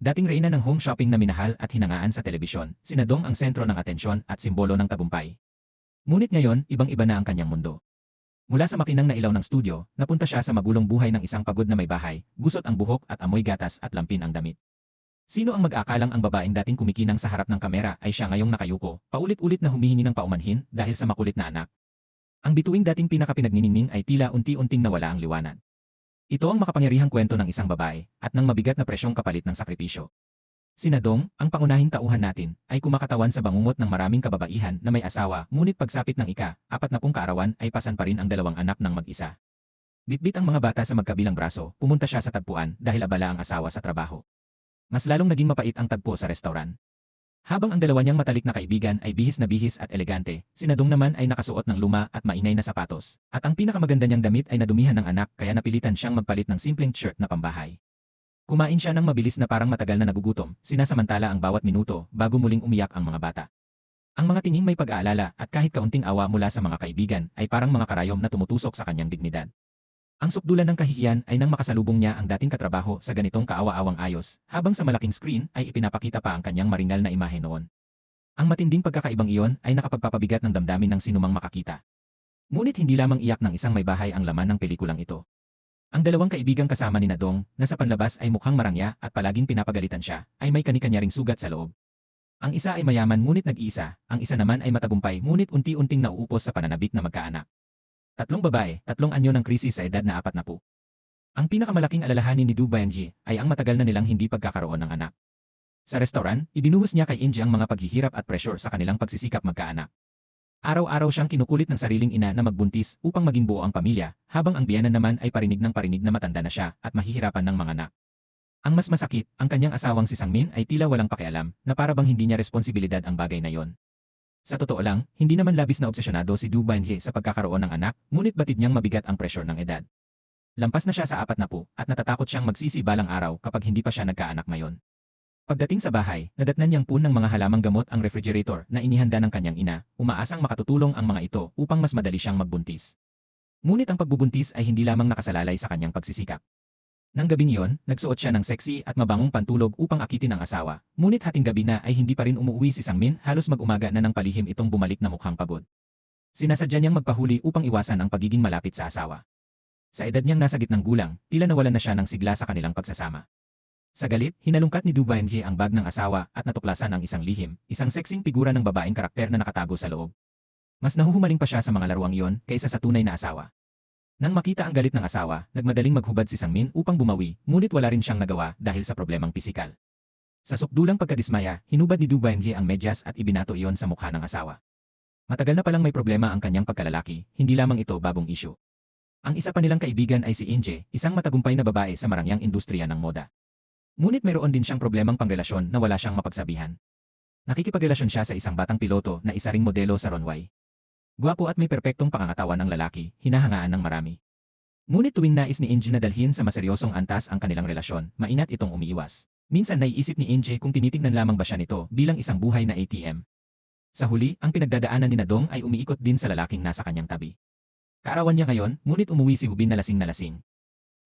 Dating reyna ng home shopping na minahal at hinangaan sa telebisyon, si Nadong ang sentro ng atensyon at simbolo ng tagumpay. Ngunit ngayon, ibang-iba na ang kanyang mundo. Mula sa makinang na ilaw ng studio, napunta siya sa magulong buhay ng isang pagod na may bahay, gusot ang buhok at amoy gatas at lampin ang damit. Sino ang mag-aakalang ang babaeng dating kumikinang sa harap ng kamera ay siya ngayong nakayuko, paulit-ulit na humihingi ng paumanhin dahil sa makulit na anak. Ang bituing dating pinakapinagniningning ay tila unti-unting nawala ang liwanag. Ito ang makapangyarihang kwento ng isang babae at ng mabigat na presyong kapalit ng sakripisyo. Si Nadong, ang pangunahing tauhan natin, ay kumakatawan sa bangungot ng maraming kababaihan na may asawa, ngunit pagsapit ng ika-40 kaarawan ay pasan pa rin ang dalawang anak ng mag-isa. Bitbit ang mga bata sa magkabilang braso, pumunta siya sa tagpuan dahil abala ang asawa sa trabaho. Mas lalong naging mapait ang tagpo sa restauran. Habang ang dalawa niyang matalik na kaibigan ay bihis na bihis at elegante, si Nadong naman ay nakasuot ng luma at maingay na sapatos, at ang pinakamaganda niyang damit ay nadumihan ng anak kaya napilitan siyang magpalit ng simpleng shirt na pambahay. Kumain siya ng mabilis na parang matagal na nagugutom, sinasamantala ang bawat minuto bago muling umiyak ang mga bata. Ang mga tingin may pag-aalala at kahit kaunting awa mula sa mga kaibigan ay parang mga karayom na tumutusok sa kanyang dignidad. Ang sukdulan ng kahihiyan ay nang makasalubong niya ang dating katrabaho sa ganitong kaawa-awang ayos, habang sa malaking screen ay ipinapakita pa ang kanyang maringal na imahe noon. Ang matinding pagkakaibang iyon ay nakapagpapabigat ng damdamin ng sinumang makakita. Ngunit hindi lamang iyak ng isang may bahay ang laman ng pelikulang ito. Ang dalawang kaibigang kasama ni Nadong, na sa panlabas ay mukhang marangya at palaging pinapagalitan siya, ay may kani-kanya ring sugat sa loob. Ang isa ay mayaman ngunit nag-iisa, ang isa naman ay matagumpay ngunit unti-unting nauupos sa pananabik na magkaanak. Tatlong babae, tatlong anyo ng krisis sa edad na 40. Ang pinakamalaking alalahanin ni Du Bayanji ay ang matagal na nilang hindi pagkakaroon ng anak. Sa restaurant, ibinuhos niya kay Inji ang mga paghihirap at pressure sa kanilang pagsisikap magkaanak. Araw-araw siyang kinukulit ng sariling ina na magbuntis upang maging buo ang pamilya, habang ang biyenan naman ay parinig ng parinig na matanda na siya at mahihirapan ng mga anak. Ang mas masakit, ang kanyang asawang si Sangmin ay tila walang pakialam, na para bang hindi niya responsibilidad ang bagay na yon. Sa totoo lang, hindi naman labis na obsesyonado si Du Banhye sa pagkakaroon ng anak, ngunit batid niyang mabigat ang pressure ng edad. Lampas na siya sa 40 at natatakot siyang magsisi balang araw kapag hindi pa siya nagkaanak ngayon. Pagdating sa bahay, nadatnan niyang ng mga halamang gamot ang refrigerator na inihanda ng kanyang ina, umaasang makatutulong ang mga ito upang mas madali siyang magbuntis. Ngunit ang pagbubuntis ay hindi lamang nakasalalay sa kanyang pagsisikap. Nang gabing iyon, nagsuot siya ng sexy at mabangong pantulog upang akitin ang asawa, ngunit hating gabi na ay hindi pa rin umuwi si Sangmin, halos mag-umaga na ng palihim itong bumalik na mukhang pagod. Sinasadya niyang magpahuli upang iwasan ang pagiging malapit sa asawa. Sa edad niyang nasa gitnang gulang, tila nawalan na siya ng sigla sa kanilang pagsasama. Sa galit, hinalungkat ni Du Bayanji ang bag ng asawa at natuklasan ang isang lihim, isang sexing figura ng babaeng karakter na nakatago sa loob. Mas nahuhumaling pa siya sa mga laruang iyon kaysa sa tunay na asawa. Nang makita ang galit ng asawa, nagmadaling maghubad si Sangmin upang bumawi, ngunit wala rin siyang nagawa dahil sa problemang pisikal. Sa sukdulang pagkadismaya, hinubad ni Du Bayanji ang medyas at ibinato iyon sa mukha ng asawa. Matagal na palang may problema ang kanyang pagkalalaki, hindi lamang ito bagong isyu. Ang isa pa nilang kaibigan ay si Inje, isang matagumpay na babae sa marangyang industriya ng moda. Ngunit mayroon din siyang problemang pangrelasyon na wala siyang mapagsabihan. Nakikipagrelasyon siya sa isang batang piloto na isa ring modelo sa runway. Gwapo at may perpektong pangangatawan ng lalaki, hinahangaan ng marami. Ngunit tuwing nais ni Inje na dalhin sa maseryosong antas ang kanilang relasyon, mainat itong umiiwas. Minsan naiisip ni Inje kung tinitingnan lamang ba siya nito bilang isang buhay na ATM. Sa huli, ang pinagdadaanan ni Nadong ay umiikot din sa lalaking nasa kanyang tabi. Kaarawan niya ngayon, ngunit umuwi si Hubin na lasing.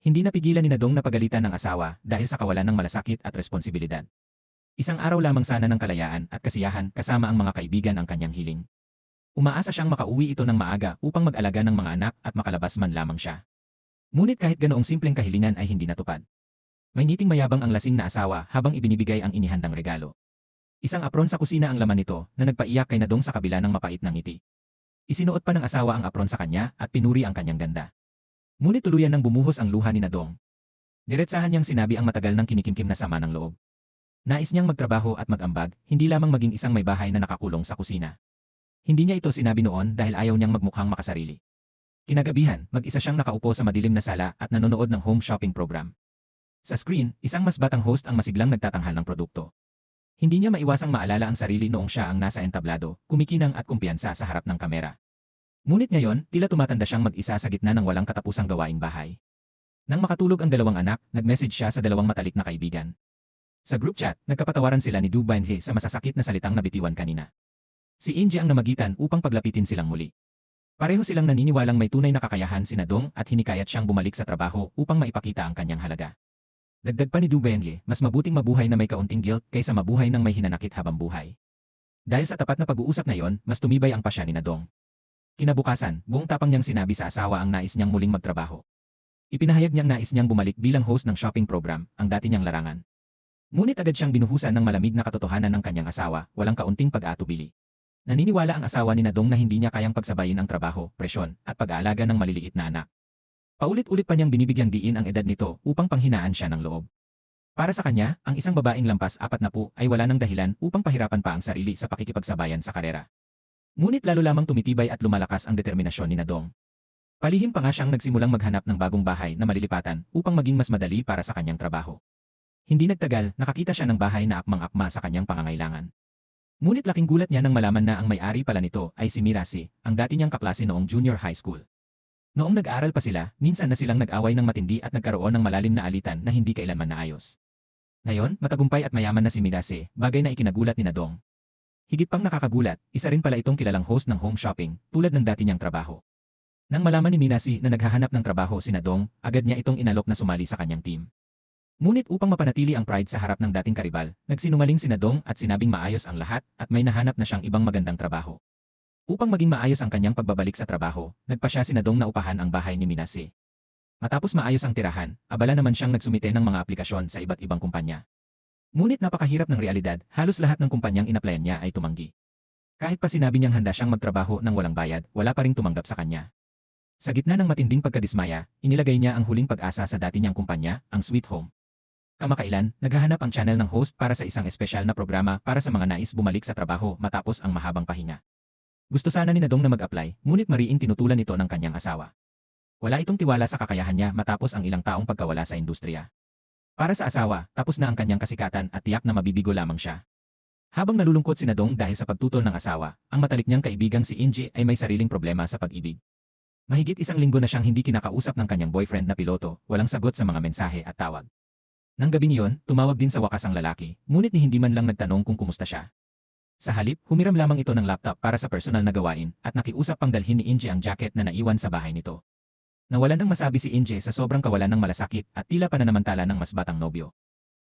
Hindi napigilan ni Nadong na pagalitan ng asawa dahil sa kawalan ng malasakit at responsibilidad. Isang araw lamang sana ng kalayaan at kasiyahan kasama ang mga kaibigan ang kanyang hiling. Umaasa siyang makauwi ito ng maaga upang mag-alaga ng mga anak at makalabas man lamang siya. Ngunit kahit ganoong simpleng kahilingan ay hindi natupad. May ngiting mayabang ang lasing na asawa habang ibinibigay ang inihandang regalo. Isang apron sa kusina ang laman nito na nagpaiyak kay Nadong sa kabila ng mapait na ngiti. Isinuot pa ng asawa ang apron sa kanya at pinuri ang kanyang ganda. Ngunit tuluyan nang bumuhos ang luha ni Nadong. Diretsahan niyang sinabi ang matagal ng kinikimkim na sama ng loob. Nais niyang magtrabaho at mag-ambag, hindi lamang maging isang may bahay na nakakulong sa kusina. Hindi niya ito sinabi noon dahil ayaw niyang magmukhang makasarili. Kinagabihan, mag-isa siyang nakaupo sa madilim na sala at nanonood ng home shopping program. Sa screen, isang mas batang host ang masiglang nagtatanghal ng produkto. Hindi niya maiwasang maalala ang sarili noong siya ang nasa entablado, kumikinang at kumpiyansa sa harap ng kamera. Ngunit ngayon, tila tumatanda siyang mag-isa sa gitna ng walang katapusang gawaing bahay. Nang makatulog ang dalawang anak, nag-message siya sa dalawang matalik na kaibigan. Sa group chat, nagkapatawaran sila ni Du Bayanji sa masasakit na salitang nabitiwan kanina. Si Inje ang namagitan upang paglapitin silang muli. Pareho silang naniniwalang may tunay na kakayahan si Nadong at hinikayat siyang bumalik sa trabaho upang maipakita ang kanyang halaga. Dagdag pa ni Dubenye, mas mabuting mabuhay na may kaunting guilt kaysa mabuhay ng may hinanakit habang buhay. Dahil sa tapat na pag-uusap na yon, mas tumibay ang pasya ni Nadong. Kinabukasan, buong tapang niyang sinabi sa asawa ang nais niyang muling magtrabaho. Ipinahayag niyang nais niyang bumalik bilang host ng shopping program, ang dati niyang larangan. Ngunit agad siyang binuhusan ng malamig na katotohanan ng kanyang asawa, walang kaunting pag-aatubili. Naniniwala ang asawa ni Nadong na hindi niya kayang pagsabayin ang trabaho, presyon, at pag-aalaga ng maliliit na anak. Paulit-ulit pa niyang binibigyang diin ang edad nito upang panghinaan siya ng loob. Para sa kanya, ang isang babaeng lampas 40 ay wala ng dahilan upang pahirapan pa ang sarili sa pakikipagsabayan sa karera. Ngunit lalo lamang tumitibay at lumalakas ang determinasyon ni Nadong. Palihim pa nga siyang nagsimulang maghanap ng bagong bahay na malilipatan upang maging mas madali para sa kanyang trabaho. Hindi nagtagal, nakakita siya ng bahay na akmang-akma sa kanyang pangangailangan. Ngunit laking gulat niya nang malaman na ang may-ari pala nito ay si Mirasi, ang dati niyang kaklase noong junior high school. Noong nag-aaral pa sila, minsan na silang nag-away ng matindi at nagkaroon ng malalim na alitan na hindi kailanman naayos. Ngayon, matagumpay at mayaman na si Mirasi, bagay na ikinagulat ni Nadong. Higit pang nakakagulat, isa rin pala itong kilalang host ng home shopping, tulad ng dati niyang trabaho. Nang malaman ni Mirasi na naghahanap ng trabaho si Nadong, agad niya itong inalok na sumali sa kanyang team. Ngunit upang mapanatili ang pride sa harap ng dating karibal, nagsinungaling si Nadong at sinabing maayos ang lahat at may nahanap na siyang ibang magandang trabaho. Upang maging maayos ang kanyang pagbabalik sa trabaho, nagpa siya si Nadong na upahan ang bahay ni Mirasi. Matapos maayos ang tirahan, abala naman siyang nagsumite ng mga aplikasyon sa iba't ibang kumpanya. Ngunit napakahirap ng realidad, halos lahat ng kumpanyang inaplayan niya ay tumanggi. Kahit pa sinabi niyang handa siyang magtrabaho ng walang bayad, wala pa ring tumanggap sa kanya. Sa gitna ng matinding pagkadismaya, inilagay niya ang huling pag-asa sa dati niyang kumpanya, ang Sweet Home. Kamakailan, naghahanap ang channel ng host para sa isang espesyal na programa para sa mga nais bumalik sa trabaho matapos ang mahabang pahinga. Gusto sana ni Nadong na mag-apply, ngunit mariing tinutulan ito ng kanyang asawa. Wala itong tiwala sa kakayahan niya matapos ang ilang taong pagkawala sa industriya. Para sa asawa, tapos na ang kanyang kasikatan at tiyak na mabibigo lamang siya. Habang nalulungkot si Nadong dahil sa pagtutol ng asawa, ang matalik niyang kaibigang si Inji ay may sariling problema sa pag-ibig. Mahigit 1 linggo na siyang hindi kinakausap ng kanyang boyfriend na piloto, walang sagot sa mga mensahe at tawag. Nang gabing iyon, tumawag din sa wakas ang lalaki, ngunit ni hindi man lang nagtanong kung kumusta siya. Sa halip, humiram lamang ito ng laptop para sa personal na gawain at nakiusap pang dalhin ni Inji ang jacket na naiwan sa bahay nito. Nawalan ng masabi si Inji sa sobrang kawalan ng malasakit at tila pananamantala ng mas batang nobyo.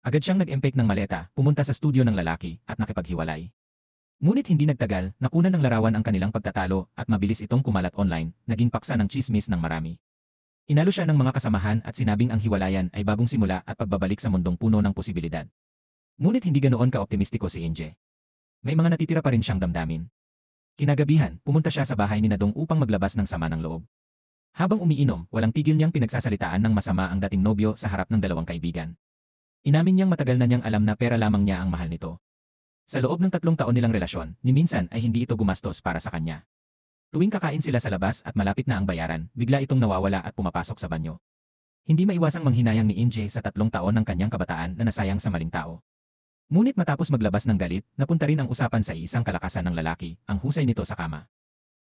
Agad siyang nag-empake ng maleta, pumunta sa studio ng lalaki at nakipaghiwalay. Ngunit hindi nagtagal, nakunan ng larawan ang kanilang pagtatalo at mabilis itong kumalat online, naging paksa ng tsismis ng marami. Inalo siya ng mga kasamahan at sinabing ang hiwalayan ay bagong simula at pagbabalik sa mundong puno ng posibilidad. Ngunit hindi ganoon ka-optimistiko si Inje. May mga natitira pa rin siyang damdamin. Kinagabihan, pumunta siya sa bahay ni Nadong upang maglabas ng sama ng loob. Habang umiinom, walang tigil niyang pinagsasalitaan ng masama ang dating nobyo sa harap ng dalawang kaibigan. Inamin niyang matagal na niyang alam na pera lamang niya ang mahal nito. Sa loob ng 3 taon nilang relasyon, ni minsan ay hindi ito gumastos para sa kanya. Tuwing kakain sila sa labas at malapit na ang bayaran, bigla itong nawawala at pumapasok sa banyo. Hindi maiwasang manghinayang ni Inje sa 3 taon ng kanyang kabataan na nasayang sa maling tao. Ngunit matapos maglabas ng galit, napunta rin ang usapan sa isang kalakasan ng lalaki, ang husay nito sa kama.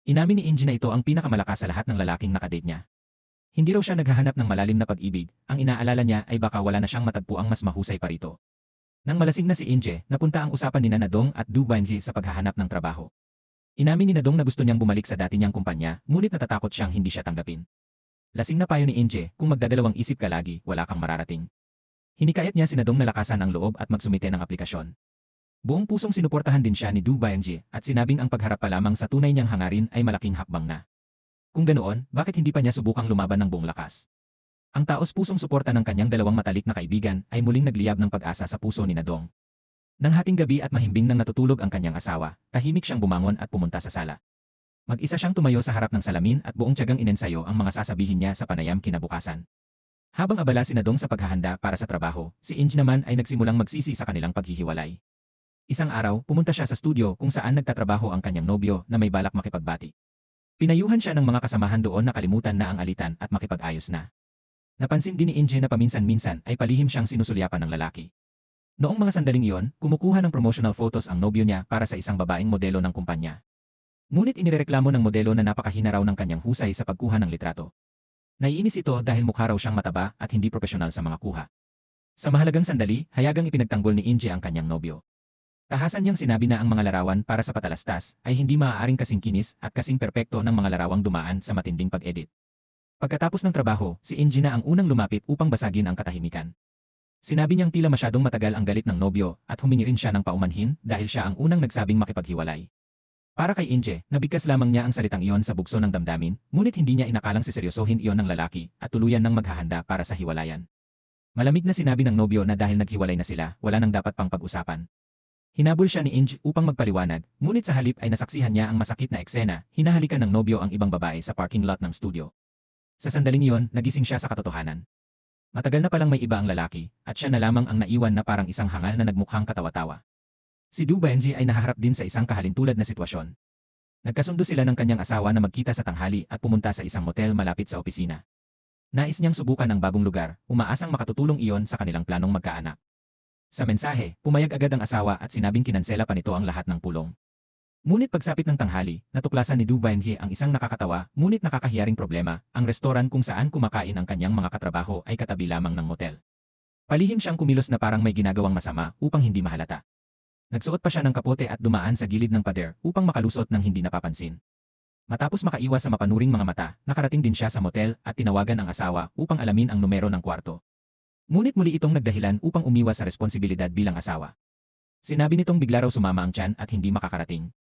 Inamin ni Inje na ito ang pinakamalakas sa lahat ng lalaking nakadate niya. Hindi raw siya naghahanap ng malalim na pag-ibig, ang inaalala niya ay baka wala na siyang matagpuang mas mahusay pa rito. Nang malasing na si Inje, napunta ang usapan ni Nadong at Dubenye sa paghahanap ng trabaho. Inamin ni Nadong na gusto niyang bumalik sa dati niyang kumpanya, ngunit natatakot siyang hindi siya tanggapin. Lasing na payo ni Inje, kung magdadalawang isip ka lagi, wala kang mararating. Hinikayat niya si Nadong na lakasan ang loob at magsumite ng aplikasyon. Buong pusong sinuportahan din siya ni Dubenye at sinabing ang pagharap pa lamang sa tunay niyang hangarin ay malaking hakbang na. Kung ganoon, bakit hindi pa niya subukang lumaban ng buong lakas? Ang taos-pusong suporta ng kanyang dalawang matalik na kaibigan ay muling nagliyab ng pag-asa sa puso ni Nadong. Nang hating gabi at mahimbing nang natutulog ang kanyang asawa, tahimik siyang bumangon at pumunta sa sala. Mag-isa siyang tumayo sa harap ng salamin at buong tiyagang inensayo ang mga sasabihin niya sa panayam kinabukasan. Habang abala si Nadong sa paghahanda para sa trabaho, si Inge naman ay nagsimulang magsisi sa kanilang paghihiwalay. Isang araw, pumunta siya sa studio kung saan nagtatrabaho ang kanyang nobyo na may balak makipagbati. Pinayuhan siya ng mga kasamahan doon na kalimutan na ang alitan at makipag-ayos na. Napansin din ni Inge na paminsan-minsan ay palihim siyang sinusulyapan ng lalaki. Noong mga sandaling iyon, kumukuha ng promotional photos ang nobyo niya para sa isang babaeng modelo ng kumpanya. Ngunit inireklamo ng modelo na napakahina raw ng kanyang husay sa pagkuha ng litrato. Naiinis ito dahil mukha raw siyang mataba at hindi profesional sa mga kuha. Sa mahalagang sandali, hayagang ipinagtanggol ni Inge ang kanyang nobyo. Tahasan niyang sinabi na ang mga larawan para sa patalastas ay hindi maaaring kasing kinis at kasing perpekto ng mga larawang dumaan sa matinding pag-edit. Pagkatapos ng trabaho, si Inge na ang unang lumapit upang basagin ang katahimikan. Sinabi niyang tila masyadong matagal ang galit ng nobyo at humingi rin siya ng paumanhin dahil siya ang unang nagsabing makipaghiwalay. Para kay Inje, nabigkas lamang niya ang salitang iyon sa bugso ng damdamin, ngunit hindi niya inakalang siseryosohin iyon ng lalaki at tuluyan ng maghahanda para sa hiwalayan. Malamig na sinabi ng nobyo na dahil naghiwalay na sila, wala nang dapat pang pag-usapan. Hinabol siya ni Inge upang magpaliwanag, ngunit sa halip ay nasaksihan niya ang masakit na eksena, hinahalikan ng nobyo ang ibang babae sa parking lot ng studio. Sa sandaling iyon, nagising siya sa katotohanan. Matagal na palang may iba ang lalaki, at siya na lamang ang naiwan na parang isang hangal na nagmukhang katawa-tawa. Si Du Benji ay nahaharap din sa isang kahalintulad na sitwasyon. Nagkasundo sila ng kanyang asawa na magkita sa tanghali at pumunta sa isang motel malapit sa opisina. Nais niyang subukan ang bagong lugar, umaasang makatutulong iyon sa kanilang planong magkaanak. Sa mensahe, pumayag agad ang asawa at sinabing kinansela pa nito ang lahat ng pulong. Ngunit pagsapit ng tanghali, natuklasan ni Du Benji ang isang nakakatawa ngunit nakakahiyaring problema, ang restoran kung saan kumakain ang kanyang mga katrabaho ay katabi lamang ng motel. Palihim siyang kumilos na parang may ginagawang masama upang hindi mahalata. Nagsuot pa siya ng kapote at dumaan sa gilid ng pader upang makalusot ng hindi napapansin. Matapos makaiwas sa mapanuring mga mata, nakarating din siya sa motel at tinawagan ang asawa upang alamin ang numero ng kwarto. Ngunit muli itong nagdahilan upang umiwas sa responsibilidad bilang asawa. Sinabi nitong bigla raw sumama ang tiyan at hindi makakarating.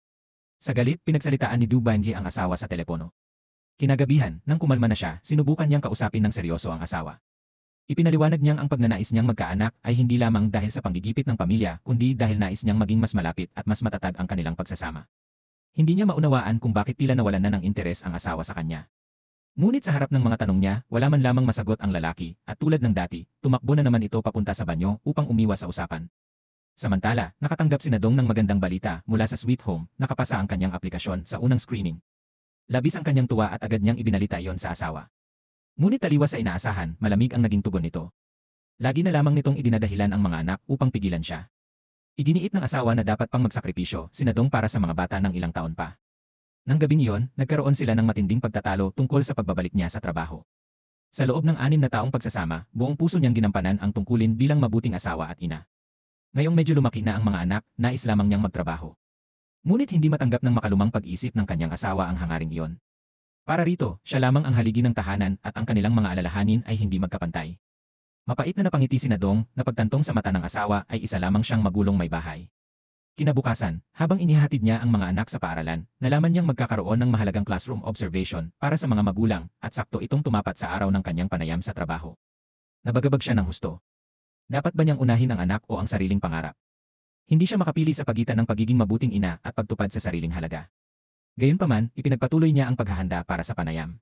Sa galit, pinagsalitaan ni Du Benji ang asawa sa telepono. Kinagabihan, nang kumalma na siya, sinubukan niyang kausapin ng seryoso ang asawa. Ipinaliwanag niyang ang pagnanais niyang magkaanak ay hindi lamang dahil sa panggigipit ng pamilya kundi dahil nais niyang maging mas malapit at mas matatag ang kanilang pagsasama. Hindi niya maunawaan kung bakit tila nawalan na ng interes ang asawa sa kanya. Ngunit sa harap ng mga tanong niya, wala man lamang masagot ang lalaki at tulad ng dati, tumakbo na naman ito papunta sa banyo upang umiwas sa usapan. Samantala, nakatanggap si Nadong ng magandang balita mula sa Sweet Home, nakapasa ang kanyang aplikasyon sa unang screening. Labis ang kanyang tuwa at agad niyang ibinalita iyon sa asawa. Ngunit taliwas sa inaasahan, malamig ang naging tugon nito. Lagi na lamang nitong idinadahilan ang mga anak upang pigilan siya. Iginiit ng asawa na dapat pang magsakripisyo si Nadong para sa mga bata ng ilang taon pa. Nang gabing iyon, nagkaroon sila ng matinding pagtatalo tungkol sa pagbabalik niya sa trabaho. Sa loob ng 6 na taong pagsasama, buong puso niyang ginampanan ang tungkulin bilang mabuting asawa at ina. Ngayong medyo lumaki na ang mga anak, nais lamang niyang magtrabaho. Ngunit hindi matanggap ng makalumang pag-isip ng kanyang asawa ang hangaring iyon. Para rito, siya lamang ang haligi ng tahanan at ang kanilang mga alalahanin ay hindi magkapantay. Mapait na napangiti si Nadong na pagtantong sa mata ng asawa ay isa lamang siyang magulong may bahay. Kinabukasan, habang inihatid niya ang mga anak sa paaralan, nalaman niyang magkakaroon ng mahalagang classroom observation para sa mga magulang at sakto itong tumapat sa araw ng kanyang panayam sa trabaho. Nabagabag siya ng husto. Dapat ba niyang unahin ang anak o ang sariling pangarap? Hindi siya makapili sa pagitan ng pagiging mabuting ina at pagtupad sa sariling halaga. Gayunpaman, ipinagpatuloy niya ang paghahanda para sa panayam.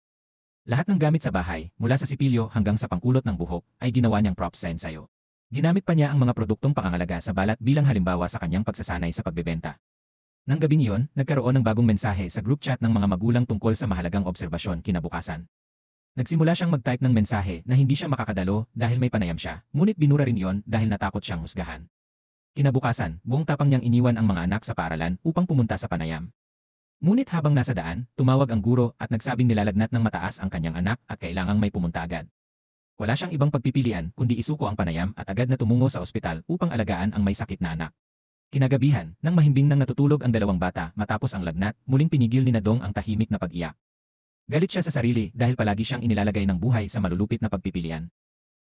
Lahat ng gamit sa bahay, mula sa sipilyo hanggang sa pangkulot ng buhok, ay ginawa niyang props sa ensayo. Ginamit pa niya ang mga produktong pangangalaga sa balat bilang halimbawa sa kanyang pagsasanay sa pagbebenta. Nang gabing iyon, nagkaroon ng bagong mensahe sa group chat ng mga magulang tungkol sa mahalagang obserbasyon kinabukasan. Nagsimula siyang mag-type ng mensahe na hindi siya makakadalo dahil may panayam siya, ngunit binura rin iyon dahil natakot siyang husgahan. Kinabukasan, buong tapang niyang iniwan ang mga anak sa paaralan upang pumunta sa panayam. Ngunit habang nasa daan, tumawag ang guro at nagsabing nilalagnat ng mataas ang kanyang anak at kailangang may pumunta agad. Wala siyang ibang pagpipilian kundi isuko ang panayam at agad na tumungo sa ospital upang alagaan ang may sakit na anak. Kinagabihan, nang mahimbing nang natutulog ang dalawang bata matapos ang lagnat, muling pinigil ni Nadong ang tahimik na pag-iyak. Galit siya sa sarili dahil palagi siyang inilalagay ng buhay sa malulupit na pagpipilian.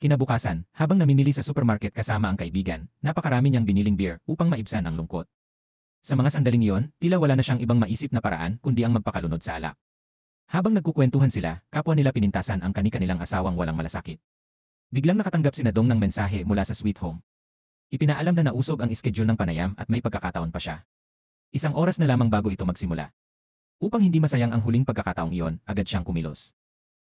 Kinabukasan, habang namimili sa supermarket kasama ang kaibigan, napakarami niyang biniling beer upang maibsan ang lungkot. Sa mga sandaling iyon, tila wala na siyang ibang maisip na paraan kundi ang magpakalunod sa alak. Habang nagkukwentuhan sila, kapwa nila pinintasan ang kani-kanilang asawang walang malasakit. Biglang nakatanggap si Nadong ng mensahe mula sa Sweet Home. Ipinaalam na nausog ang schedule ng panayam at may pagkakataon pa siya. Isang oras na lamang bago ito magsimula. Upang hindi masayang ang huling pagkakataong iyon, agad siyang kumilos.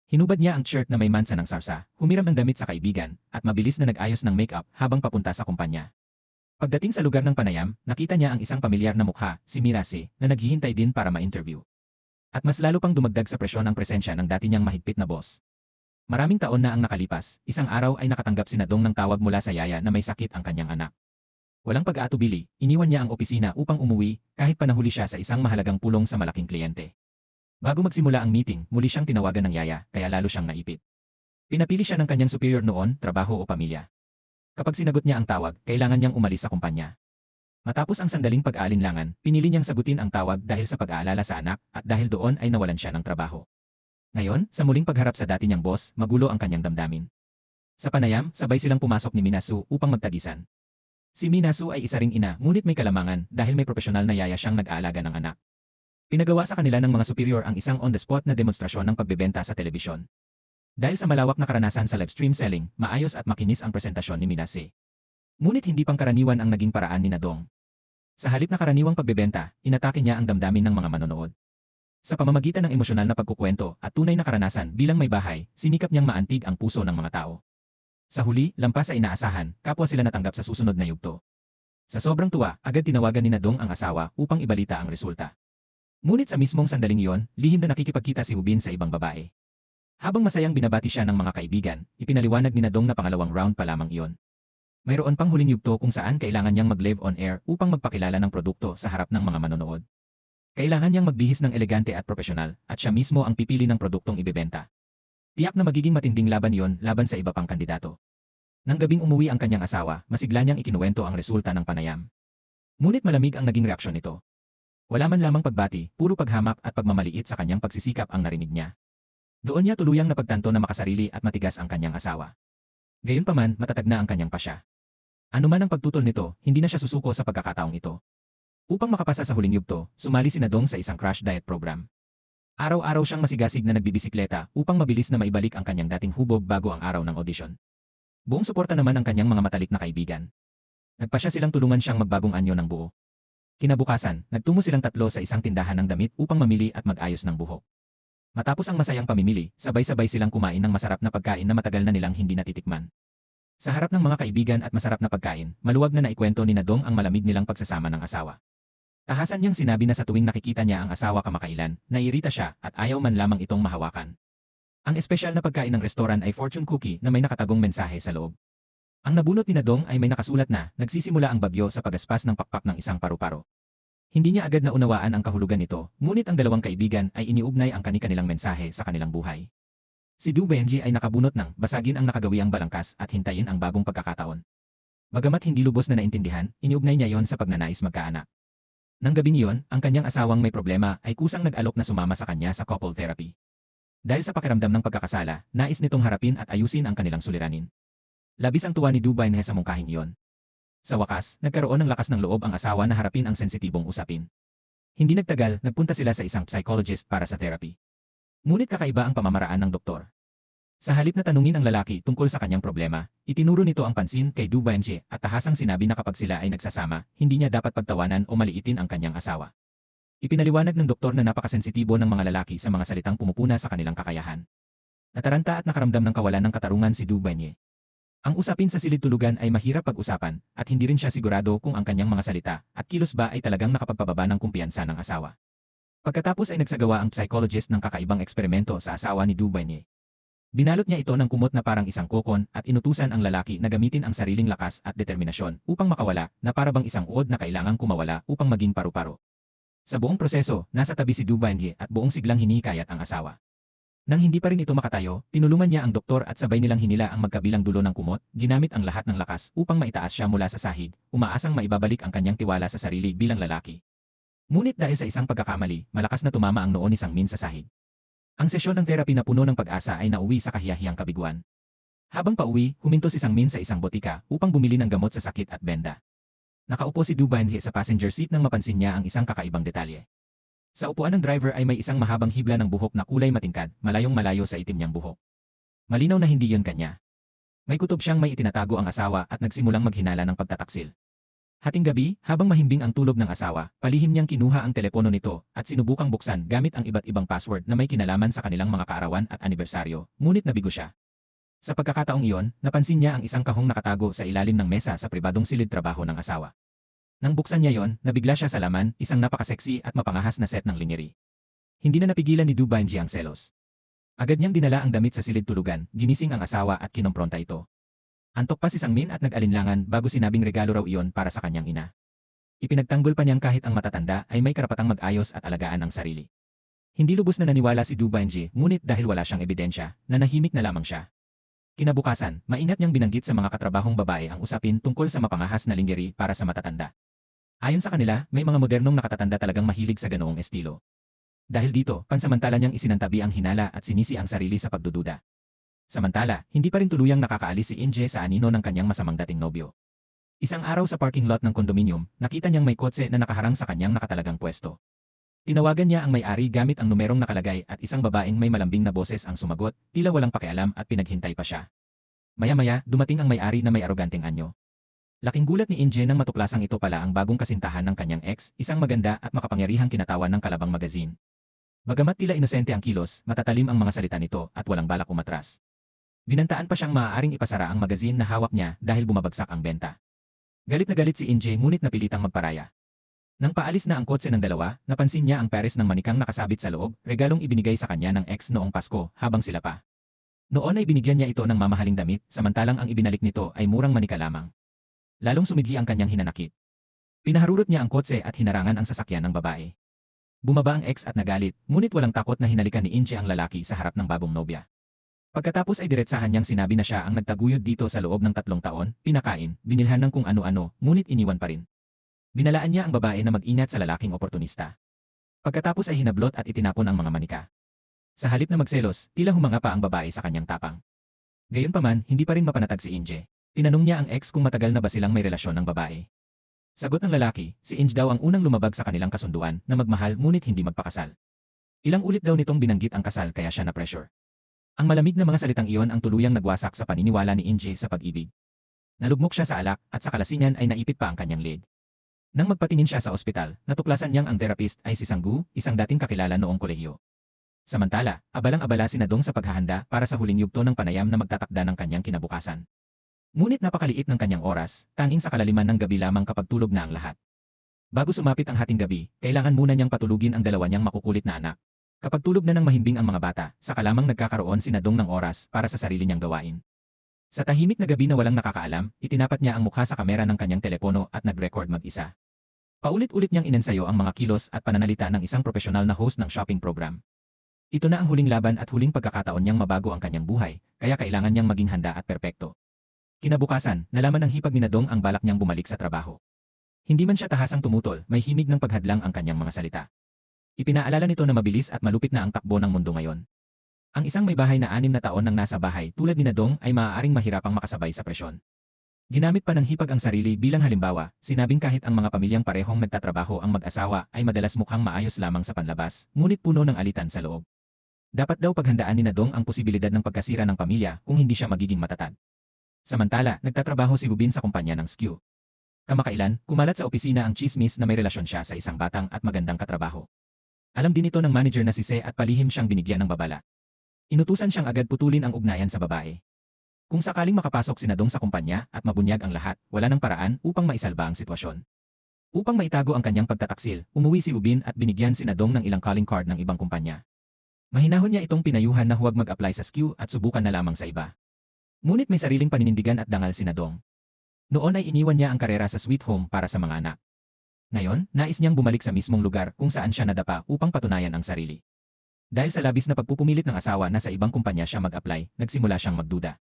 Hinubad niya ang shirt na may mansa ng sarsa, humiram ng damit sa kaibigan, at mabilis na nag-ayos ng makeup habang papunta sa kumpanya. Pagdating sa lugar ng panayam, nakita niya ang isang pamilyar na mukha, si Mirase, na naghihintay din para ma-interview. At mas lalo pang dumagdag sa presyon ang presensya ng dati niyang mahigpit na boss. Maraming taon na ang nakalipas, isang araw ay nakatanggap si Nadong ng tawag mula sa yaya na may sakit ang kanyang anak. Walang pag-aatubili, iniwan niya ang opisina upang umuwi kahit panahuli siya sa isang mahalagang pulong sa malaking kliyente. Bago magsimula ang meeting, muli siyang tinawagan ng yaya, kaya lalo siyang naipit. Pinapili siya ng kanyang superior noon, trabaho o pamilya. Kapag sinagot niya ang tawag, kailangan niyang umalis sa kumpanya. Matapos ang sandaling pag-aalinlangan, pinili niyang sagutin ang tawag dahil sa pag-aalala sa anak at dahil doon ay nawalan siya ng trabaho. Ngayon, sa muling pagharap sa dati niyang boss, magulo ang kanyang damdamin. Sa panayam, sabay silang pumasok ni Minasu upang magtagisan. Si Minasu ay isa ring ina ngunit may kalamangan dahil may profesional na yaya siyang nag-aalaga ng anak. Pinagawa sa kanila ng mga superior ang isang on-the-spot na demonstrasyon ng pagbebenta sa telebisyon. Dahil sa malawak na karanasan sa live stream selling, maayos at makinis ang presentasyon ni Minase. Ngunit hindi pangkaraniwan ang naging paraan ni Nadong. Sa halip na karaniwang pagbebenta, inatake niya ang damdamin ng mga manonood. Sa pamamagitan ng emosyonal na pagkukwento at tunay na karanasan bilang may bahay, sinikap niyang maantig ang puso ng mga tao. Sa huli, lampas sa inaasahan, kapwa sila natanggap sa susunod na yugto. Sa sobrang tuwa, agad tinawagan ni Nadong ang asawa upang ibalita ang resulta. Ngunit sa mismong sandaling iyon, lihim na nakikipagkita si Hubin sa ibang babae. Habang masayang binabati siya ng mga kaibigan, ipinaliwanag ni Nadong na pangalawang round pa lamang iyon. Mayroon pang huling yugto kung saan kailangan niyang mag-live on air upang magpakilala ng produkto sa harap ng mga manonood. Kailangan niyang magbihis ng elegante at profesional at siya mismo ang pipili ng produktong ibebenta. Tiyak na magiging matinding laban iyon laban sa iba pang kandidato. Nang gabing umuwi ang kanyang asawa, masigla niyang ikinuwento ang resulta ng panayam. Ngunit malamig ang naging reaksyon nito. Wala man lamang pagbati, puro paghamak at pagmamaliit sa kanyang pagsisikap ang narinig niya. Doon niya tuluyang napagtanto na makasarili at matigas ang kanyang asawa. Gayunpaman, matatag na ang kanyang pasya. Ano man ang pagtutol nito, hindi na siya susuko sa pagkakataong ito. Upang makapasa sa huling yugto, sumali si Nadong sa isang crash diet program. Araw-araw siyang masigasig na nagbibisikleta upang mabilis na maibalik ang kanyang dating hubog bago ang araw ng audition. Buong suporta naman ang kanyang mga matalik na kaibigan. Nagpasya silang tulungan siyang magbagong anyo ng buo. Kinabukasan, nagtungo silang tatlo sa isang tindahan ng damit upang mamili at mag-ayos ng buhok. Matapos ang masayang pamimili, sabay-sabay silang kumain ng masarap na pagkain na matagal na nilang hindi natitikman. Sa harap ng mga kaibigan at masarap na pagkain, maluwag na naikwento ni Nadong ang malamig nilang pagsasama ng asawa. Tahasan niyang sinabi na sa tuwing nakikita niya ang asawa kamakailan, naiirita siya at ayaw man lamang itong mahawakan. Ang espesyal na pagkain ng restoran ay fortune cookie na may nakatagong mensahe sa loob. Ang nabunot ni Nadong ay may nakasulat na, nagsisimula ang bagyo sa pagaspas ng pakpak ng isang paru-paro. Hindi niya agad naunawaan ang kahulugan nito, ngunit ang dalawang kaibigan ay iniugnay ang kani-kanilang mensahe sa kanilang buhay. Si Du Benji ay nakabunot ng basagin ang nakagawiang balangkas at hintayin ang bagong pagkakataon. Bagamat hindi lubos na naintindihan, iniugnay niya yon sa pagnanais magkaanak. Nang gabing iyon, ang kanyang asawang may problema ay kusang nag-alok na sumama sa kanya sa couple therapy. Dahil sa pakiramdam ng pagkakasala, nais nitong harapin at ayusin ang kanilang suliranin. Labis ang tuwa ni Du Benji sa mungkahing iyon. Sa wakas, nagkaroon ng lakas ng loob ang asawa na harapin ang sensitibong usapin. Hindi nagtagal, nagpunta sila sa isang psychologist para sa therapy. Ngunit kakaiba ang pamamaraan ng doktor. Sa halip na tanungin ang lalaki tungkol sa kanyang problema, itinuro nito ang pansin kay Du Benji at tahasang sinabi na kapag sila ay nagsasama, hindi niya dapat pagtawanan o maliitin ang kanyang asawa. Ipinaliwanag ng doktor na napakasensitibo ng mga lalaki sa mga salitang pumupuna sa kanilang kakayahan. Nataranta at nakaramdam ng kawalan ng katarungan si Du Benji. Ang usapin sa silid tulugan ay mahirap pag-usapan at hindi rin siya sigurado kung ang kanyang mga salita at kilos ba ay talagang nakapagpababa ng kumpiyansa ng asawa. Pagkatapos ay nagsagawa ang psychologist ng kakaibang eksperimento sa asawa ni Du Benji. Binalot niya ito ng kumot na parang isang kokon at inutusan ang lalaki na gamitin ang sariling lakas at determinasyon upang makawala na parabang isang uod na kailangang kumawala upang maging paru-paro. Sa buong proseso, nasa tabi si Du Benji at buong siglang hinikayat ang asawa. Nang hindi pa rin ito makatayo, tinulungan niya ang doktor at sabay nilang hinila ang magkabilang dulo ng kumot, ginamit ang lahat ng lakas upang maitaas siya mula sa sahig, umaasang maibabalik ang kanyang tiwala sa sarili bilang lalaki. Ngunit dahil sa isang pagkakamali, malakas na tumama ang noo ni Sangmin sa sahig. Ang sesyon ng therapy na puno ng pag-asa ay nauwi sa kahiyahiyang kabiguan. Habang pauwi, huminto si Sangmin sa isang botika upang bumili ng gamot sa sakit at benda. Nakaupo si Du Benji sa passenger seat nang mapansin niya ang isang kakaibang detalye. Sa upuan ng driver ay may isang mahabang hibla ng buhok na kulay matingkad, malayong malayo sa itim niyang buhok. Malinaw na hindi yon kanya. May kutob siyang may itinatago ang asawa at nagsimulang maghinala ng pagtataksil. Hating gabi, habang mahimbing ang tulog ng asawa, palihim niyang kinuha ang telepono nito at sinubukang buksan gamit ang iba't ibang password na may kinalaman sa kanilang mga kaarawan at anibersaryo, ngunit nabigo siya. Sa pagkakataong iyon, napansin niya ang isang kahong nakatago sa ilalim ng mesa sa pribadong silid trabaho ng asawa. Nang buksan niya yon, nabigla siya sa laman, isang napakaseksi at mapangahas na set ng lingerie. Hindi na napigilan ni Du Benji ang selos. Agad niyang dinala ang damit sa silid tulugan, ginising ang asawa at kinompronta ito. Antok pa si Sangmin at nag-alinlangan bago sinabing regalo raw iyon para sa kanyang ina. Ipinagtanggol pa niyang kahit ang matatanda ay may karapatang mag-ayos at alagaan ang sarili. Hindi lubos na naniwala si Du Benji, ngunit dahil wala siyang ebidensya, nanahimik na lamang siya. Kinabukasan, maingat niyang binanggit sa mga katrabahong babae ang usapin tungkol sa mapangahas na lingerie para sa matatanda. Ayon sa kanila, may mga modernong nakatatanda talagang mahilig sa ganoong estilo. Dahil dito, pansamantala niyang isinantabi ang hinala at sinisi ang sarili sa pagdududa. Samantala, hindi pa rin tuluyang nakakaalis si Inje sa anino ng kanyang masamang dating nobyo. Isang araw sa parking lot ng kondominium, nakita niyang may kotse na nakaharang sa kanyang nakatalagang pwesto. Tinawagan niya ang may-ari gamit ang numerong nakalagay at isang babaeng may malambing na boses ang sumagot, tila walang pakialam at pinaghintay pa siya. Maya-maya, dumating ang may-ari na may aroganteng anyo. Laking gulat ni Inje nang matuklasang ito pala ang bagong kasintahan ng kanyang ex, isang maganda at makapangyarihang kinatawan ng Kalabang Magazine. Bagamat tila inosente ang kilos, matatalim ang mga salita nito at walang balak umatras. Binantaan pa siyang maaaring ipasara ang magazine na hawak niya dahil bumabagsak ang benta. Galit na galit si Inje ngunit napilitang magparaya. Nang paalis na ang kotse ng dalawa, napansin niya ang pares ng manikang nakasabit sa loob, regalong ibinigay sa kanya ng ex noong Pasko habang sila pa. Noon ay binigyan niya ito ng mamahaling damit, samantalang ang ibinalik nito ay murang manika lamang. Lalong sumidhi ang kanyang hinanakit. Pinaharurot niya ang kotse at hinarangan ang sasakyan ng babae. Bumaba ang ex at nagalit, ngunit walang takot na hinalikan ni Inje ang lalaki sa harap ng bagong nobya. Pagkatapos ay diretsahan niyang sinabi na siya ang nagtaguyod dito sa loob ng 3 taon, pinakain, binilhan ng kung ano-ano, ngunit iniwan pa rin. Binalaan niya ang babae na mag-ingat sa lalaking oportunista. Pagkatapos ay hinablot at itinapon ang mga manika. Sa halip na magselos, tila humanga pa ang babae sa kanyang tapang. Gayunpaman, hindi pa rin mapanatag si Inje. Tinanong niya ang ex kung matagal na ba silang may relasyon ng babae. Sagot ng lalaki, si Inje daw ang unang lumabag sa kanilang kasunduan na magmahal ngunit hindi magpakasal. Ilang ulit daw nitong binanggit ang kasal kaya siya na-pressure. Ang malamig na mga salitang iyon ang tuluyang nagwasak sa paniniwala ni Inje sa pag-ibig. Nalugmok siya sa alak at sa kalasingan ay naipit pa ang kanyang leg. Nang magpatingin siya sa ospital, natuklasan niyang ang therapist ay si Sanggu, isang dating kakilala noong kolehiyo. Samantala, abalang-abala si Nadong sa paghahanda para sa huling yugto ng panayam na magtatakda ng kanyang kinabukasan. Ngunit napakaliit ng kanyang oras, tanging sa kalaliman ng gabi lamang kapag tulog na ang lahat. Bago sumapit ang hating gabi, kailangan muna niyang patulugin ang dalawa niyang makukulit na anak. Kapag tulog na ng mahimbing ang mga bata, saka lamang nagkakaroon si Nadong ng oras para sa sarili niyang gawain. Sa tahimik na gabi na walang nakakaalam, itinapat niya ang mukha sa kamera ng kanyang telepono at nag-record mag-isa. Paulit-ulit niyang inensayo ang mga kilos at pananalita ng isang profesional na host ng shopping program. Ito na ang huling laban at huling pagkakataon niyang mabago ang kanyang buhay, kaya kailangan niyang maging handa at perpekto. Kinabukasan, nalaman ng hipag ni Nadong ang balak niyang bumalik sa trabaho. Hindi man siya tahasang tumutol, may himig ng paghadlang ang kanyang mga salita. Ipinaalala nito na mabilis at malupit na ang takbo ng mundo ngayon. Ang isang may bahay na 6 na taon nang nasa bahay tulad ni Nadong ay maaaring mahirapang makasabay sa presyon. Ginamit pa ng hipag ang sarili bilang halimbawa, sinabing kahit ang mga pamilyang parehong nagtatrabaho ang mag-asawa ay madalas mukhang maayos lamang sa panlabas, ngunit puno ng alitan sa loob. Dapat daw paghandaan ni Nadong ang posibilidad ng pagkasira ng pamilya kung hindi siya magiging matatag. Samantala, nagtatrabaho si Rubin sa kumpanya ng SKU. Kamakailan, kumalat sa opisina ang chismis na may relasyon siya sa isang batang at magandang katrabaho. Alam din ito ng manager na si Se at palihim siyang binigyan ng babala. Inutusan siyang agad putulin ang ugnayan sa babae. Kung sakaling makapasok si Nadong sa kumpanya at mabunyag ang lahat, wala ng paraan upang maisalba ang sitwasyon. Upang maitago ang kanyang pagtataksil, umuwi si Rubin at binigyan si Nadong ng ilang calling card ng ibang kumpanya. Mahinahon niya itong pinayuhan na huwag mag-apply sa SKU at subukan na lamang sa iba. Ngunit may sariling paninindigan at dangal si Nadong. Noon ay iniwan niya ang karera sa sweet home para sa mga anak. Ngayon, nais niyang bumalik sa mismong lugar kung saan siya nadapa upang patunayan ang sarili. Dahil sa labis na pagpupumilit ng asawa na sa ibang kumpanya siya mag-apply, nagsimula siyang magduda.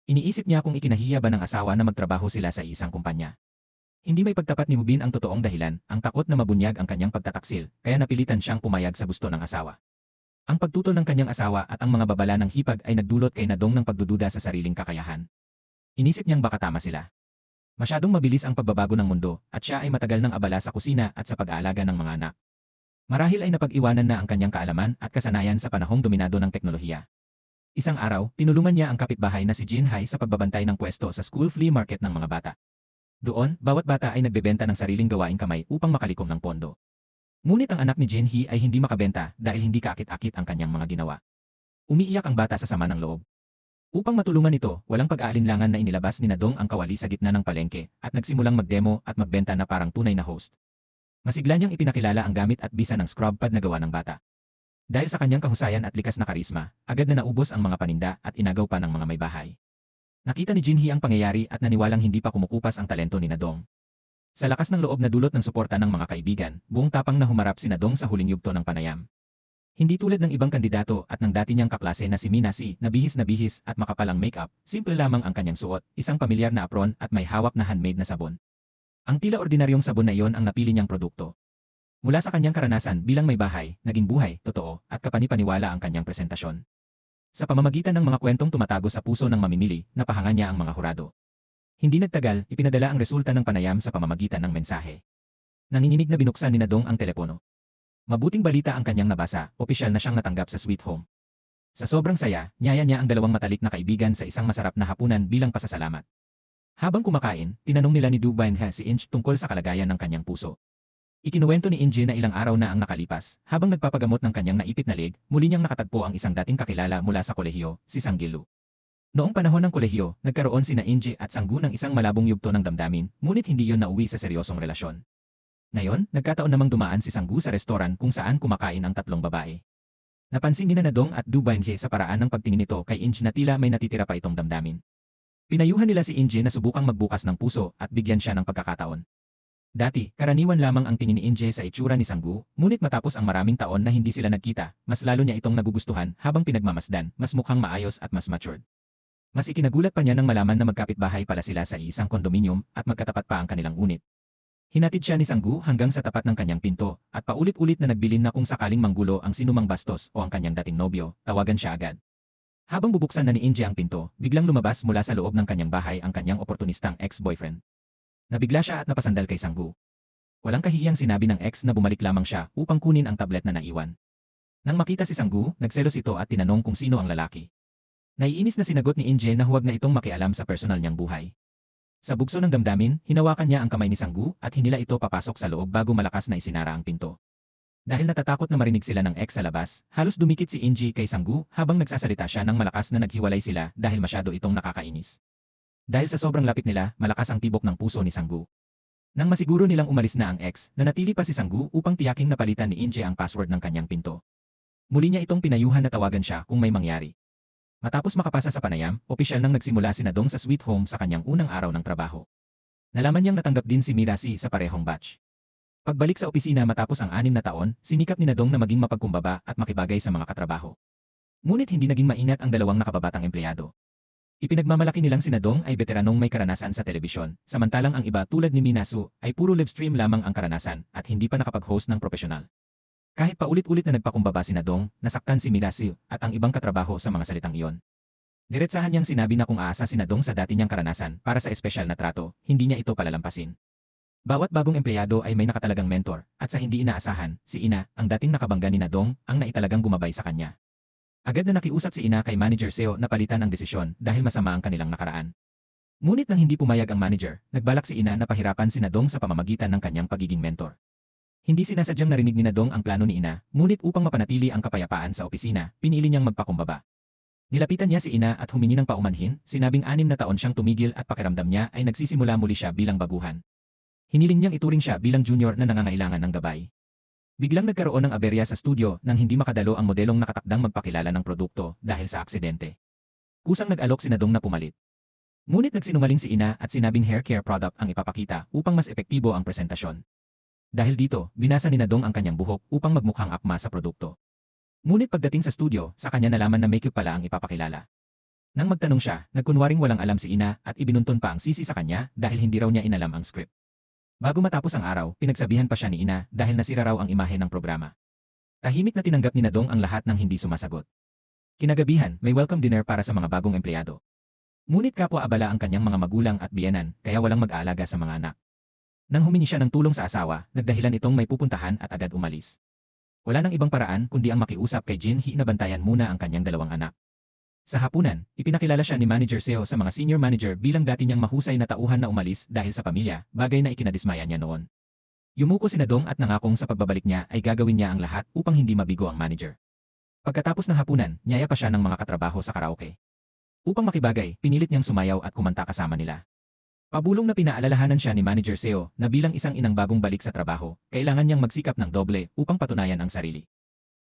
Iniisip niya kung ikinahiya ba ng asawa na magtrabaho sila sa isang kumpanya. Hindi may pagtapat ni Rubin ang totoong dahilan, ang takot na mabunyag ang kanyang pagtataksil, kaya napilitan siyang pumayag sa gusto ng asawa. Ang pagtutol ng kanyang asawa at ang mga babala ng hipag ay nagdulot kay Nadong ng pagdududa sa sariling kakayahan. Inisip niyang baka tama sila. Masyadong mabilis ang pagbabago ng mundo at siya ay matagal ng abala sa kusina at sa pag-aalaga ng mga anak. Marahil ay napag-iwanan na ang kanyang kaalaman at kasanayan sa panahong dominado ng teknolohiya. Isang araw, tinulungan niya ang kapitbahay na si Jin Hai sa pagbabantay ng pwesto sa school flea market ng mga bata. Doon, bawat bata ay nagbebenta ng sariling gawaing kamay upang makalikom ng pondo. Ngunit ang anak ni Jin Hee ay hindi makabenta dahil hindi kaakit-akit ang kanyang mga ginawa. Umiiyak ang bata sa sama ng loob. Upang matulungan ito, walang pag-aalinlangan na inilabas ni Nadong ang kawali sa gitna ng palengke at nagsimulang magdemo at magbenta na parang tunay na host. Masigla niyang ipinakilala ang gamit at bisa ng scrub pad na gawa ng bata. Dahil sa kanyang kahusayan at likas na karisma, agad na naubos ang mga paninda at inagaw pa ng mga may bahay. Nakita ni Jin Hee ang pangyayari at naniwalang hindi pa kumukupas ang talento ni Nadong. Sa lakas ng loob na dulot ng suporta ng mga kaibigan, buong tapang na humarap si Nadong sa huling yugto ng panayam. Hindi tulad ng ibang kandidato at ng dati niyang kaklase na si Minasi na bihis at makapalang makeup, simple lamang ang kanyang suot, isang pamilyar na apron at may hawak na handmade na sabon. Ang tila ordinaryong sabon na iyon ang napili niyang produkto. Mula sa kanyang karanasan bilang may bahay, naging buhay, totoo, at kapanipaniwala ang kanyang presentasyon. Sa pamamagitan ng mga kwentong tumatago sa puso ng mamimili, napahangan niya ang mga hurado. Hindi nagtagal, ipinadala ang resulta ng panayam sa pamamagitan ng mensahe. Nanginginig na binuksan ni Nadong ang telepono. Mabuting balita ang kanyang nabasa, opisyal na siyang natanggap sa Sweet Home. Sa sobrang saya, niyaya niya ang dalawang matalik na kaibigan sa isang masarap na hapunan bilang pasasalamat. Habang kumakain, tinanong nila ni Dubain si Inge tungkol sa kalagayan ng kanyang puso. Ikinuwento ni Inge na ilang araw na ang nakalipas, habang nagpapagamot ng kanyang naipit na leg, muli niyang nakatagpo ang isang dating kakilala mula sa kolehiyo, si Sanggilu. Noong panahon ng kolehiyo, nagkaroon sina Inge at Sanggu ng isang malabong yugto ng damdamin, ngunit hindi yon nauwi sa seryosong relasyon. Ngayon, nagkataon namang dumaan si Sanggu sa restoran kung saan kumakain ang tatlong babae. Napansin ni Nadong at Dubain sa paraan ng pagtingin nito kay Inge na tila may natitira pa itong damdamin. Pinayuhan nila si Inge na subukang magbukas ng puso at bigyan siya ng pagkakataon. Dati, karaniwan lamang ang tingin ni Inge sa itsura ni Sanggu, ngunit matapos ang maraming taon na hindi sila nagkita, mas lalo niya itong nagugustuhan habang pinagmamasdan, mas mukhang maayos at mas matured. Mas ikinagulat pa niya nang malaman na magkapitbahay pala sila sa isang kondominium at magkatapat pa ang kanilang unit. Hinatid siya ni Sanggu hanggang sa tapat ng kanyang pinto at paulit-ulit na nagbilin na kung sakaling manggulo ang sinumang bastos o ang kanyang dating nobyo, tawagan siya agad. Habang bubuksan na ni Inge ang pinto, biglang lumabas mula sa loob ng kanyang bahay ang kanyang oportunistang ex-boyfriend. Nabigla siya at napasandal kay Sanggu. Walang kahihiyang sinabi ng ex na bumalik lamang siya upang kunin ang tablet na naiwan. Nang makita si Sanggu, nagselos ito at tinanong kung sino ang lalaki. Naiinis na sinagot ni Inge na huwag na itong makialam sa personal niyang buhay. Sa bugso ng damdamin, hinawakan niya ang kamay ni Sanggu at hinila ito papasok sa loob bago malakas na isinara ang pinto. Dahil natatakot na marinig sila ng ex sa labas, halos dumikit si Inge kay Sanggu habang nagsasalita siya ng malakas na naghiwalay sila dahil masyado itong nakakainis. Dahil sa sobrang lapit nila, malakas ang tibok ng puso ni Sanggu. Nang masiguro nilang umalis na ang ex, nanatili pa si Sanggu upang tiyaking napalitan ni Inge ang password ng kanyang pinto. Muli niya itong pinayuhan na tawagan siya kung may mangyari. Matapos makapasa sa panayam, opisyal nang nagsimula si Nadong sa Sweet Home sa kanyang unang araw ng trabaho. Nalaman niyang natanggap din si Mirasi sa parehong batch. Pagbalik sa opisina matapos ang 6 na taon, sinikap ni Nadong na maging mapagkumbaba at makibagay sa mga katrabaho. Ngunit hindi naging maingat ang dalawang nakababatang empleyado. Ipinagmamalaki nilang si Nadong ay veteranong may karanasan sa telebisyon, samantalang ang iba tulad ni Minasu ay puro livestream lamang ang karanasan at hindi pa nakapag-host ng profesional. Kahit paulit-ulit na nagpakumbaba si Nadong, nasaktan si Minasu at ang ibang katrabaho sa mga salitang iyon. Diretsahan niyang sinabi na kung aasa si Nadong sa dati niyang karanasan para sa espesyal na trato, hindi niya ito palalampasin. Bawat bagong empleyado ay may nakatalagang mentor, at sa hindi inaasahan, si Ina, ang dating nakabangga ni Nadong, ang naitalagang gumabay sa kanya. Agad na nakiusap si Ina kay Manager Seo na palitan ang desisyon dahil masama ang kanilang nakaraan. Ngunit nang hindi pumayag ang manager, nagbalak si Ina na pahirapan si Nadong sa pamamagitan ng kanyang pagiging mentor. Hindi sinasadyang narinig ni Nadong ang plano ni Ina, ngunit upang mapanatili ang kapayapaan sa opisina, pinili niyang magpakumbaba. Nilapitan niya si Ina at humingi ng paumanhin, sinabing 6 na taon siyang tumigil at pakiramdam niya ay nagsisimula muli siya bilang baguhan. Hiniling niyang ituring siya bilang junior na nangangailangan ng gabay. Biglang nagkaroon ng aberya sa studio nang hindi makadalo ang modelong nakatakdang magpakilala ng produkto dahil sa aksidente. Kusang nag-alok si Nadong na pumalit. Ngunit nagsinungaling si Ina at sinabing hair care product ang ipapakita upang mas epektibo ang presentasyon. Dahil dito, binasa ni Nadong ang kanyang buhok upang magmukhang akma sa produkto. Ngunit pagdating sa studio, sa kanya nalaman na makeup pala ang ipapakilala. Nang magtanong siya, nagkunwaring walang alam si Ina at ibinuntun pa ang sisi sa kanya dahil hindi raw niya inalam ang script. Bago matapos ang araw, pinagsabihan pa siya ni Ina dahil nasira raw ang imahe ng programa. Tahimik na tinanggap ni Nadong ang lahat ng hindi sumasagot. Kinagabihan, may welcome dinner para sa mga bagong empleyado. Ngunit kapwa-abala ang kanyang mga magulang at biyenan, kaya walang mag-aalaga sa mga anak. Nang humingi siya ng tulong sa asawa, nagdahilan itong may pupuntahan at agad umalis. Wala nang ibang paraan kundi ang makiusap kay Jinhee na bantayan muna ang kanyang 2 anak. Sa hapunan, ipinakilala siya ni Manager Seo sa mga senior manager bilang dati niyang mahusay na tauhan na umalis dahil sa pamilya, bagay na ikinadismaya niya noon. Yumuko si Nadong at nangakong sa pagbabalik niya ay gagawin niya ang lahat upang hindi mabigo ang manager. Pagkatapos ng hapunan, niyaya pa siya ng mga katrabaho sa karaoke. Upang makibagay, pinilit niyang sumayaw at kumanta kasama nila. Pabulong na pinaalalahanan siya ni Manager Seo na bilang isang inang bagong balik sa trabaho, kailangan niyang magsikap ng doble upang patunayan ang sarili.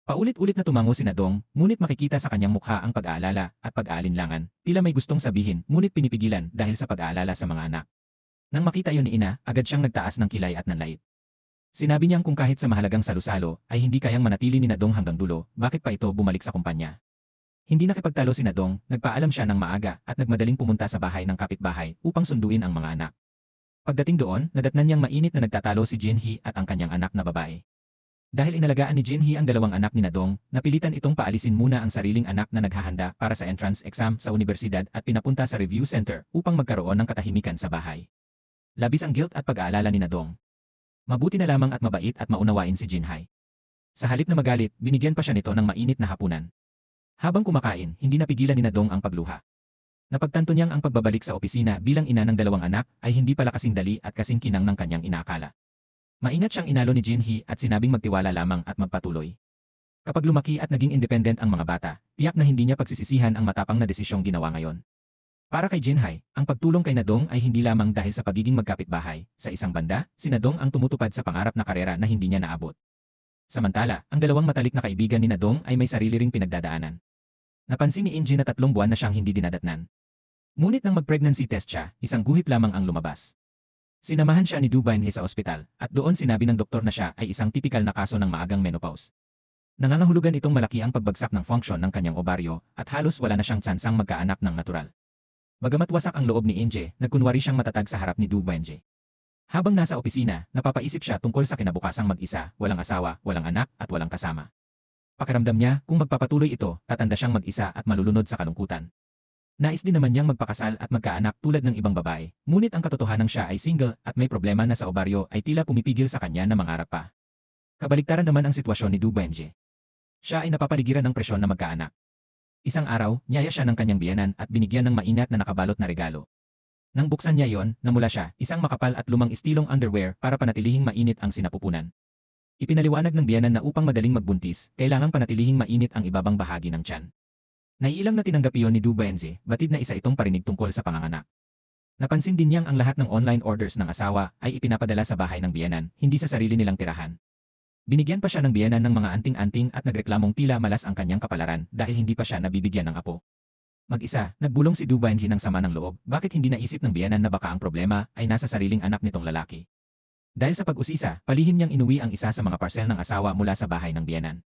Paulit-ulit na tumango si Nadong, ngunit makikita sa kanyang mukha ang pag-aalala at pag-aalinlangan, tila may gustong sabihin ngunit pinipigilan dahil sa pag-aalala sa mga anak. Nang makita iyon ni Ina, agad siyang nagtaas ng kilay at nanlait. Sinabi niyang kung kahit sa mahalagang salusalo ay hindi kayang manatili ni Nadong hanggang dulo, bakit pa ito bumalik sa kumpanya. Hindi nakipagtalo si Nadong, nagpaalam siya ng maaga at nagmadaling pumunta sa bahay ng kapitbahay upang sunduin ang mga anak. Pagdating doon, nadatnan niyang mainit na nagtatalo si Jinhee at ang kanyang anak na babae. Dahil inalagaan ni Jinhee ang dalawang anak ni Nadong, napilitan itong paalisin muna ang sariling anak na naghahanda para sa entrance exam sa universidad at pinapunta sa review center upang magkaroon ng katahimikan sa bahay. Labis ang guilt at pag-aalala ni Nadong. Mabuti na lamang at mabait at maunawain si Jinhee. Sa halip na magalit, binigyan pa siya nito ng mainit na hapunan. Habang kumakain, hindi napigilan ni Nadong ang pagluha. Napagtanto niyang ang pagbabalik sa opisina bilang ina ng dalawang anak ay hindi pala kasing dali at kasing kinang ng kanyang inaakala. Maingat siyang inalo ni Jinhee at sinabing magtiwala lamang at magpatuloy. Kapag lumaki at naging independent ang mga bata, tiyak na hindi niya pagsisisihan ang matapang na desisyong ginawa ngayon. Para kay Jinhee, ang pagtulong kay Nadong ay hindi lamang dahil sa pagiging magkapitbahay. Sa isang banda, si Nadong ang tumutupad sa pangarap na karera na hindi niya naabot. Samantala, ang dalawang matalik na kaibigan ni Nadong ay may sarili ring pinagdadaanan. Napansin ni Inji na 3 buwan na siyang hindi dinadatnan. Ngunit nang mag-pregnancy test siya, isang guhit lamang ang lumabas. Sinamahan siya ni Du Bainhe sa ospital, at doon sinabi ng doktor na siya ay isang tipikal na kaso ng maagang menopause. Nangangahulugan itong malaki ang pagbagsak ng function ng kanyang ovaryo, at halos wala na siyang tsansang magkaanak ng natural. Bagamat wasak ang loob ni Inje, nagkunwari siyang matatag sa harap ni Du Bainhe. Habang nasa opisina, napapaisip siya tungkol sa kinabukasang mag-isa, walang asawa, walang anak, at walang kasama. Pakiramdam niya, kung magpapatuloy ito, tatanda siyang mag-isa at malulunod sa kalungkutan. Nais din naman niyang magpakasal at magkaanak tulad ng ibang babae, ngunit ang katotohanan siya ay single at may problema na sa ovaryo ay tila pumipigil sa kanya na mangarap pa. Kabaliktaran naman ang sitwasyon ni Du Bainhe. Siya ay napapaligiran ng presyon na magkaanak. Isang araw, niyaya siya ng kanyang biyenan at binigyan ng maingat na nakabalot na regalo. Nang buksan niya yon, namula siya, isang makapal at lumang istilong underwear para panatilihing mainit ang sinapupunan. Ipinaliwanag ng biyenan na upang madaling magbuntis, kailangang panatilihing mainit ang ibabang bahagi ng tiyan. Naiilang na tinanggap iyon ni Du Bainhe, batid na isa itong parinig tungkol sa panganganak. Napansin din niyang ang lahat ng online orders ng asawa ay ipinapadala sa bahay ng biyenan, hindi sa sarili nilang tirahan. Binigyan pa siya ng biyenan ng mga anting-anting at nagreklamong tila malas ang kanyang kapalaran dahil hindi pa siya nabibigyan ng apo. Mag-isa, nagbulong si Du Bainhe ng sama ng loob, bakit hindi naisip ng biyenan na baka ang problema ay nasa sariling anak nitong lalaki. Dahil sa pag-usisa, palihim niyang inuwi ang isa sa mga parcel ng asawa mula sa bahay ng biyenan.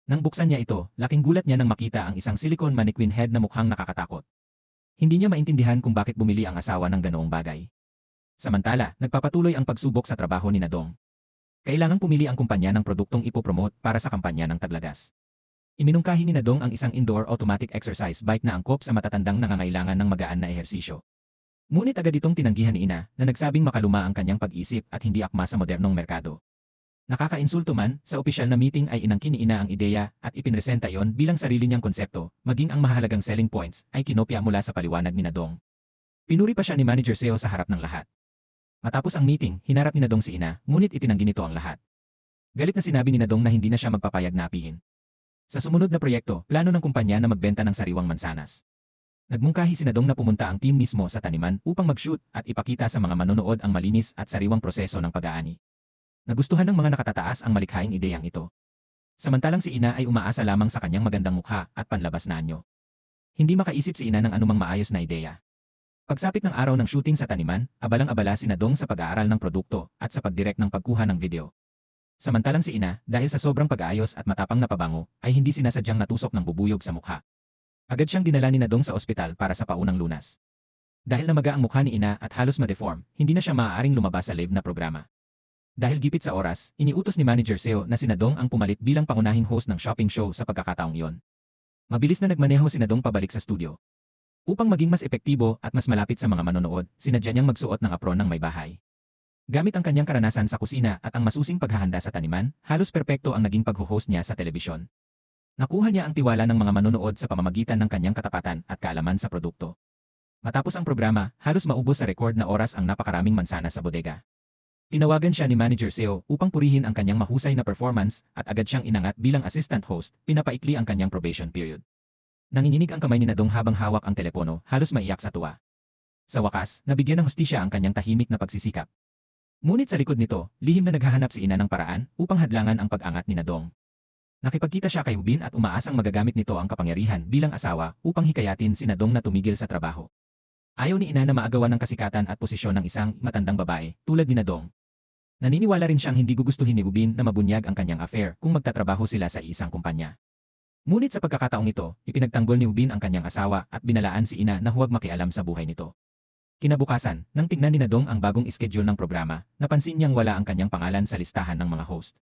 Nang buksan niya ito, laking gulat niya nang makita ang isang silicone mannequin head na mukhang nakakatakot. Hindi niya maintindihan kung bakit bumili ang asawa ng ganoong bagay. Samantala, nagpapatuloy ang pagsubok sa trabaho ni Nadong. Kailangang pumili ang kumpanya ng produktong ipopromote para sa kampanya ng taglagas. Iminungkahi ni Nadong ang isang indoor automatic exercise bike na angkop sa matatandang nangangailangan ng magaan na ehersisyo. Ngunit agad itong tinanggihan ni Ina na nagsabing makaluma ang kanyang pag-isip at hindi akma sa modernong merkado. Nakakainsulto man, sa opisyal na meeting ay inangkin ni Ina ang ideya at ipinresenta iyon bilang sarili niyang konsepto, maging ang mahalagang selling points ay kinopya mula sa paliwanag ni Nadong. Pinuri pa siya ni Manager Seo sa harap ng lahat. Matapos ang meeting, hinarap ni Nadong si Ina, ngunit itinanggi nito ang lahat. Galit na sinabi ni Nadong na hindi na siya magpapayag na apihin. Sa sumunod na proyekto, plano ng kumpanya na magbenta ng sariwang mansanas. Nagmungkahi si Nadong na pumunta ang team mismo sa taniman upang mag-shoot at ipakita sa mga manonood ang malinis at sariwang proseso ng pag-aani. Nagustuhan ng mga nakatataas ang malikhaing ideyang ito. Samantalang si Ina ay umaasa lamang sa kanyang magandang mukha at panlabas na anyo. Hindi makaisip si Ina ng anumang maayos na ideya. Pagsapit ng araw ng shooting sa taniman, abalang-abala si Nadong sa pag-aaral ng produkto at sa pagdirect ng pagkuha ng video. Samantalang si Ina, dahil sa sobrang pag-aayos at matapang na pabango, ay hindi sinasadyang natusok ng bubuyog sa mukha. Agad siyang dinala ni Nadong sa ospital para sa paunang lunas. Dahil namaga ang mukha ni Ina at halos ma-deform, hindi na siya maaaring lumabas sa live na programa. Dahil gipit sa oras, iniutos ni Manager Seo na si Nadong ang pumalit bilang pangunahing host ng shopping show sa pagkakataong iyon. Mabilis na nagmaneho si Nadong pabalik sa studio. Upang maging mas epektibo at mas malapit sa mga manonood, sinadya niyang magsuot ng apron ng may bahay. Gamit ang kanyang karanasan sa kusina at ang masusing paghahanda sa taniman, halos perpekto ang naging pag-host niya sa telebisyon. Nakuha niya ang tiwala ng mga manonood sa pamamagitan ng kanyang katapatan at kaalaman sa produkto. Matapos ang programa, halos maubos sa record na oras ang napakaraming mansanas sa bodega. Tinawagan siya ni Manager Seo upang purihin ang kanyang mahusay na performance at agad siyang inangat bilang assistant host, pinapaikli ang kanyang probation period. Nanginginig ang kamay ni Nadong habang hawak ang telepono, halos maiyak sa tuwa. Sa wakas, nabigyan ng hustisya ang kanyang tahimik na pagsisikap. Ngunit sa likod nito, lihim na naghahanap si Ina ng paraan upang hadlangan ang pag-angat ni Nadong. Nakipagkita siya kay Ubin at umaasang magagamit nito ang kapangyarihan bilang asawa upang hikayatin si Nadong na tumigil sa trabaho. Ayaw ni Ina na maagawan ng kasikatan at posisyon ng isang matandang babae tulad ni Nadong. Naniniwala rin siyang hindi gugustuhin ni Ubin na mabunyag ang kanyang affair kung magtatrabaho sila sa isang kumpanya. Ngunit sa pagkakataong ito, ipinagtanggol ni Ubin ang kanyang asawa at binalaan si Ina na huwag makialam sa buhay nito. Kinabukasan, nang tingnan ni Nadong ang bagong schedule ng programa, napansin niyang wala ang kanyang pangalan sa listahan ng mga host.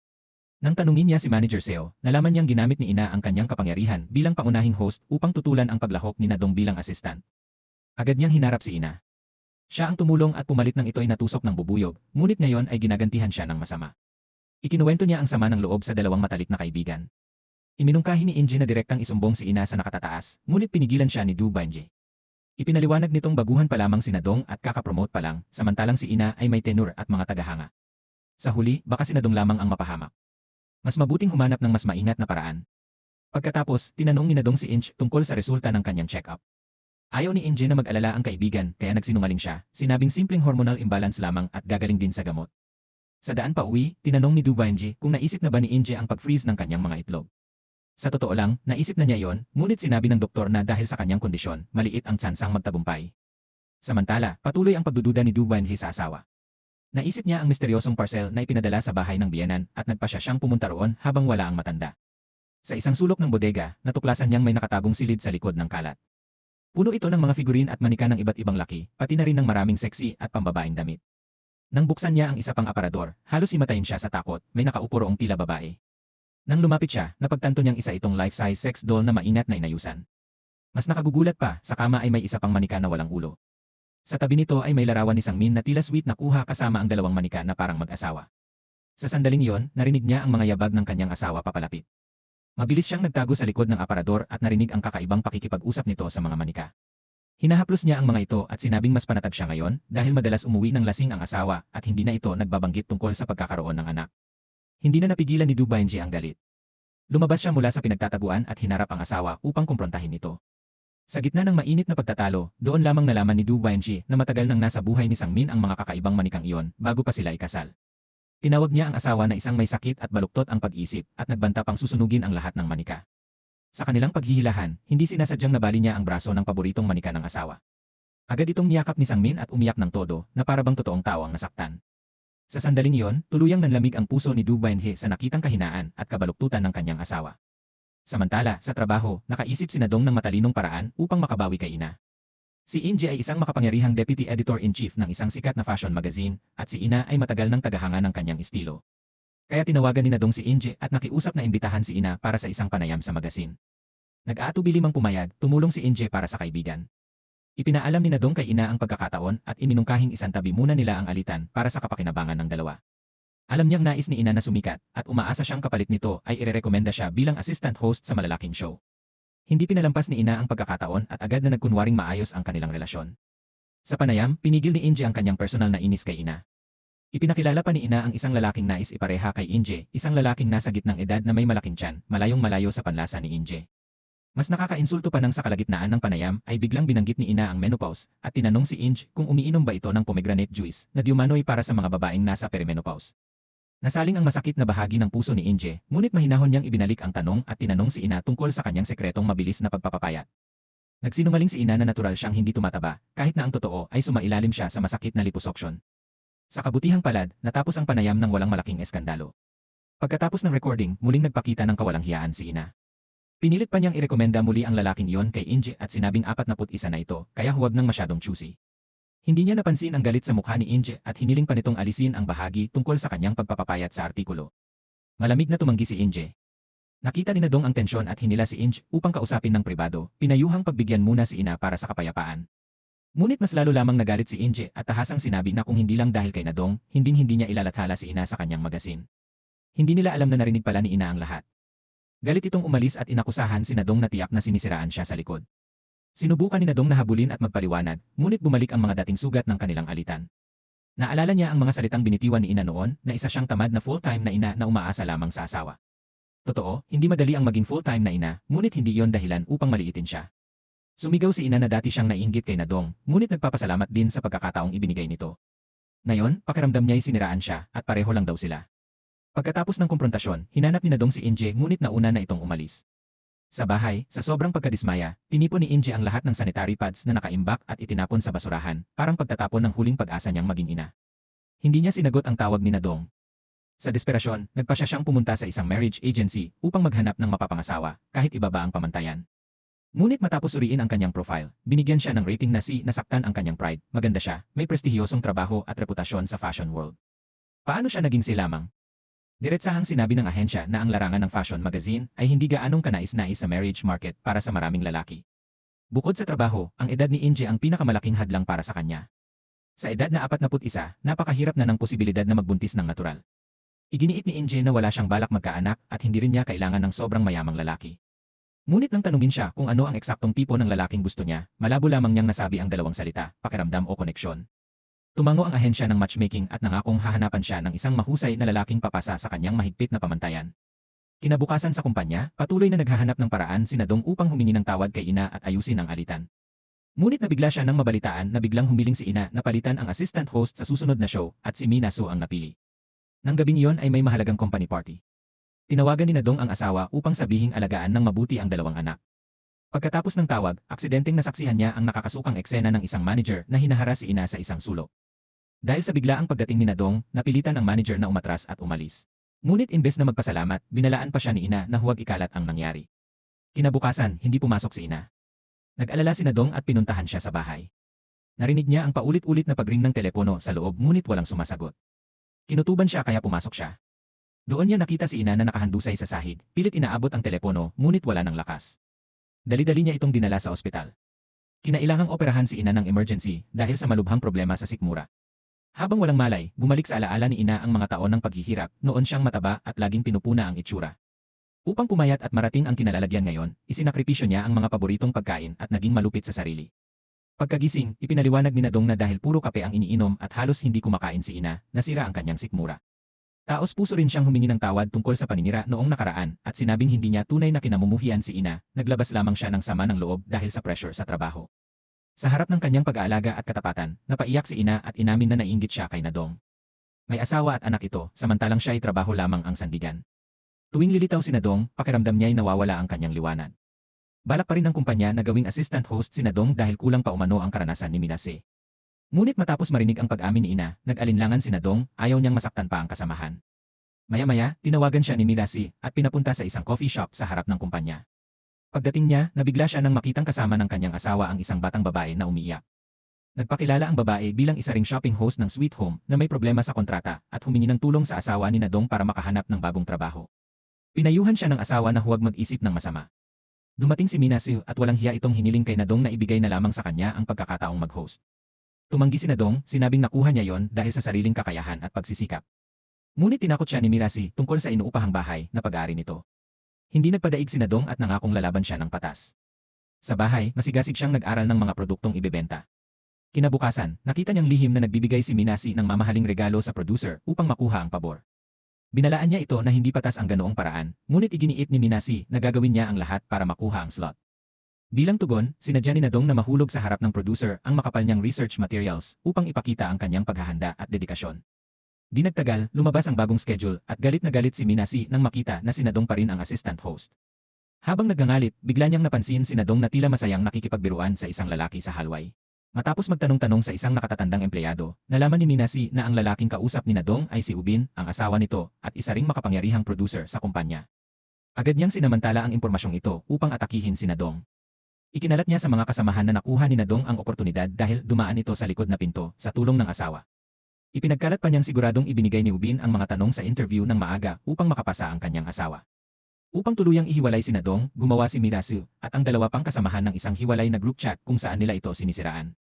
Nang tanungin niya si Manager Seo, nalaman niyang ginamit ni Ina ang kanyang kapangyarihan bilang pangunahing host upang tutulan ang paglahok ni Nadong bilang assistant. Agad niyang hinarap si Ina. Siya ang tumulong at pumalit ng ito'y natusok ng bubuyog, ngunit ngayon ay ginagantihan siya ng masama. Ikinuwento niya ang sama ng loob sa dalawang matalik na kaibigan. Iminungkahi ni Inji na direktang isumbong si Ina sa nakatataas, ngunit pinigilan siya ni Du Banji. Ipinaliwanag nitong baguhan pa lamang si Nadong at kakapromote pa lang, samantalang si Ina ay may tenure at mga tagahanga. Sa huli, baka si Nadong lamang ang mapahamak. Mas mabuting humanap ng mas maingat na paraan. Pagkatapos, tinanong ni Nadong si Inj tungkol sa resulta ng kanyang check-up. Ayaw ni Inji na mag-alala ang kaibigan kaya nagsinungaling siya, sinabing simpleng hormonal imbalance lamang at gagaling din sa gamot. Sa daan pa uwi, tinanong ni Du Banji kung naisip na ba ni Inji ang pag-freeze ng kanyang mga itlog. Sa totoo lang, naisip na niya yon, ngunit sinabi ng doktor na dahil sa kanyang kondisyon, maliit ang tsansang magtagumpay. Samantala, patuloy ang pagdududa ni Du Banji sa asawa. Naisip niya ang misteryosong parcel na ipinadala sa bahay ng biyenan at nagpasya siyang pumunta roon habang wala ang matanda. Sa isang sulok ng bodega, natuklasan niyang may nakatagong silid sa likod ng kalat. Puno ito ng mga figurin at manika ng iba't ibang laki, pati na rin ng maraming sexy at pambabaeng damit. Nang buksan niya ang isa pang aparador, halos himatayin siya sa takot, may nakaupo roong tila babae. Nang lumapit siya, napagtanto niyang isa itong life-size sex doll na maingat na inayusan. Mas nakagugulat pa, sa kama ay may isa pang manika na walang ulo. Sa tabi nito ay may larawan ni Sangmin na tila sweet na kuha kasama ang dalawang manika na parang mag-asawa. Sa sandaling iyon, narinig niya ang mga yabag ng kanyang asawa papalapit. Mabilis siyang nagtago sa likod ng aparador at narinig ang kakaibang pakikipag-usap nito sa mga manika. Hinahaplos niya ang mga ito at sinabing mas panatag siya ngayon dahil madalas umuwi ng lasing ang asawa at hindi na ito nagbabanggit tungkol sa pagkakaroon ng anak. Hindi na napigilan ni Du Banji ang galit. Lumabas siya mula sa pinagtataguan at hinarap ang asawa upang kumprontahin ito. Sa gitna ng mainit na pagtatalo, doon lamang nalaman ni Du Banji na matagal nang nasa buhay ni Sangmin ang mga kakaibang manikang iyon bago pa sila ikasal. Tinawag niya ang asawa na isang may sakit at baluktot ang pag-isip at nagbanta pang susunugin ang lahat ng manika. Sa kanilang paghihilahan, hindi sinasadyang nabali niya ang braso ng paboritong manika ng asawa. Agad itong niyakap ni Sangmin at umiyak ng todo na parabang totoong tao ang nasaktan. Sa sandaling iyon, tuluyang nanlamig ang puso ni Du Banji sa nakitang kahinaan at kabaluktutan ng kanyang asawa. Samantala, sa trabaho, nakaisip si Nadong ng matalinong paraan upang makabawi kay Ina. Si Inji ay isang makapangyarihang deputy editor-in-chief ng isang sikat na fashion magazine at si Ina ay matagal ng tagahanga ng kanyang estilo. Kaya tinawagan ni Nadong si Inji at nakiusap na imbitahan si Ina para sa isang panayam sa magazine. Nag-aatubili mang pumayag, tumulong si Inji para sa kaibigan. Ipinaalam ni Nadong kay Ina ang pagkakataon at iminungkahing isang tabi muna nila ang alitan para sa kapakinabangan ng dalawa. Alam niyang nais ni Ina na sumikat at umaasa siyang kapalit nito ay irerekomenda siya bilang assistant host sa malalaking show. Hindi pinalampas ni Ina ang pagkakataon at agad na nagkunwaring maayos ang kanilang relasyon. Sa panayam, pinigil ni Inji ang kanyang personal na inis kay Ina. Ipinakilala pa ni Ina ang isang lalaking nais ipareha kay Inji, isang lalaking nasa gitnang edad na may malaking tiyan, malayong malayo sa panlasa ni Inji. Mas nakakainsulto pa nang sa kalagitnaan ng panayam ay biglang binanggit ni Ina ang menopause at tinanong si Inj kung umiinom ba ito ng pomegranate juice na diumanoy para sa mga babaeng nasa perimenopause. Nasaling ang masakit na bahagi ng puso ni Inje, ngunit mahinahon niyang ibinalik ang tanong at tinanong si Ina tungkol sa kanyang sekretong mabilis na pagpapapayat. Nagsinungaling si Ina na natural siyang hindi tumataba, kahit na ang totoo ay sumailalim siya sa masakit na liposuction. Sa kabutihang palad, natapos ang panayam ng walang malaking eskandalo. Pagkatapos ng recording, muling nagpakita ng kawalang hiyaan si Ina. Pinilit pa niyang irekomenda muli ang lalaking iyon kay Inji at sinabing 41 na ito, kaya huwag nang masyadong choosy. Hindi niya napansin ang galit sa mukha ni Inji at hiniling pa nitong alisin ang bahagi tungkol sa kanyang pagpapapayat sa artikulo. Malamig na tumanggi si Inji. Nakita ni Nadong ang tensyon at hinila si Inji upang kausapin ng pribado, pinayuhang pagbigyan muna si Ina para sa kapayapaan. Ngunit mas lalo lamang nagalit si Inji at tahasang sinabi na kung hindi lang dahil kay Nadong, hindi niya ilalathala si Ina sa kanyang magasin. Hindi nila alam na narinig pala ni Ina ang lahat. Galit itong umalis at inakusahan si Nadong na tiyak na sinisiraan siya sa likod. Sinubukan ni Nadong na habulin at magpaliwanag, ngunit bumalik ang mga dating sugat ng kanilang alitan. Naalala niya ang mga salitang binitiwan ni Ina noon na isa siyang tamad na full-time na ina na umaasa lamang sa asawa. Totoo, hindi madali ang maging full-time na ina, ngunit hindi iyon dahilan upang maliitin siya. Sumigaw si Ina na dati siyang naiinggit kay Nadong, ngunit nagpapasalamat din sa pagkakataong ibinigay nito. Ngayon, pakiramdam niya'y siniraan siya at pareho lang daw sila. Pagkatapos ng kumprontasyon, hinanap ni Nadong si Inje ngunit nauna na itong umalis. Sa bahay, sa sobrang pagkadismaya, tinipon ni Inje ang lahat ng sanitary pads na nakaimbak at itinapon sa basurahan, parang pagtatapon ng huling pag-asa niyang maging ina. Hindi niya sinagot ang tawag ni Nadong. Sa desperasyon, nagpasya siyang pumunta sa isang marriage agency upang maghanap ng mapapangasawa, kahit ibaba ang pamantayan. Ngunit matapos suriin ang kanyang profile, binigyan siya ng rating na C. Nasaktan ang kanyang pride, maganda siya, may prestihiyosong trabaho at reputasyon sa fashion world. Paano siya naging C lamang? Diretsahang sinabi ng ahensya na ang larangan ng fashion magazine ay hindi gaanong kanais-nais sa marriage market para sa maraming lalaki. Bukod sa trabaho, ang edad ni Inje ang pinakamalaking hadlang para sa kanya. Sa edad na 41, napakahirap na ng posibilidad na magbuntis ng natural. Iginiit ni Inje na wala siyang balak magkaanak at hindi rin niya kailangan ng sobrang mayamang lalaki. Ngunit nang tanungin siya kung ano ang eksaktong tipo ng lalaking gusto niya, malabo lamang niyang nasabi ang dalawang salita, pakiramdam o koneksyon. Tumango ang ahensya ng matchmaking at nangakong hahanapan siya ng isang mahusay na lalaking papasa sa kanyang mahigpit na pamantayan. Kinabukasan sa kumpanya, patuloy na naghahanap ng paraan si Nadong upang humingi ng tawad kay Ina at ayusin ang alitan. Ngunit nabigla siya nang mabalitaan na biglang humiling si Ina na palitan ang assistant host sa susunod na show at si Minaso ang napili. Nang gabing iyon ay may mahalagang company party. Tinawagan ni Nadong ang asawa upang sabihing alagaan ng mabuti ang dalawang anak. Pagkatapos ng tawag, aksidenteng nasaksihan niya ang nakakasukang eksena ng isang manager na hinahara si Ina sa isang sulok. Dahil sa biglaang pagdating ni Nadong, napilitan ang manager na umatras at umalis. Ngunit imbes na magpasalamat, binalaan pa siya ni Ina na huwag ikalat ang nangyari. Kinabukasan, hindi pumasok si Ina. Nag-alala si Nadong at pinuntahan siya sa bahay. Narinig niya ang paulit-ulit na pagring ng telepono sa loob ngunit walang sumasagot. Kinutuban siya kaya pumasok siya. Doon niya nakita si Ina na nakahandusay sa sahig, pilit inaabot ang telepono ngunit wala ng lakas. Dali-dali niya itong dinala sa ospital. Kinailangang operahan si Ina ng emergency dahil sa malubhang problema sa sikmura. Habang walang malay, bumalik sa alaala ni Ina ang mga taon ng paghihirap, noon siyang mataba at laging pinupuna ang itsura. Upang pumayat at marating ang kinalalagyan ngayon, isinakripisyo niya ang mga paboritong pagkain at naging malupit sa sarili. Pagkagising, ipinaliwanag ni Nadong na dahil puro kape ang iniinom at halos hindi kumakain si Ina, nasira ang kanyang sikmura. Taos puso rin siyang humingi ng tawad tungkol sa paninira noong nakaraan at sinabing hindi niya tunay na kinamumuhian si Ina, naglabas lamang siya ng sama ng loob dahil sa pressure sa trabaho. Sa harap ng kanyang pag-aalaga at katapatan, napaiyak si Ina at inamin na naiinggit siya kay Nadong. May asawa at anak ito, samantalang siya ay trabaho lamang ang sandigan. Tuwing lilitaw si Nadong, pakiramdam niya ay nawawala ang kanyang liwanag. Balak pa rin ng kumpanya na gawing assistant host si Nadong dahil kulang pa umano ang karanasan ni Minase. Ngunit matapos marinig ang pag-amin ni Ina, nag-alinlangan si Nadong, ayaw niyang masaktan pa ang kasamahan. Maya-maya, tinawagan siya ni Minase at pinapunta sa isang coffee shop sa harap ng kumpanya. Pagdating niya, nabigla siya nang makitang kasama ng kanyang asawa ang isang batang babae na umiiyak. Nagpakilala ang babae bilang isa ring shopping host ng Sweet Home na may problema sa kontrata at humingi ng tulong sa asawa ni Nadong para makahanap ng bagong trabaho. Pinayuhan siya ng asawa na huwag mag-isip ng masama. Dumating si Minase at walang hiya itong hiniling kay Nadong na ibigay na lamang sa kanya ang pagkakataong mag-host. Tumanggi si Nadong, sinabing nakuha niya yon dahil sa sariling kakayahan at pagsisikap. Ngunit tinakot siya ni Minase tungkol sa inuupahang bahay na pag-aari nito. Hindi nagpadaig si Nadong at nangakong lalaban siya ng patas. Sa bahay, masigasig siyang nag-aral ng mga produktong ibebenta. Kinabukasan, nakita niyang lihim na nagbibigay si Minase ng mamahaling regalo sa producer upang makuha ang pabor. Binalaan niya ito na hindi patas ang ganoong paraan, ngunit iginiit ni Minase na gagawin niya ang lahat para makuha ang slot. Bilang tugon, sinadya ni Nadong na mahulog sa harap ng producer ang makapal niyang research materials upang ipakita ang kanyang paghahanda at dedikasyon. Di nagtagal, lumabas ang bagong schedule at galit na galit si Minase nang makita na si Nadong pa rin ang assistant host. Habang nagngangalit, bigla niyang napansin si Nadong na tila masayang nakikipagbiruan sa isang lalaki sa hallway. Matapos magtanong-tanong sa isang nakatatandang empleyado, nalaman ni Minase na ang lalaking kausap ni Nadong ay si Ubin, ang asawa nito, at isa ring makapangyarihang producer sa kumpanya. Agad niyang sinamantala ang impormasyong ito upang atakihin si Nadong. Ikinalat niya sa mga kasamahan na nakuha ni Nadong ang oportunidad dahil dumaan ito sa likod na pinto sa tulong ng asawa. Ipinagkalat pa niyang siguradong ibinigay ni Ubin ang mga tanong sa interview ng maaga upang makapasa ang kanyang asawa. Upang tuluyang ihiwalay si Nadong, gumawa si Minase at ang dalawa pang kasamahan ng isang hiwalay na group chat kung saan nila ito sinisiraan.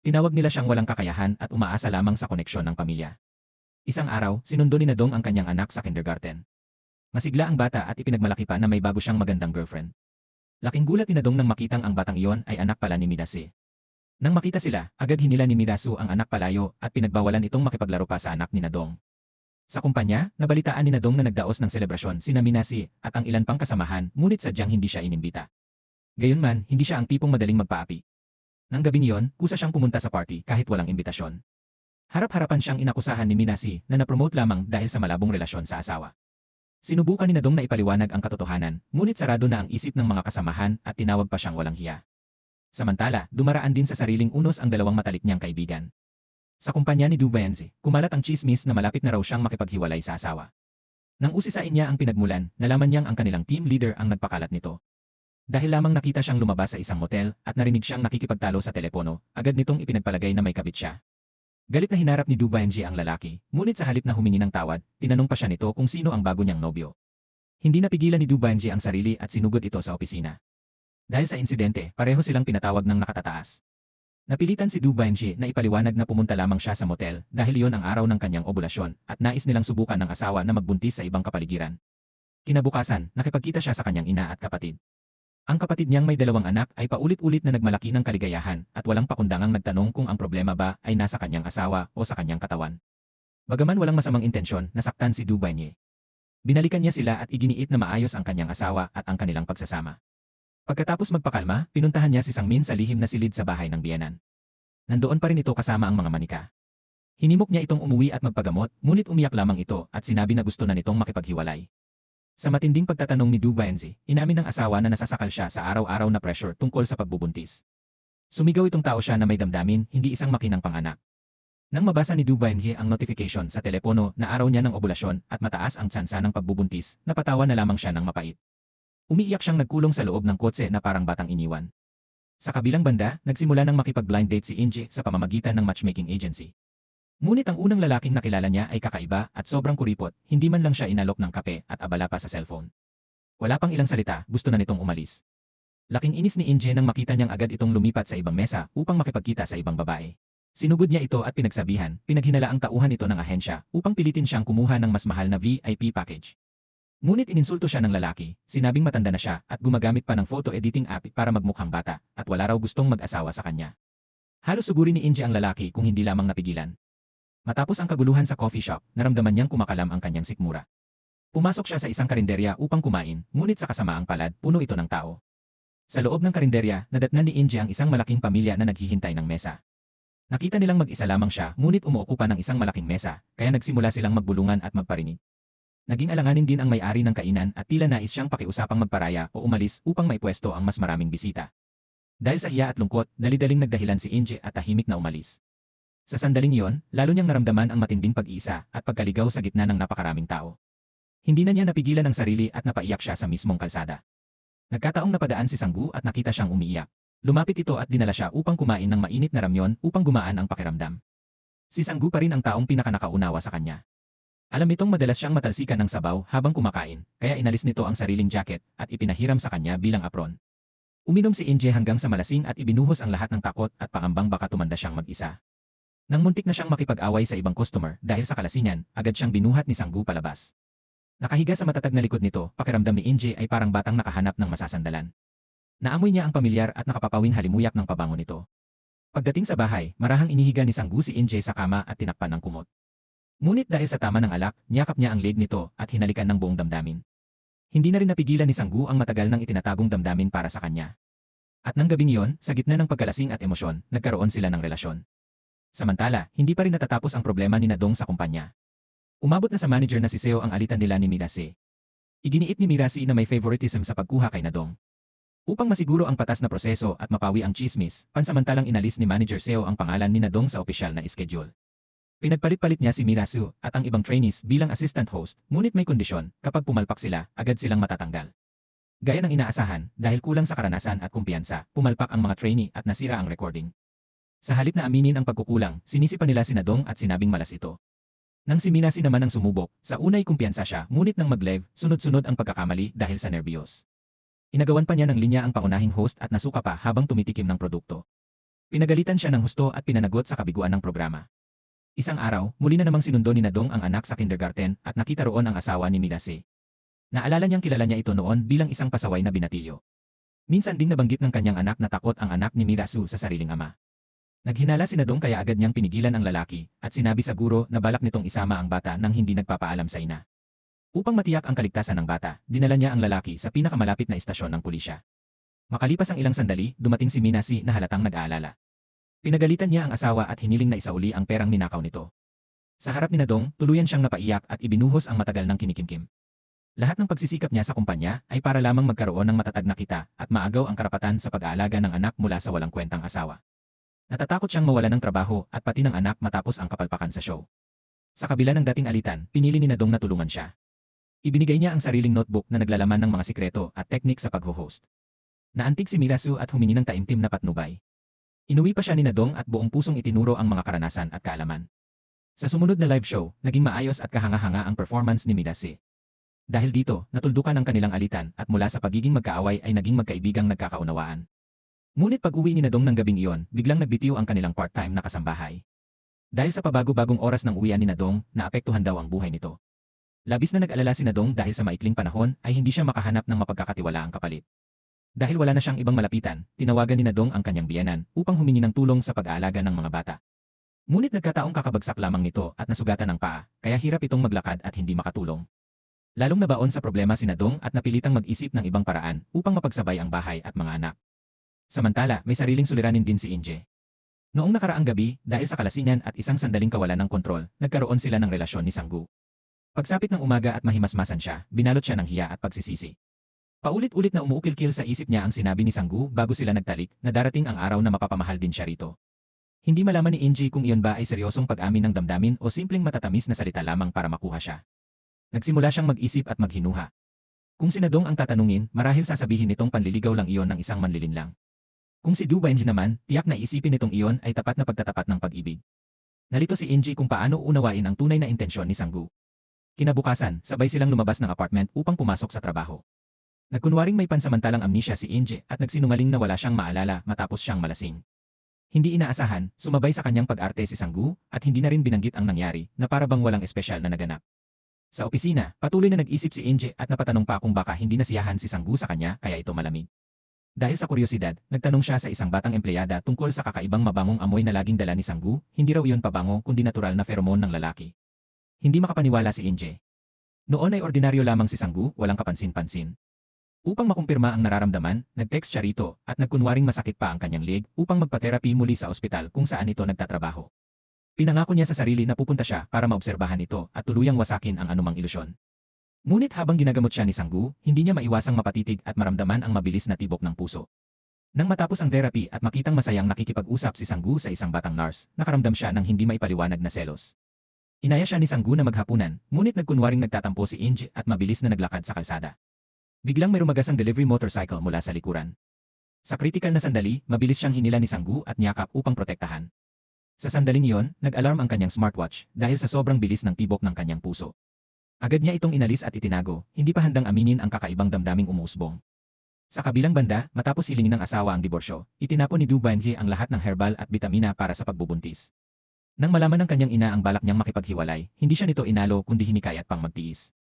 Tinawag nila siyang walang kakayahan at umaasa lamang sa koneksyon ng pamilya. Isang araw, sinundo ni Nadong ang kanyang anak sa kindergarten. Masigla ang bata at ipinagmalaki pa na may bago siyang magandang girlfriend. Laking gulat ni Nadong nang makitang ang batang iyon ay anak pala ni Minase. Nang makita sila, agad hinila ni Minase ang anak palayo at pinagbawalan itong makipaglaro pa sa anak ni Nadong. Sa kumpanya, nabalitaan ni Nadong na nagdaos ng selebrasyon sina Minase at ang ilan pang kasamahan ngunit sadyang hindi siya inimbita. Gayunman, hindi siya ang tipong madaling magpaapi. Nang gabing iyon, kusa siyang pumunta sa party kahit walang imbitasyon. Harap-harapan siyang inakusahan ni Minase na napromote lamang dahil sa malabong relasyon sa asawa. Sinubukan ni Nadong na ipaliwanag ang katotohanan, ngunit sarado na ang isip ng mga kasamahan at tinawag pa siyang walang hiya. Samantala, dumaraan din sa sariling unos ang dalawang matalik niyang kaibigan. Sa kumpanya ni Duvaense, kumalat ang chismis na malapit na raw siyang makipaghiwalay sa asawa. Nang usisain niya ang pinagmulan, nalaman niyang ang kanilang team leader ang nagpakalat nito. Dahil lamang nakita siyang lumabas sa isang motel at narinig siyang nakikipagtalo sa telepono, agad nitong ipinagpalagay na may kabit siya. Galit na hinarap ni Du Baenji ang lalaki, ngunit sa halip na humingi ng tawad, tinanong pa siya nito kung sino ang bago niyang nobyo. Hindi napigilan ni Du Baenji ang sarili at sinugod ito sa opisina. Dahil sa insidente, pareho silang pinatawag ng nakatataas. Napilitan si Du Baenji na ipaliwanag na pumunta lamang siya sa motel dahil iyon ang araw ng kanyang obulasyon at nais nilang subukan ng asawa na magbuntis sa ibang kapaligiran. Kinabukasan, nakipagkita siya sa kanyang ina at kapatid. Ang kapatid niyang may 2 anak ay paulit-ulit na nagmalaki ng kaligayahan at walang pakundangang nagtanong kung ang problema ba ay nasa kanyang asawa o sa kanyang katawan. Bagaman walang masamang intensyon, nasaktan si Du Baenji. Binalikan niya sila at iginiit na maayos ang kanyang asawa at ang kanilang pagsasama. Pagkatapos magpakalma, pinuntahan niya si Sangmin sa lihim na silid sa bahay ng biyenan. Nandoon pa rin ito kasama ang mga manika. Hinimok niya itong umuwi at magpagamot, ngunit umiyak lamang ito at sinabi na gusto na nitong makipaghiwalay. Sa matinding pagtatanong ni Du Baenji, inamin ng asawa na nasasakal siya sa araw-araw na pressure tungkol sa pagbubuntis. Sumigaw itong tao siya na may damdamin, hindi isang makinang panganak. Nang mabasa ni Du Baenji ang notification sa telepono na araw niya ng obulasyon at mataas ang tsansa ng pagbubuntis, napatawa na lamang siya ng mapait. Umiiyak siyang nagkulong sa loob ng kotse na parang batang iniwan. Sa kabilang banda, nagsimula ng makipag-blind date si Inje sa pamamagitan ng matchmaking agency. Ngunit ang unang lalaking nakilala niya ay kakaiba at sobrang kuripot, hindi man lang siya inalok ng kape at abala pa sa cellphone. Wala pang ilang salita, gusto na nitong umalis. Laking inis ni Inje nang makita niyang agad itong lumipat sa ibang mesa upang makipagkita sa ibang babae. Sinugod niya ito at pinagsabihan, pinaghinala ang tauhan ito ng ahensya upang pilitin siyang kumuha ng mas mahal na VIP package. Ngunit ininsulto siya ng lalaki, sinabing matanda na siya at gumagamit pa ng photo editing app para magmukhang bata at wala raw gustong mag-asawa sa kanya. Halos sugurin ni Inje ang lalaki kung hindi lamang napigilan. Matapos ang kaguluhan sa coffee shop, naramdaman niyang kumakalam ang kanyang sikmura. Pumasok siya sa isang karinderya upang kumain, ngunit sa kasamaang palad, puno ito ng tao. Sa loob ng karinderya, nadatnan ni Inje ang isang malaking pamilya na naghihintay ng mesa. Nakita nilang mag-isa lamang siya, ngunit umuokupa ng isang malaking mesa, kaya nagsimula silang magbulungan at magparinig. Naging alanganin din ang may-ari ng kainan at tila nais siyang pakiusapang magparaya o umalis upang maipwesto ang mas maraming bisita. Dahil sa hiya at lungkot, dali-daling nagdahilan si Inje at tahimik na umalis. Sa sandaling iyon, lalo niyang naramdaman ang matinding pag-iisa at pagkaligaw sa gitna ng napakaraming tao. Hindi na niya napigilan ang sarili at napaiyak siya sa mismong kalsada. Nagkataong napadaan si Sanggu at nakita siyang umiiyak. Lumapit ito at dinala siya upang kumain ng mainit na ramyon upang gumaan ang pakiramdam. Si Sanggu pa rin ang taong pinakanakaunawa sa kanya. Alam nitong madalas siyang matalsikan ng sabaw habang kumakain, kaya inalis nito ang sariling jacket at ipinahiram sa kanya bilang apron. Uminom si Inje hanggang sa malasing at ibinuhos ang lahat ng takot at pangambang baka tumanda siyang mag-isa. Nang muntik na siyang makipag-away sa ibang customer dahil sa kalasingan, agad siyang binuhat ni Sanggu palabas. Nakahiga sa matatag na likod nito, pakiramdam ni Inje ay parang batang nakahanap ng masasandalan. Naamoy niya ang pamilyar at nakapapawing halimuyak ng pabango nito. Pagdating sa bahay, marahang inihiga ni Sanggu si Inje sa kama at tinakpan ng kumot. Ngunit dahil sa tama ng alak, niyakap niya ang leg nito at hinalikan ng buong damdamin. Hindi na rin napigilan ni Sanggu ang matagal nang itinatagong damdamin para sa kanya. At nang gabing iyon, sa gitna ng pagkalasing at emosyon, nagkaroon sila ng relasyon. Samantala, hindi pa rin natatapos ang problema ni Nadong sa kumpanya. Umabot na sa manager na si Seo ang alitan nila ni Mirasi. Iginiit ni Mirasi na may favoritism sa pagkuha kay Nadong. Upang masiguro ang patas na proseso at mapawi ang chismis, pansamantalang inalis ni Manager Seo ang pangalan ni Nadong sa opisyal na schedule. Pinagpalit-palit niya si Mirasu at ang ibang trainees bilang assistant host, ngunit may kondisyon, kapag pumalpak sila, agad silang matatanggal. Gaya ng inaasahan, dahil kulang sa karanasan at kumpiyansa, pumalpak ang mga trainee at nasira ang recording. Sa halip na aminin ang pagkukulang, sinisipa nila si Nadong at sinabing malas ito. Nang si Minasi naman ang sumubok, sa unay kumpiyansa siya, ngunit nang mag-live, sunod-sunod ang pagkakamali dahil sa nerbiyos. Inagawan pa niya ng linya ang pangunahing host at nasuka pa habang tumitikim ng produkto. Pinagalitan siya ng husto at pinanagot sa kabiguan ng programa. Isang araw, muli na namang sinundo ni Nadong ang anak sa kindergarten at nakita roon ang asawa ni Minasi. Naalala niyang kilala niya ito noon bilang isang pasaway na binatilyo. Minsan ding nabanggit ng kanyang anak na takot ang anak ni Mirasu sa sariling ama. Naghinala si Nadong kaya agad niyang pinigilan ang lalaki at sinabi sa guro na balak nitong isama ang bata nang hindi nagpapaalam sa ina. Upang matiyak ang kaligtasan ng bata, dinala niya ang lalaki sa pinakamalapit na istasyon ng pulisya. Makalipas ang ilang sandali, dumating si Minasi na halatang nag-aalala. Pinagalitan niya ang asawa at hiniling na isauli ang perang ninakaw nito. Sa harap ni Nadong, tuluyan siyang napaiyak at ibinuhos ang matagal ng kinikimkim. Lahat ng pagsisikap niya sa kumpanya ay para lamang magkaroon ng matatag na kita at maagaw ang karapatan sa pag-aalaga ng anak mula sa walang kwentang asawa. Natatakot siyang mawala ng trabaho at pati ng anak matapos ang kapalpakan sa show. Sa kabila ng dating alitan, pinili ni Nadong na tulungan siya. Ibinigay niya ang sariling notebook na naglalaman ng mga sikreto at teknik sa pag-host. Naantig si Mirasu at humingi ng taimtim na patnubay. Inuwi pa siya ni Nadong at buong pusong itinuro ang mga karanasan at kaalaman. Sa sumunod na live show, naging maayos at kahanga-hanga ang performance ni Midasi. Dahil dito, natuldukan ang kanilang alitan at mula sa pagiging magkaaway ay naging magkaibigang nagkakaunawaan. Ngunit pag-uwi ni Nadong ng gabing iyon, biglang nagbitiw ang kanilang part-time na kasambahay. Dahil sa pabago-bagong oras ng uwian ni Nadong, naapektuhan daw ang buhay nito. Labis na nag-alala si Nadong dahil sa maikling panahon ay hindi siya makahanap ng mapagkakatiwalaang kapalit. Dahil wala na siyang ibang malapitan, tinawagan ni Nadong ang kanyang biyenan upang humingi ng tulong sa pag-aalaga ng mga bata. Ngunit nagkataong kakabagsak lamang nito at nasugatan ng paa, kaya hirap itong maglakad at hindi makatulong. Lalong nabaon sa problema si Nadong at napilitang mag-isip ng ibang paraan upang mapagsabay ang bahay at mga anak. Samantala, may sariling suliranin din si Inje. Noong nakaraang gabi, dahil sa kalasingan at isang sandaling kawalan ng kontrol, nagkaroon sila ng relasyon ni Sanggu. Pagsapit ng umaga at mahimasmasan siya, binalot siya ng hiya at pagsisisi. Paulit-ulit na umuukil-kil sa isip niya ang sinabi ni Sanggu bago sila nagtalik na darating ang araw na mapapamahal din siya rito. Hindi malaman ni Inji kung iyon ba ay seryosong pag-amin ng damdamin o simpleng matatamis na salita lamang para makuha siya. Nagsimula siyang mag-isip at maghinuha. Kung si Nadong ang tatanungin, marahil sasabihin nitong panliligaw lang iyon ng isang manlilinlang. Kung si Du Bainji naman, tiyak na isipin nitong iyon ay tapat na pagtatapat ng pag-ibig. Nalito si Inji kung paano unawain ang tunay na intensyon ni Sanggu. Kinabukasan, sabay silang lumabas ng apartment upang pumasok sa trabaho. Nagkunwaring may pansamantalang amnesia si Inje at nagsinungaling na wala siyang maalala matapos siyang malasing. Hindi inaasahan, sumabay sa kanyang pag-arte si Sanggu at hindi na rin binanggit ang nangyari na para bang walang espesyal na naganap. Sa opisina, patuloy na nag-isip si Inje at napatanong pa kung baka hindi nasiyahan si Sanggu sa kanya kaya ito malamig. Dahil sa kuryosidad, nagtanong siya sa isang batang empleyada tungkol sa kakaibang mabangong amoy na laging dala ni Sanggu, hindi raw iyon pabango kundi natural na pheromone ng lalaki. Hindi makapaniwala si Inje. Noon ay ordinaryo lamang si Sanggu, walang kapansin-pansin. Upang makumpirma ang nararamdaman, nag-text siya rito at nagkunwaring masakit pa ang kanyang leg upang magpa-therapy muli sa ospital kung saan ito nagtatrabaho. Pinangako niya sa sarili na pupunta siya para maobserbahan ito at tuluyang wasakin ang anumang ilusyon. Ngunit habang ginagamot siya ni Sanggu, hindi niya maiwasang mapatitig at maramdaman ang mabilis na tibok ng puso. Nang matapos ang therapy at makitang masayang nakikipag-usap si Sanggu sa isang batang nurse, nakaramdam siya ng hindi maipaliwanag na selos. Inaya siya ni Sanggu na maghapunan, ngunit nagkunwaring nagtatampo si Inge at mabilis na naglakad sa kalsada. Biglang may rumagas ang delivery motorcycle mula sa likuran. Sa kritikal na sandali, mabilis siyang hinila ni Sanggu at niyakap upang protektahan. Sa sandaling iyon, nag-alarm ang kanyang smartwatch dahil sa sobrang bilis ng tibok ng kanyang puso. Agad niya itong inalis at itinago, hindi pa handang aminin ang kakaibang damdaming umuusbong. Sa kabilang banda, matapos hilingin ng asawa ang diborsyo, itinapon ni Du Bainji ang lahat ng herbal at bitamina para sa pagbubuntis. Nang malaman ng kanyang ina ang balak niyang makipaghiwalay, hindi siya nito inalo kundi hinikayat pang magtiis.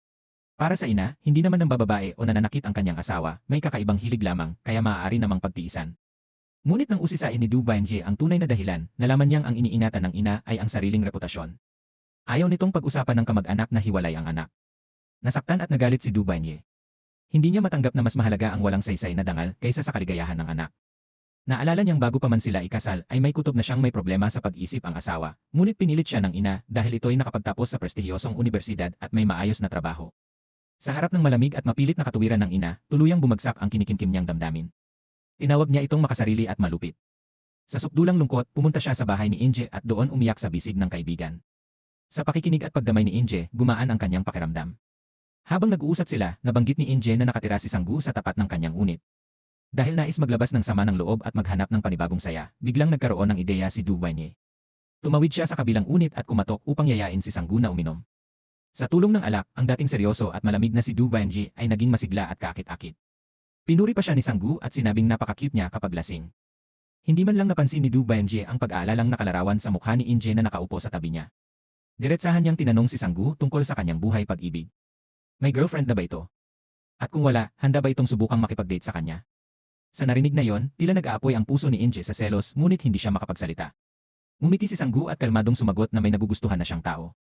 Para sa ina, hindi naman ng bababae o nananakit ang kanyang asawa, may kakaibang hilig lamang, kaya maaari namang pagtiisan. Ngunit nang usisain ni Du Bainji ang tunay na dahilan, nalaman niyang ang iniingatan ng ina ay ang sariling reputasyon. Ayaw nitong pag-usapan ng kamag-anak na hiwalay ang anak. Nasaktan at nagalit si Du Bainji. Hindi niya matanggap na mas mahalaga ang walang saysay na dangal kaysa sa kaligayahan ng anak. Naalala niyang bago pa man sila ikasal ay may kutob na siyang may problema sa pag-isip ang asawa, ngunit pinilit siya ng ina dahil ito'y nakapagtapos sa prestihiyosong unibersidad at may maayos na trabaho. Sa harap ng malamig at mapilit na katuwiran ng ina, tuluyang bumagsak ang kinikimkim niyang damdamin. Tinawag niya itong makasarili at malupit. Sa sukdulang lungkot, pumunta siya sa bahay ni Inje at doon umiyak sa bisig ng kaibigan. Sa pakikinig at pagdamay ni Inje, gumaan ang kanyang pakiramdam. Habang nag-uusap sila, nabanggit ni Inje na nakatira si Sanggu sa tapat ng kanyang unit. Dahil nais maglabas ng sama ng loob at maghanap ng panibagong saya, biglang nagkaroon ng ideya si Du Bainji. Tumawid siya sa kabilang unit at kumatok upang yayain si Sanggu na uminom. Sa tulong ng alak, ang dating seryoso at malamig na si Du Bainji ay naging masigla at kaakit-akit. Pinuri pa siya ni Sanggu at sinabing napaka-cute niya kapag lasing. Hindi man lang napansin ni Du Bainji ang pag-aalalang nakalarawan sa mukha ni Inje na nakaupo sa tabi niya. Diretsahan niyang tinanong si Sanggu tungkol sa kanyang buhay pag-ibig. May girlfriend na ba ito? At kung wala, handa ba itong subukang makipag-date sa kanya? Sa narinig na yon, tila nag-aapoy ang puso ni Inje sa selos ngunit hindi siya makapagsalita. Ngumiti si Sanggu at kalmadong sumagot na may nagugustuhan na siyang tao.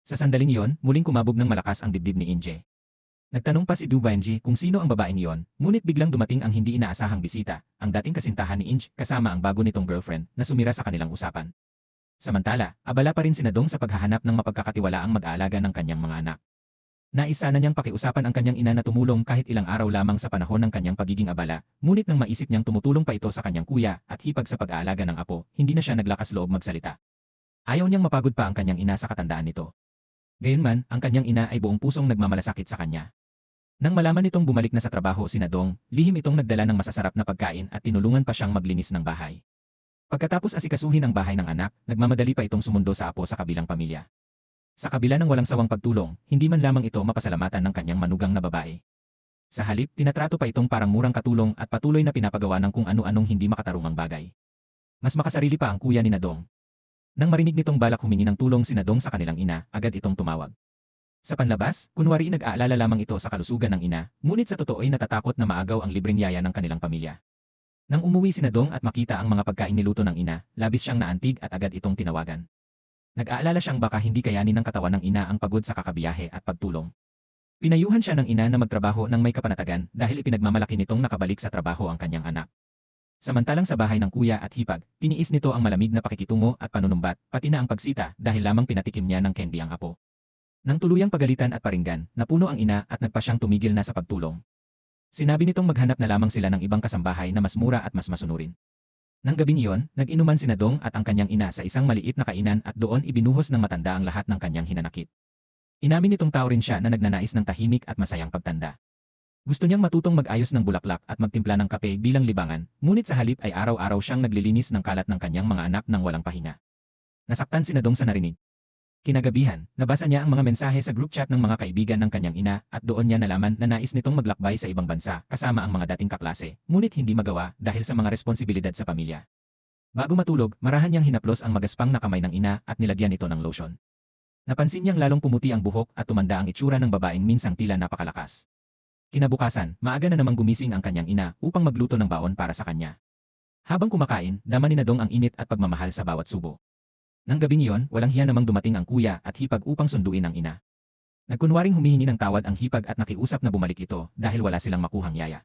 Sa sandaling iyon, muling kumabog ng malakas ang dibdib ni Inje. Nagtanong pa si Du Bainji kung sino ang babaeng iyon, ngunit biglang dumating ang hindi inaasahang bisita, ang dating kasintahan ni Inje kasama ang bago nitong girlfriend na sumira sa kanilang usapan. Samantala, abala pa rin si Nadong sa paghahanap ng mapagkakatiwalaang mag-aalaga ng kanyang mga anak. Nais sana niyang pakiusapan ang kanyang ina na tumulong kahit ilang araw lamang sa panahon ng kanyang pagiging abala, ngunit nang maisip niyang tumutulong pa ito sa kanyang kuya at hipag sa pag-aalaga ng apo, hindi na siya naglakas loob magsalita. Ayaw niyang mapagod pa ang kanyang ina sa katandaan nito. Gayunman, ang kanyang ina ay buong pusong nagmamalasakit sa kanya. Nang malaman nitong bumalik na sa trabaho si Nadong, lihim itong nagdala ng masasarap na pagkain at tinulungan pa siyang maglinis ng bahay. Pagkatapos asikasuhin ang bahay ng anak, nagmamadali pa itong sumundo sa apo sa kabilang pamilya. Sa kabila ng walang sawang pagtulong, hindi man lamang ito mapasalamatan ng kanyang manugang na babae. Sa halip, tinatrato pa itong parang murang katulong at patuloy na pinapagawa ng kung ano-anong hindi makatarungang bagay. Mas makasarili pa ang kuya ni Nadong. Nang marinig nitong balak humingi ng tulong si Nadong sa kanilang ina, agad itong tumawag. Sa panlabas, kunwari nag-aalala lamang ito sa kalusugan ng ina, ngunit sa totoo ay natatakot na maagaw ang libreng yaya ng kanilang pamilya. Nang umuwi si Nadong at makita ang mga pagkain niluto ng ina, labis siyang naantig at agad itong tinawagan. Nag-aalala siyang baka hindi kayanin ng katawan ng ina ang pagod sa kakabiyahe at pagtulong. Pinayuhan siya ng ina na magtrabaho ng may kapanatagan dahil ipinagmamalaki nitong nakabalik sa trabaho ang kanyang anak. Samantalang sa bahay ng kuya at hipag, tiniis nito ang malamig na pakikitungo at panunumbat, pati na ang pagsita dahil lamang pinatikim niya ng candy ang apo. Nang tuluyang pagalitan at paringgan, napuno ang ina at nagpa siyang tumigil na sa pagtulong. Sinabi nitong maghanap na lamang sila ng ibang kasambahay na mas mura at mas masunurin. Nang gabing iyon, nag-inuman si Nadong at ang kanyang ina sa isang maliit na kainan at doon ibinuhos ng matanda ang lahat ng kanyang hinanakit. Inamin nitong tao rin siya na nagnanais ng tahimik at masayang pagtanda. Gusto niyang matutong mag-ayos ng bulaklak at magtimpla ng kape bilang libangan, ngunit sa halip ay araw-araw siyang naglilinis ng kalat ng kanyang mga anak ng walang pahinga. Nasaktan si Nadong sa narinig. Kinagabihan, nabasa niya ang mga mensahe sa group chat ng mga kaibigan ng kanyang ina at doon niya nalaman na nais nitong maglakbay sa ibang bansa kasama ang mga dating kaklase, ngunit hindi magawa dahil sa mga responsibilidad sa pamilya. Bago matulog, marahan niyang hinaplos ang magaspang na kamay ng ina at nilagyan ito ng lotion. Napansin niyang lalong pumuti ang buhok at tumanda ang itsura ng babaeng minsang tila napakalakas. Kinabukasan, maaga na namang gumising ang kanyang ina upang magluto ng baon para sa kanya. Habang kumakain, dama ni Nadong ang init at pagmamahal sa bawat subo. Nang gabing iyon, walang hiya namang dumating ang kuya at hipag upang sunduin ang ina. Nagkunwaring humihingi ng tawad ang hipag at nakiusap na bumalik ito dahil wala silang makuhang yaya.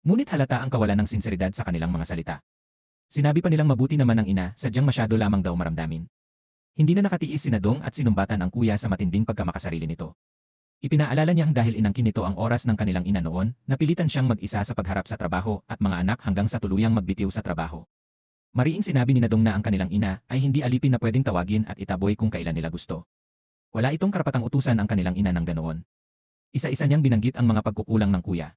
Ngunit halata ang kawalan ng sinseridad sa kanilang mga salita. Sinabi pa nilang mabuti naman ang ina, sadyang masyado lamang daw maramdamin. Hindi na nakatiis si Nadong at sinumbatan ang kuya sa matinding pagkamakasarili nito. Ipinaalala niyang dahil inangkin nito ang oras ng kanilang ina noon, napilitan siyang mag-isa sa pagharap sa trabaho at mga anak hanggang sa tuluyang magbitiw sa trabaho. Mariing sinabi ni Nadong na ang kanilang ina ay hindi alipin na pwedeng tawagin at itaboy kung kailan nila gusto. Wala itong karapatang utusan ang kanilang ina ng ganoon. Isa-isa niyang binanggit ang mga pagkukulang ng kuya.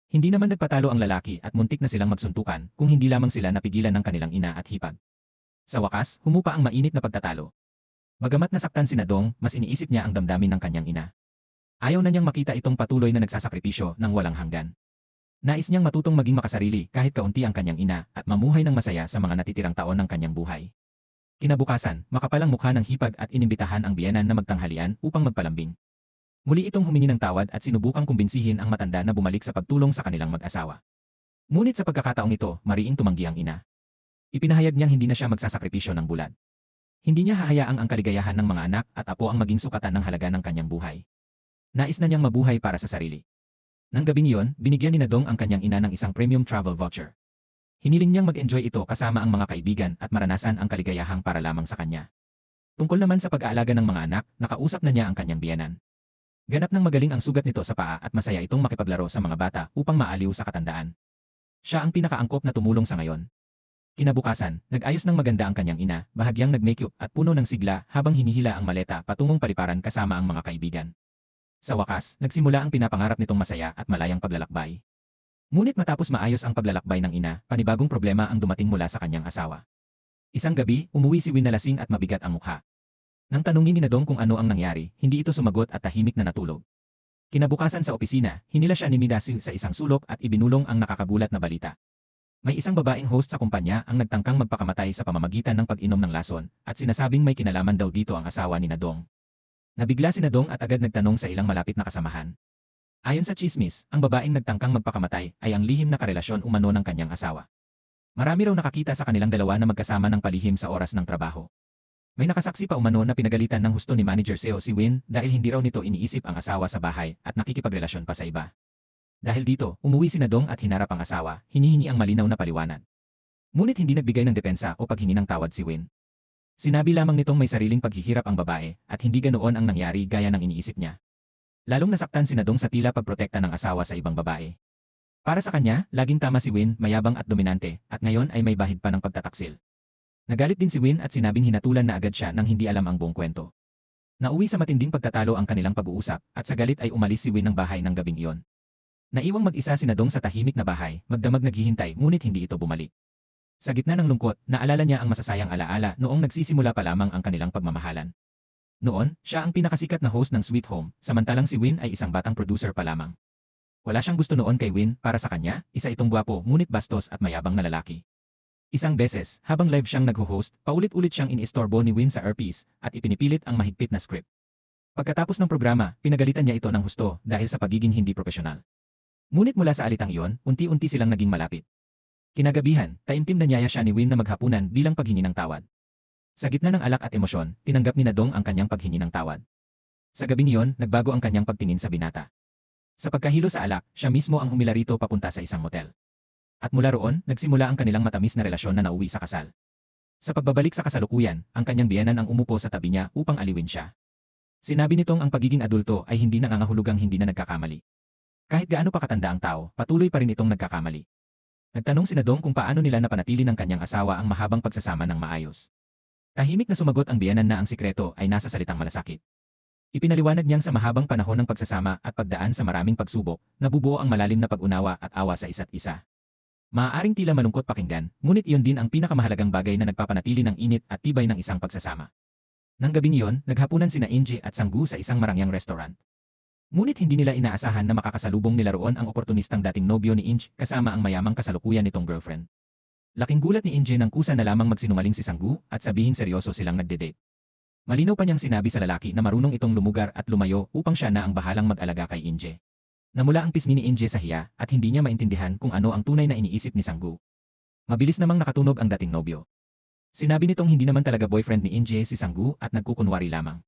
Hindi naman nagpatalo ang lalaki at muntik na silang magsuntukan kung hindi lamang sila napigilan ng kanilang ina at hipag. Sa wakas, humupa ang mainit na pagtatalo. Bagamat nasaktan si Nadong, mas iniisip niya ang damdamin ng kanyang ina. Ayaw na niyang makita itong patuloy na nagsasakripisyo ng walang hanggan. Nais niyang matutong maging makasarili kahit kaunti ang kanyang ina at mamuhay ng masaya sa mga natitirang taon ng kanyang buhay. Kinabukasan, makapalang mukha ng hipag at inimbitahan ang biyenan na magtanghalian upang magpalambing. Muli itong humingi ng tawad at sinubukang kumbinsihin ang matanda na bumalik sa pagtulong sa kanilang mag-asawa. Ngunit sa pagkakataong ito, mariing tumanggi ang ina. Ipinahayag niyang hindi na siya magsasakripisyo ng bulat. Hindi niya hahayaang ang kaligayahan ng mga anak at apo ang maging sukatan ng halaga ng kanyang buhay. Nais na niyang mabuhay para sa sarili. Nang gabing iyon, binigyan ni Nadong ang kanyang ina ng isang premium travel voucher. Hiniling niyang mag-enjoy ito kasama ang mga kaibigan at maranasan ang kaligayahang para lamang sa kanya. Tungkol naman sa pag-aalaga ng mga anak, nakausap na niya ang kanyang biyenan. Ganap ng magaling ang sugat nito sa paa at masaya itong makipaglaro sa mga bata upang maaliw sa katandaan. Siya ang pinakaangkop na tumulong sa ngayon. Kinabukasan, nag-ayos ng maganda ang kanyang ina, bahagyang nag-makeup at puno ng sigla habang hinihila ang maleta patungong paliparan kasama ang mga kaibigan. Sa wakas, nagsimula ang pinapangarap nitong masaya at malayang paglalakbay. Ngunit matapos maayos ang paglalakbay ng ina, panibagong problema ang dumating mula sa kanyang asawa. Isang gabi, umuwi si Win na lasing at mabigat ang mukha. Nang tanungin ni Nadong kung ano ang nangyari, hindi ito sumagot at tahimik na natulog. Kinabukasan sa opisina, hinila siya ni Midasi sa isang sulok at ibinulong ang nakakagulat na balita. May isang babaeng host sa kumpanya ang nagtangkang magpakamatay sa pamamagitan ng pag-inom ng lason at sinasabing may kinalaman daw dito ang asawa ni Nadong. Nabigla si Nadong at agad nagtanong sa ilang malapit na kasamahan. Ayon sa tsismis, ang babaeng nagtangkang magpakamatay ay ang lihim na karelasyon umano ng kanyang asawa. Marami raw nakakita sa kanilang dalawa na magkasama ng palihim sa oras ng trabaho. May nakasaksi pa umano na pinagalitan ng husto ni Manager Seo si Win dahil hindi raw nito iniisip ang asawa sa bahay at nakikipagrelasyon pa sa iba. Dahil dito, umuwi si Nadong at hinarap ang asawa, hinihingi ang malinaw na paliwanag. Ngunit hindi nagbigay ng depensa o paghingi ng tawad si Win. Sinabi lamang nitong may sariling paghihirap ang babae at hindi ganoon ang nangyari gaya ng iniisip niya. Lalong nasaktan si Nadong sa tila pagprotekta ng asawa sa ibang babae. Para sa kanya, laging tama si Win, mayabang at dominante, at ngayon ay may bahid pa ng pagtataksil. Nagalit din si Win at sinabing hinatulan na agad siya nang hindi alam ang buong kwento. Nauwi sa matinding pagtatalo ang kanilang pag-uusap at sa galit ay umalis si Win ng bahay ng gabing iyon. Naiwang mag-isa si Nadong sa tahimik na bahay, magdamag naghihintay ngunit hindi ito bumalik. Sa gitna ng lungkot, naalala niya ang masasayang alaala noong nagsisimula pa lamang ang kanilang pagmamahalan. Noon, siya ang pinakasikat na host ng Sweet Home, samantalang si Win ay isang batang producer pa lamang. Wala siyang gusto noon kay Win, para sa kanya, isa itong gwapo ngunit bastos at mayabang na lalaki. Isang beses, habang live siyang nag-host, paulit-ulit siyang iniistorbo ni Win sa earpiece at ipinipilit ang mahigpit na script. Pagkatapos ng programa, pinagalitan niya ito ng husto dahil sa pagiging hindi propesyonal. Ngunit mula sa alitang iyon, unti-unti silang naging malapit. Kinagabihan, taimtim na niyaya siya ni Win na maghapunan bilang paghingi ng tawad. Sa gitna ng alak at emosyon, tinanggap ni Nadong ang kanyang paghingi ng tawad. Sa gabing iyon, nagbago ang kanyang pagtingin sa binata. Sa pagkahilo sa alak, siya mismo ang humila rito papunta sa isang motel. At mula roon, nagsimula ang kanilang matamis na relasyon na nauwi sa kasal. Sa pagbabalik sa kasalukuyan, ang kanyang biyenan ang umupo sa tabi niya upang aliwin siya. Sinabi nitong ang pagiging adulto ay hindi nangangahulugang hindi na nagkakamali. Kahit gaano pa katanda ang tao, patuloy pa rin itong nagkakamali. Nagtanong si Nadong kung paano nila napanatili ng kanyang asawa ang mahabang pagsasama ng maayos. Tahimik na sumagot ang biyenan na ang sikreto ay nasa salitang malasakit. Ipinaliwanag niyang sa mahabang panahon ng pagsasama at pagdaan sa maraming pagsubok, nabubuo ang malalim na pag-unawa at awa sa isa't isa. Maaaring tila malungkot pakinggan, ngunit iyon din ang pinakamahalagang bagay na nagpapanatili ng init at tibay ng isang pagsasama. Nang gabing iyon, naghapunan sina Inje at Sanggu sa isang marangyang restaurant. Ngunit hindi nila inaasahan na makakasalubong nila roon ang oportunistang dating nobyo ni Inge kasama ang mayamang kasalukuyan nitong girlfriend. Laking gulat ni Inge nang kusa na lamang magsinungaling si Sanggu at sabihin seryoso silang nagde-date. Malinaw pa niyang sinabi sa lalaki na marunong itong lumugar at lumayo upang siya na ang bahalang mag-alaga kay Inge. Namula ang pisngi ni Inge sa hiya at hindi niya maintindihan kung ano ang tunay na iniisip ni Sanggu. Mabilis namang nakatunog ang dating nobyo. Sinabi nitong hindi naman talaga boyfriend ni Inge si Sanggu at nagkukunwari lamang.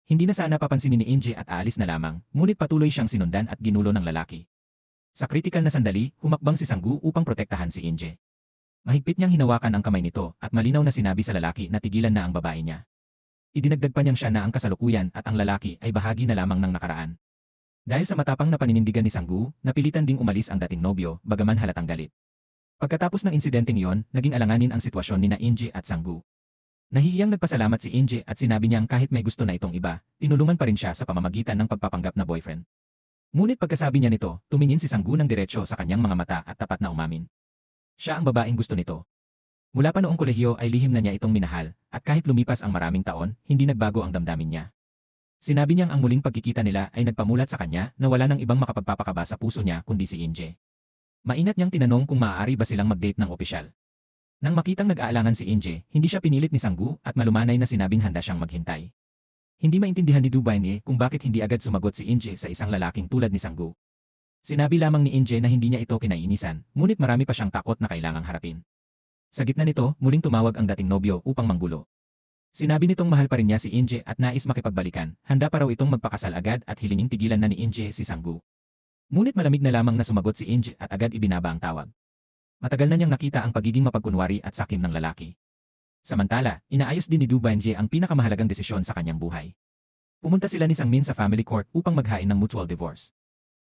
Hindi na sana papansinin ni Inge at aalis na lamang, ngunit patuloy siyang sinundan at ginulo ng lalaki. Sa kritikal na sandali, humakbang si Sanggu upang protektahan si Inge. Mahigpit niyang hinawakan ang kamay nito at malinaw na sinabi sa lalaki na tigilan na ang babae niya. Idinagdag pa niyang siya na ang kasalukuyan at ang lalaki ay bahagi na lamang ng nakaraan. Dahil sa matapang na paninindigan ni Sanggu, napilitan ding umalis ang dating nobyo, bagaman halatang galit. Pagkatapos ng insidenteng iyon, naging alanganin ang sitwasyon nina Inge at Sanggu. Nahihiyang nagpasalamat si Inge at sinabi niyang kahit may gusto na itong iba, tinulungan pa rin siya sa pamamagitan ng pagpapanggap na boyfriend. Ngunit pagkasabi niya nito, tumingin si Sanggu ng diretsyo sa kanyang mga mata at tapat na umamin. Siya ang babaeng gusto nito. Mula pa noong kolehiyo ay lihim na niya itong minahal, at kahit lumipas ang maraming taon, hindi nagbago ang damdamin niya. Sinabi niyang ang muling pagkikita nila ay nagpamulat sa kanya na wala nang ibang makapagpapakaba sa puso niya kundi si Inge. Maingat niyang tinanong kung maaari ba silang mag-date ng opisyal. Nang makitang nag-aalangan si Inge, hindi siya pinilit ni Sanggu at malumanay na sinabing handa siyang maghintay. Hindi maintindihan ni Dubaine kung bakit hindi agad sumagot si Inge sa isang lalaking tulad ni Sanggu. Sinabi lamang ni Inge na hindi niya ito kinaiinisan, ngunit marami pa siyang takot na kailangang harapin. Sa gitna nito, muling tumawag ang dating nobyo upang manggulo. Sinabi nitong mahal pa rin niya si Inge at nais makipagbalikan, handa pa raw itong magpakasal agad at hilinging tigilan na ni Inge si Sanggu. Ngunit malamig na lamang na sumagot si Inge at agad ibinaba ang tawag. Matagal na niyang nakita ang pagiging mapagkunwari at sakim ng lalaki. Samantala, inaayos din ni Dubaine ang pinakamahalagang desisyon sa kanyang buhay. Pumunta sila ni Sangmin sa family court upang maghain ng mutual divorce.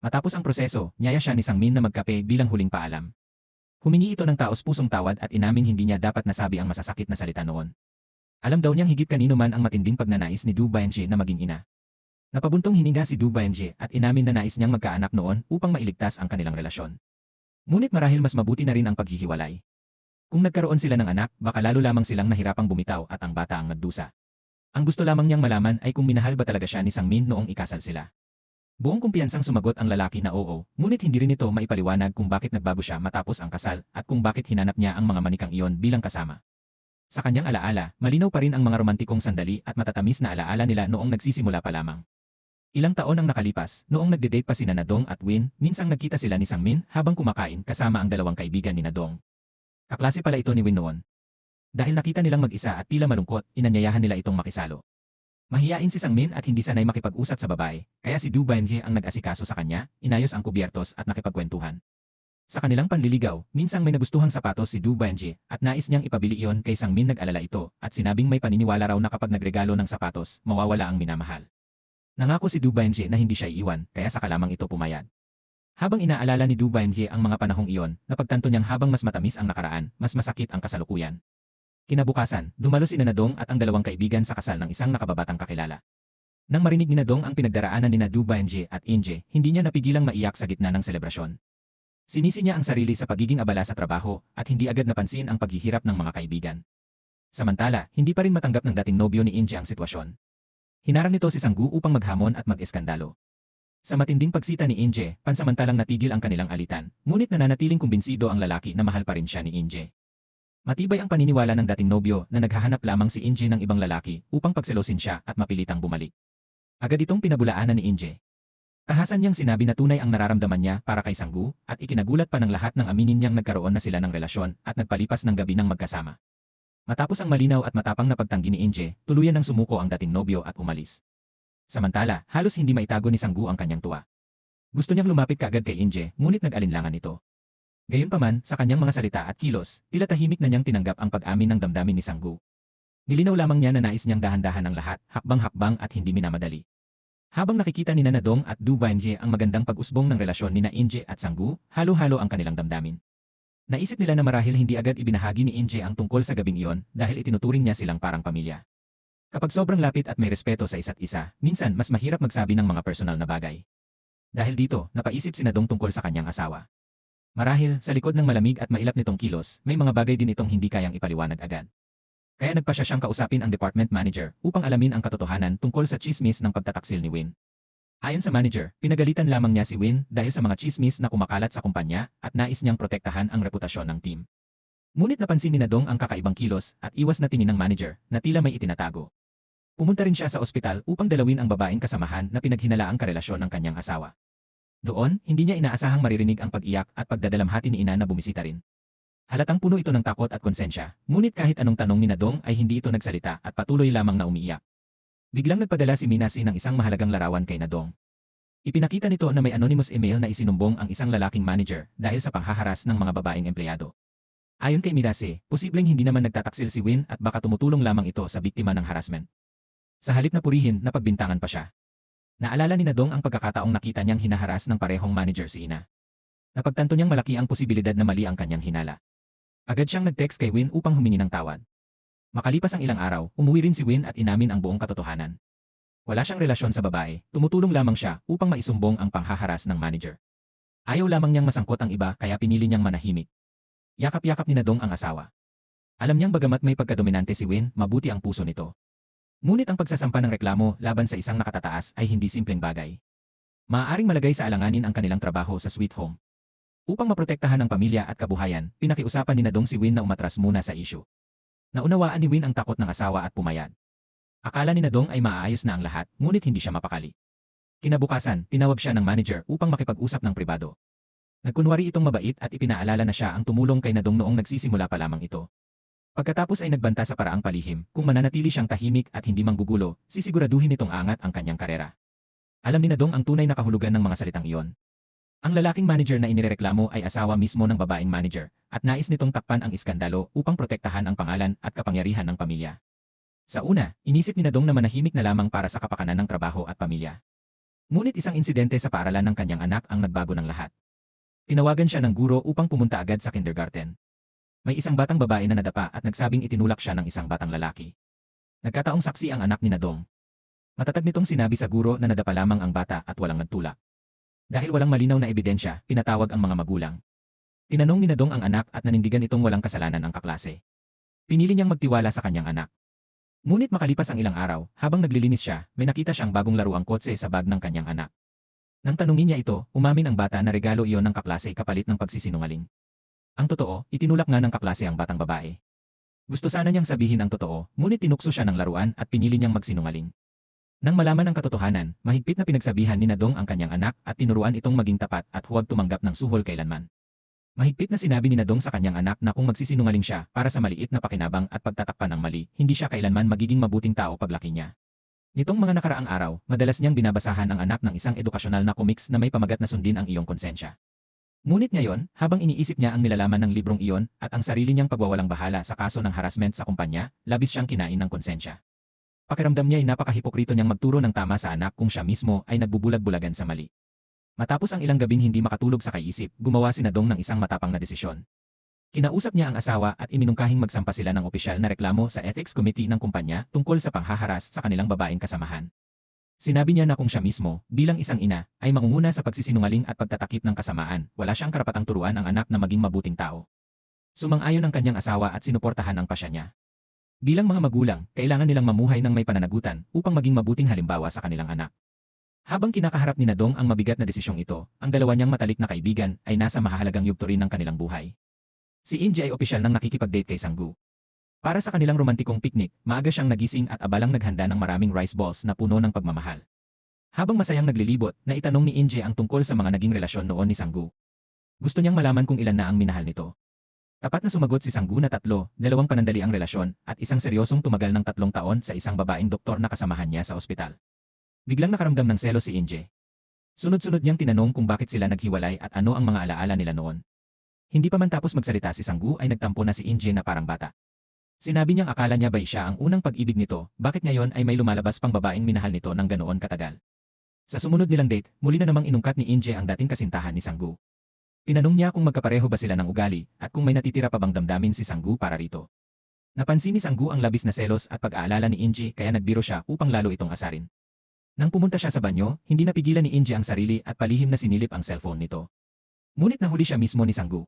Matapos ang proseso, niyaya siya ni Sangmin na magkape bilang huling paalam. Humingi ito ng taos-pusong tawad at inamin hindi niya dapat nasabi ang masasakit na salita noon. Alam daw niyang higit kanino man ang matinding pagnanais ni Dubaine na maging ina. Napabuntong hininga si Dubaine at inamin na nais niyang magkaanak noon upang mailigtas ang kanilang relasyon. Ngunit marahil mas mabuti na rin ang paghihiwalay. Kung nagkaroon sila ng anak, baka lalo lamang silang nahirapang bumitaw at ang bata ang nagdusa. Ang gusto lamang niyang malaman ay kung minahal ba talaga siya ni Sangmin noong ikasal sila. Buong kumpiyansang sumagot ang lalaki na oo, ngunit hindi rin ito maipaliwanag kung bakit nagbago siya matapos ang kasal at kung bakit hinanap niya ang mga manikang iyon bilang kasama. Sa kanyang alaala, malinaw pa rin ang mga romantikong sandali at matatamis na alaala nila noong nagsisimula pa lamang. Ilang taon ang nakalipas, noong nagde-date pa sina Nadong at Win, minsang nagkita sila ni Sangmin habang kumakain kasama ang dalawang kaibigan ni Nadong. Kaklase pala ito ni Win noon. Dahil nakita nilang mag-isa at tila malungkot, inanyayahan nila itong makisalo. Mahiyain si Sangmin at hindi sanay makipag-usap sa babae, kaya si Dubaine ang nag-asikaso sa kanya, inayos ang kubyertos at nakipagkwentuhan. Sa kanilang panliligaw, minsang may nagustuhang sapatos si Dubaine at nais niyang ipabili iyon kay Sangmin nag-alala ito at sinabing may paniniwala raw na kapag nagregalo ng sapatos, mawawala ang minamahal. Nangako si Dubaine na hindi siya iiwan, kaya saka lamang ito pumayag. Habang inaalala ni Dubaine ang mga panahong iyon, napagtanto niyang habang mas matamis ang nakaraan, mas masakit ang kasalukuyan. Kinabukasan, dumalo si Nadong at ang dalawang kaibigan sa kasal ng isang nakababatang kakilala. Nang marinig ni Nadong ang pinagdaraanan ni Dubaine at Inge, hindi niya napigilang maiyak sa gitna ng selebrasyon. Sinisi niya ang sarili sa pagiging abala sa trabaho at hindi agad napansin ang paghihirap ng mga kaibigan. Samantala, hindi pa rin matanggap ng dating nobyo ni Inje ang sitwasyon. Hinarang nito si Sanggu upang maghamon at mag-eskandalo. Sa matinding pagsita ni Inje, pansamantalang natigil ang kanilang alitan, ngunit nananatiling kumbinsido ang lalaki na mahal pa rin siya ni Inje. Matibay ang paniniwala ng dating nobyo na naghahanap lamang si Inje ng ibang lalaki upang pagselosin siya at mapilitang bumalik. Agad itong pinabulaanan ni Inje. Tahasan niyang sinabi na tunay ang nararamdaman niya para kay Sanggu at ikinagulat pa ng lahat ng aminin niyang nagkaroon na sila ng relasyon at nagpalipas ng gabi ng magkasama. Matapos ang malinaw at matapang na pagtanggi ni Inje, tuluyan ng sumuko ang dating nobyo at umalis. Samantala, halos hindi maitago ni Sanggu ang kanyang tuwa. Gusto niyang lumapit kaagad kay Inje, ngunit nag-alinlangan ito. Gayunpaman, sa kanyang mga salita at kilos, tila tahimik na niyang tinanggap ang pag-amin ng damdamin ni Sanggu. Nilinaw lamang niya na nais niyang dahan-dahan ang lahat, hakbang-hakbang at hindi minamadali. Habang nakikita ni Nadong at Du Vanje ang magandang pag-usbong ng relasyon ni Inje at Sanggu, halo-halo ang kanilang damdamin. Naisip nila na marahil hindi agad ibinahagi ni Inje ang tungkol sa gabing iyon dahil itinuturing niya silang parang pamilya. Kapag sobrang lapit at may respeto sa isa't isa, minsan mas mahirap magsabi ng mga personal na bagay. Dahil dito, napaisip si Nadong tungkol sa kanyang asawa. Marahil, sa likod ng malamig at mailap nitong kilos, may mga bagay din itong hindi kayang ipaliwanag agad. Kaya nagpasya siyang kausapin ang department manager upang alamin ang katotohanan tungkol sa chismis ng pagtataksil ni Win. Ayon sa manager, pinagalitan lamang niya si Win dahil sa mga chismis na kumakalat sa kumpanya at nais niyang protektahan ang reputasyon ng team. Ngunit napansin ni Nadong ang kakaibang kilos at iwas na tingin ng manager na tila may itinatago. Pumunta rin siya sa ospital upang dalawin ang babaeng kasamahan na pinaghinalaang karelasyon ng kanyang asawa. Doon, hindi niya inaasahang maririnig ang pag-iyak at pagdadalamhati ni ina na bumisita rin. Halatang puno ito ng takot at konsensya, ngunit kahit anong tanong ni Nadong ay hindi ito nagsalita at patuloy lamang na umiiyak. Biglang nagpadala si Minasi ng isang mahalagang larawan kay Nadong. Ipinakita nito na may anonymous email na isinumbong ang isang lalaking manager dahil sa panghaharas ng mga babaeng empleyado. Ayon kay Minasi, posibleng hindi naman nagtataksil si Win at baka tumutulong lamang ito sa biktima ng harassment. Sa halip na purihin, napagbintangan pa siya. Naalala ni Nadong ang pagkakataong nakita niyang hinaharas ng parehong manager si ina. Napagtanto niyang malaki ang posibilidad na mali ang kanyang hinala. Agad siyang nag-text kay Win upang humingi ng tawad. Makalipas ang ilang araw, umuwi rin si Win at inamin ang buong katotohanan. Wala siyang relasyon sa babae, tumutulong lamang siya upang maisumbong ang panghaharas ng manager. Ayaw lamang niyang masangkot ang iba kaya pinili niyang manahimik. Yakap-yakap ni Nadong ang asawa. Alam niyang bagamat may pagkadominante si Win, mabuti ang puso nito. Ngunit ang pagsasampa ng reklamo laban sa isang nakatataas ay hindi simpleng bagay. Maaaring malagay sa alanganin ang kanilang trabaho sa sweet home. Upang maprotektahan ang pamilya at kabuhayan, pinakiusapan ni Nadong si Win na umatras muna sa issue. Naunawaan ni Win ang takot ng asawa at pumayag. Akala ni Nadong ay maaayos na ang lahat, ngunit hindi siya mapakali. Kinabukasan, tinawag siya ng manager upang makipag-usap ng pribado. Nagkunwari itong mabait at ipinaalala na siya ang tumulong kay Nadong noong nagsisimula pa lamang ito. Pagkatapos ay nagbanta sa paraang palihim, kung mananatili siyang tahimik at hindi manggugulo, sisiguraduhin nitong angat ang kanyang karera. Alam ni Nadong ang tunay na kahulugan ng mga salitang iyon. Ang lalaking manager na inireklamo ay asawa mismo ng babaeng manager, at nais nitong takpan ang iskandalo upang protektahan ang pangalan at kapangyarihan ng pamilya. Sa una, inisip ni Nadong na manahimik na lamang para sa kapakanan ng trabaho at pamilya. Ngunit isang insidente sa paaralan ng kanyang anak ang nagbago ng lahat. Tinawagan siya ng guro upang pumunta agad sa kindergarten. May isang batang babae na nadapa at nagsabing itinulak siya ng isang batang lalaki. Nagkataong saksi ang anak ni Nadong. Matatag nitong sinabi sa guro na nadapa lamang ang bata at walang nagtulak. Dahil walang malinaw na ebidensya, pinatawag ang mga magulang. Tinanong ni Nadong ang anak at nanindigan itong walang kasalanan ang kaklase. Pinili niyang magtiwala sa kanyang anak. Ngunit makalipas ang ilang araw, habang naglilinis siya, may nakita siyang bagong laruang kotse sa bag ng kanyang anak. Nang tanungin niya ito, umamin ang bata na regalo iyon ng kaklase kapalit ng pagsisinungaling. Ang totoo, itinulak nga ng kaklase ang batang babae. Gusto sana niyang sabihin ang totoo, ngunit tinukso siya ng laruan at pinili niyang magsinungaling. Nang malaman ang katotohanan, mahigpit na pinagsabihan ni Nadong ang kanyang anak at tinuruan itong maging tapat at huwag tumanggap ng suhol kailanman. Mahigpit na sinabi ni Nadong sa kanyang anak na kung magsisinungaling siya para sa maliit na pakinabang at pagtatakpan ng mali, hindi siya kailanman magiging mabuting tao paglaki niya. Nitong mga nakaraang araw, madalas niyang binabasahan ang anak ng isang edukasyonal na comics na may pamagat na sundin ang iyong konsensya. Ngunit ngayon, habang iniisip niya ang nilalaman ng librong iyon at ang sarili niyang pagwawalang bahala sa kaso ng harassment sa kumpanya, labis siyang kinain ng konsensya. Pakiramdam niya ay napakahipokrito niyang magturo ng tama sa anak kung siya mismo ay nagbubulag-bulagan sa mali. Matapos ang ilang gabing hindi makatulog sa kaisip, gumawa si Nadong ng isang matapang na desisyon. Kinausap niya ang asawa at iminungkahing magsampa sila ng opisyal na reklamo sa Ethics Committee ng kumpanya tungkol sa panghaharas sa kanilang babaeng kasamahan. Sinabi niya na kung siya mismo, bilang isang ina, ay mangunguna sa pagsisinungaling at pagtatakip ng kasamaan, wala siyang karapatang turuan ang anak na maging mabuting tao. Sumang-ayon ang kanyang asawa at sinuportahan ang pasya niya. Bilang mga magulang, kailangan nilang mamuhay ng may pananagutan upang maging mabuting halimbawa sa kanilang anak. Habang kinakaharap ni Nadong ang mabigat na desisyong ito, ang dalawa niyang matalik na kaibigan ay nasa mahahalagang yugto rin ng kanilang buhay. Si Inji ay opisyal nang nakikipag-date kay Sanggu. Para sa kanilang romantikong piknik, maaga siyang nagising at abalang naghanda ng maraming rice balls na puno ng pagmamahal. Habang masayang naglilibot, naitanong ni Inji ang tungkol sa mga naging relasyon noon ni Sanggu. Gusto niyang malaman kung ilan na ang minahal nito. Tapat na sumagot si Sanggu na 2 panandali ang relasyon at isang seryosong tumagal ng 3 taon sa isang babaeng doktor na kasamahan niya sa ospital. Biglang nakaramdam ng selos si Inji. Sunod-sunod niyang tinanong kung bakit sila naghiwalay at ano ang mga alaala nila noon. Hindi pa man tapos magsalita si Sanggu ay nagtampo na si Inji na parang bata. Sinabi niyang akala niya ba siya ang unang pag-ibig nito, bakit ngayon ay may lumalabas pang babaeng minahal nito ng ganoon katagal. Sa sumunod nilang date, muli na namang inungkat ni Inji ang dating kasintahan ni Sanggu. Tinanong niya kung magkapareho ba sila ng ugali at kung may natitira pa bang damdamin si Sanggu para rito. Napansin ni Sanggu ang labis na selos at pag-aalala ni Inji kaya nagbiro siya upang lalo itong asarin. Nang pumunta siya sa banyo, hindi napigilan ni Inji ang sarili at palihim na sinilip ang cellphone nito. Ngunit nahuli siya mismo ni Sanggu.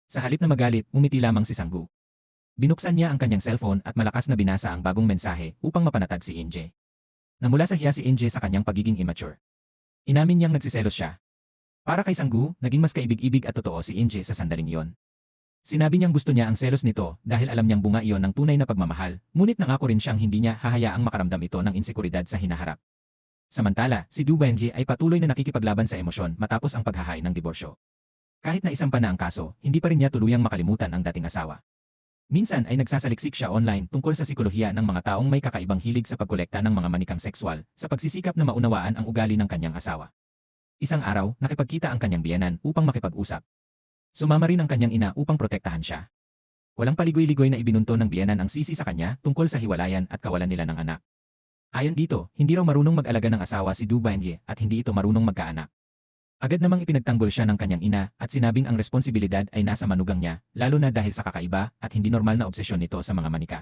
Sa halip na magalit, umiti lamang si Sanggu. Binuksan niya ang kanyang cellphone at malakas na binasa ang bagong mensahe upang mapanatag si Inji. Namula sa hiya si Inji sa kanyang pagiging immature. Inamin niyang nagsiselos siya. Para kay Sanggu, naging mas kaibig-ibig at totoo si Inji sa sandaling iyon. Sinabi niyang gusto niya ang selos nito dahil alam niyang bunga iyon ng tunay na pagmamahal, ngunit nangako rin siyang hindi niya hahayaang makaramdam ito ng insekuridad sa hinaharap. Samantala, si Du Wenjie ay patuloy na nakikipaglaban sa emosyon matapos ang paghahain ng diborsyo. Kahit na isampa na ang kaso, hindi pa rin niya tuluyang makalimutan ang dating asawa. Minsan ay nagsasaliksik siya online tungkol sa sikolohiya ng mga taong may kakaibang hilig sa pagkolekta ng mga manikang sexual sa pagsisikap na maunawaan ang ugali ng kanyang asawa. Isang araw, nakipagkita ang kanyang biyenan upang makipag-usap. Sumama rin ang kanyang ina upang protektahan siya. Walang paligoy-ligoy na ibinunto ng biyenan ang sisi sa kanya tungkol sa hiwalayan at kawalan nila ng anak. Ayon dito, hindi raw marunong mag-alaga ng asawa si Du Wenjie at hindi ito marunong magkaanak. Agad namang ipinagtanggol siya ng kanyang ina at sinabing ang responsibilidad ay nasa manugang niya, lalo na dahil sa kakaiba at hindi normal na obsesyon nito sa mga manika.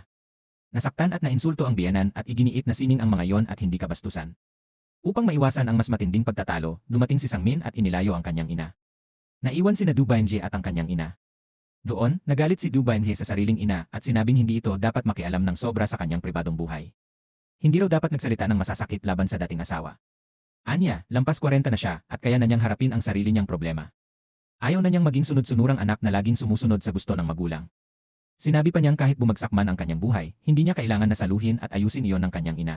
Nasaktan at nainsulto ang biyenan at iginiit na sining ang mga yon at hindi kabastusan. Upang maiwasan ang mas matinding pagtatalo, dumating si Sangmin at inilayo ang kanyang ina. Naiwan sina Du Wenjie at ang kanyang ina. Doon, nagalit si Du Wenjie sa sariling ina at sinabing hindi ito dapat makialam ng sobra sa kanyang pribadong buhay. Hindi raw dapat nagsalita ng masasakit laban sa dating asawa. Anya, lampas 40 na siya at kaya na niyang harapin ang sarili niyang problema. Ayaw na niyang maging sunod-sunurang anak na laging sumusunod sa gusto ng magulang. Sinabi pa niyang kahit bumagsak man ang kanyang buhay, hindi niya kailangan na saluhin at ayusin iyon ng kanyang ina.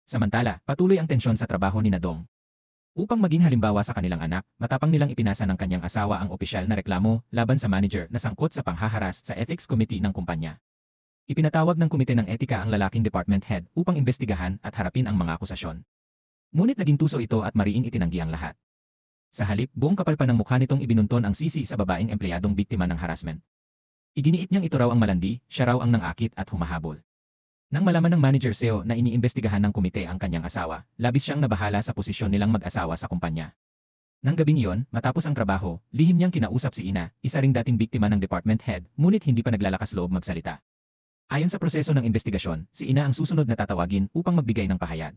Samantala, patuloy ang tensyon sa trabaho ni Nadong. Upang maging halimbawa sa kanilang anak, matapang nilang ipinasa ng kanyang asawa ang opisyal na reklamo laban sa manager na sangkot sa panghaharas sa ethics committee ng kumpanya. Ipinatawag ng komite ng etika ang lalaking department head upang imbestigahan at harapin ang mga akusasyon. Ngunit naging tuso ito at mariing itinanggi ang lahat. Sa halip, buong kapal pa ng mukha nitong ibinunton ang sisi sa babaeng empleyadong biktima ng harassment. Iginiit niyang ito raw ang malandi, siya raw ang nangakit at humahabol. Nang malaman ng manager Seo na iniimbestigahan ng komite ang kanyang asawa, labis siyang nabahala sa posisyon nilang mag-asawa sa kumpanya. Nang gabing iyon, matapos ang trabaho, lihim niyang kinausap si Ina, isa ring dating biktima ng department head, ngunit hindi pa naglalakas loob magsalita. Ayon sa proseso ng investigasyon, si Ina ang susunod na tatawagin upang magbigay ng pahayag.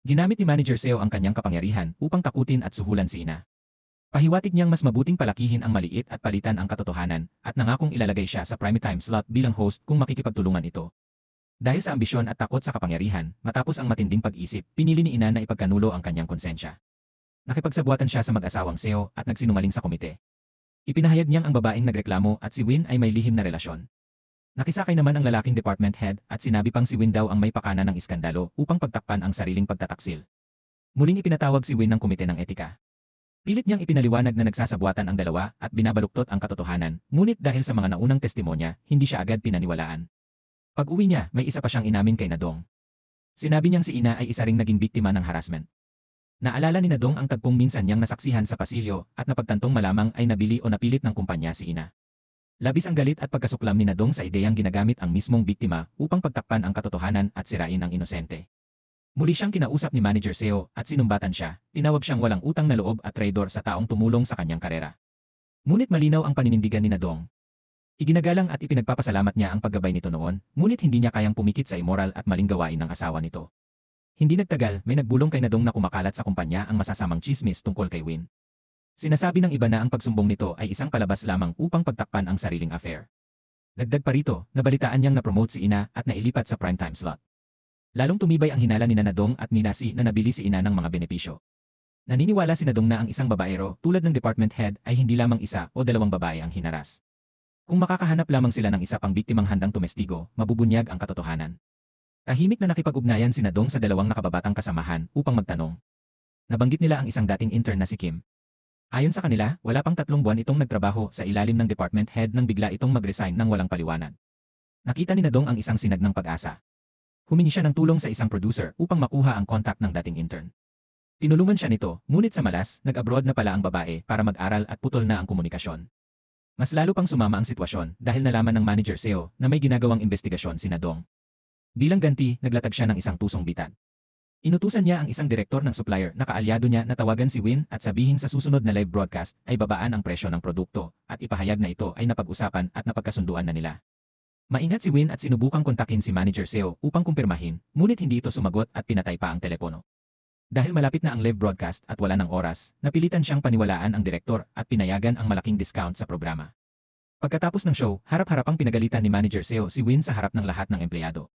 Ginamit ni Manager Seo ang kanyang kapangyarihan upang takutin at suhulan si Ina. Pahiwatig niyang mas mabuting palakihin ang maliit at palitan ang katotohanan at nangakong ilalagay siya sa primetime slot bilang host kung makikipagtulungan ito. Dahil sa ambisyon at takot sa kapangyarihan, matapos ang matinding pag-isip, pinili ni Ina na ipagkanulo ang kanyang konsensya. Nakipagsabuatan siya sa mag-asawang Seo at nagsinungaling sa komite. Ipinahayag niyang ang babaeng nagreklamo at si Win ay may lihim na relasyon. Nakisakay naman ang lalaking department head at sinabi pang si Win daw ang may pakana ng iskandalo upang pagtakpan ang sariling pagtataksil. Muling ipinatawag si Win ng komite ng etika. Pilit niyang ipinaliwanag na nagsasabuatan ang dalawa at binabaluktot ang katotohanan, ngunit dahil sa mga naunang testimonya, hindi siya agad pinaniwalaan. Pag-uwi niya, may isa pa siyang inamin kay Nadong. Sinabi niyang si Ina ay isa ring naging biktima ng harassment. Naalala ni Nadong ang tagpong minsan niyang nasaksihan sa pasilyo at napagtantong malamang ay nabili o napilit ng kumpanya si Ina. Labis ang galit at pagkasuklam ni Nadong sa ideyang ginagamit ang mismong biktima upang pagtakpan ang katotohanan at sirain ang inosente. Muli siyang kinausap ni Manager Seo at sinumbatan siya, tinawag siyang walang utang na loob at traidor sa taong tumulong sa kanyang karera. Ngunit malinaw ang paninindigan ni Nadong. Iginagalang at ipinagpapasalamat niya ang paggabay nito noon, ngunit hindi niya kayang pumikit sa immoral at maling gawain ng asawa nito. Hindi nagtagal, may nagbulong kay Nadong na kumakalat sa kumpanya ang masasamang chismis tungkol kay Win. Sinasabi ng iba na ang pagsumbong nito ay isang palabas lamang upang pagtakpan ang sariling affair. Dagdag pa rito, nabalitaan niyang na-promote si Ina at nailipat sa primetime slot. Lalong tumibay ang hinala ni Nadong at Minasi na nabili si Ina ng mga benepisyo. Naniniwala si Nadong na ang isang babaero tulad ng department head ay hindi lamang isa o dalawang babae ang hinaras. Kung makakahanap lamang sila ng isa pang biktimang handang tumestigo, mabubunyag ang katotohanan. Tahimik na nakipag-ugnayan si Nadong sa dalawang nakababatang kasamahan upang magtanong. Nabanggit nila ang isang dating intern na si Kim. Ayon sa kanila, wala pang 3 buwan itong nagtrabaho sa ilalim ng department head nang bigla itong mag-resign ng walang paliwanag. Nakita ni Nadong ang isang sinag ng pag-asa. Humingi siya ng tulong sa isang producer upang makuha ang contact ng dating intern. Tinulungan siya nito, ngunit sa malas, nag-abroad na pala ang babae para mag-aral at putol na ang komunikasyon. Mas lalo pang sumama ang sitwasyon dahil nalaman ng manager Seo na may ginagawang investigasyon si Nadong. Bilang ganti, naglatag siya ng isang tusong bitad. Inutusan niya ang isang direktor ng supplier na kaalyado niya na tawagan si Win at sabihin sa susunod na live broadcast ay babaan ang presyo ng produkto at ipahayag na ito ay napag-usapan at napagkasunduan na nila. Maingat si Win at sinubukang kontakin si manager Seo upang kumpirmahin, ngunit hindi ito sumagot at pinatay pa ang telepono. Dahil malapit na ang live broadcast at wala ng oras, napilitan siyang paniwalaan ang direktor at pinayagan ang malaking discount sa programa. Pagkatapos ng show, harap-harapang pinagalitan ni manager Seo si Win sa harap ng lahat ng empleyado.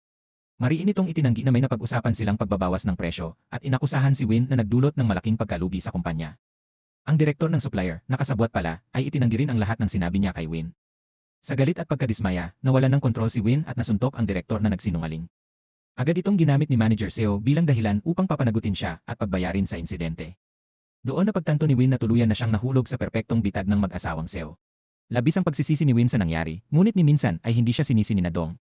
Mariin itong itinanggi na may napag-usapan silang pagbabawas ng presyo at inakusahan si Win na nagdulot ng malaking pagkalugi sa kumpanya. Ang direktor ng supplier, nakasabwat pala, ay itinanggi rin ang lahat ng sinabi niya kay Win. Sa galit at pagkadismaya, nawalan ng kontrol si Win at nasuntok ang direktor na nagsinungaling. Agad itong ginamit ni manager Seo bilang dahilan upang papanagutin siya at pagbayarin sa insidente. Doon napagtanto ni Win na tuluyan na siyang nahulog sa perpektong bitag ng mag-asawang Seo. Labis ang pagsisisi ni Win sa nangyari, ngunit ni minsan ay hindi siya sinisi ni Nadong.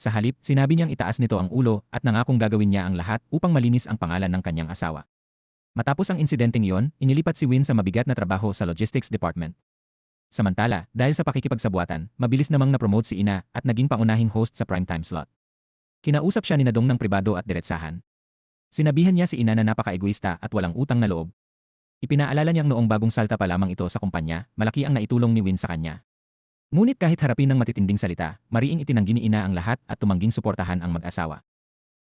Sa halip, sinabi niyang itaas nito ang ulo at nangakong gagawin niya ang lahat upang malinis ang pangalan ng kanyang asawa. Matapos ang insidenteng iyon, inilipat si Win sa mabigat na trabaho sa logistics department. Samantala, dahil sa pakikipagsabuatan, mabilis namang na-promote si Ina at naging pangunahing host sa primetime slot. Kinausap siya ni Nadong ng pribado at diretsahan. Sinabihan niya si Ina na napaka-egoista at walang utang na loob. Ipinaalala niyang noong bagong salta pa lamang ito sa kumpanya, malaki ang naitulong ni Win sa kanya. Ngunit kahit harapin ng matitinding salita, mariing itinanggi ni Ina ang lahat at tumangging suportahan ang mag-asawa.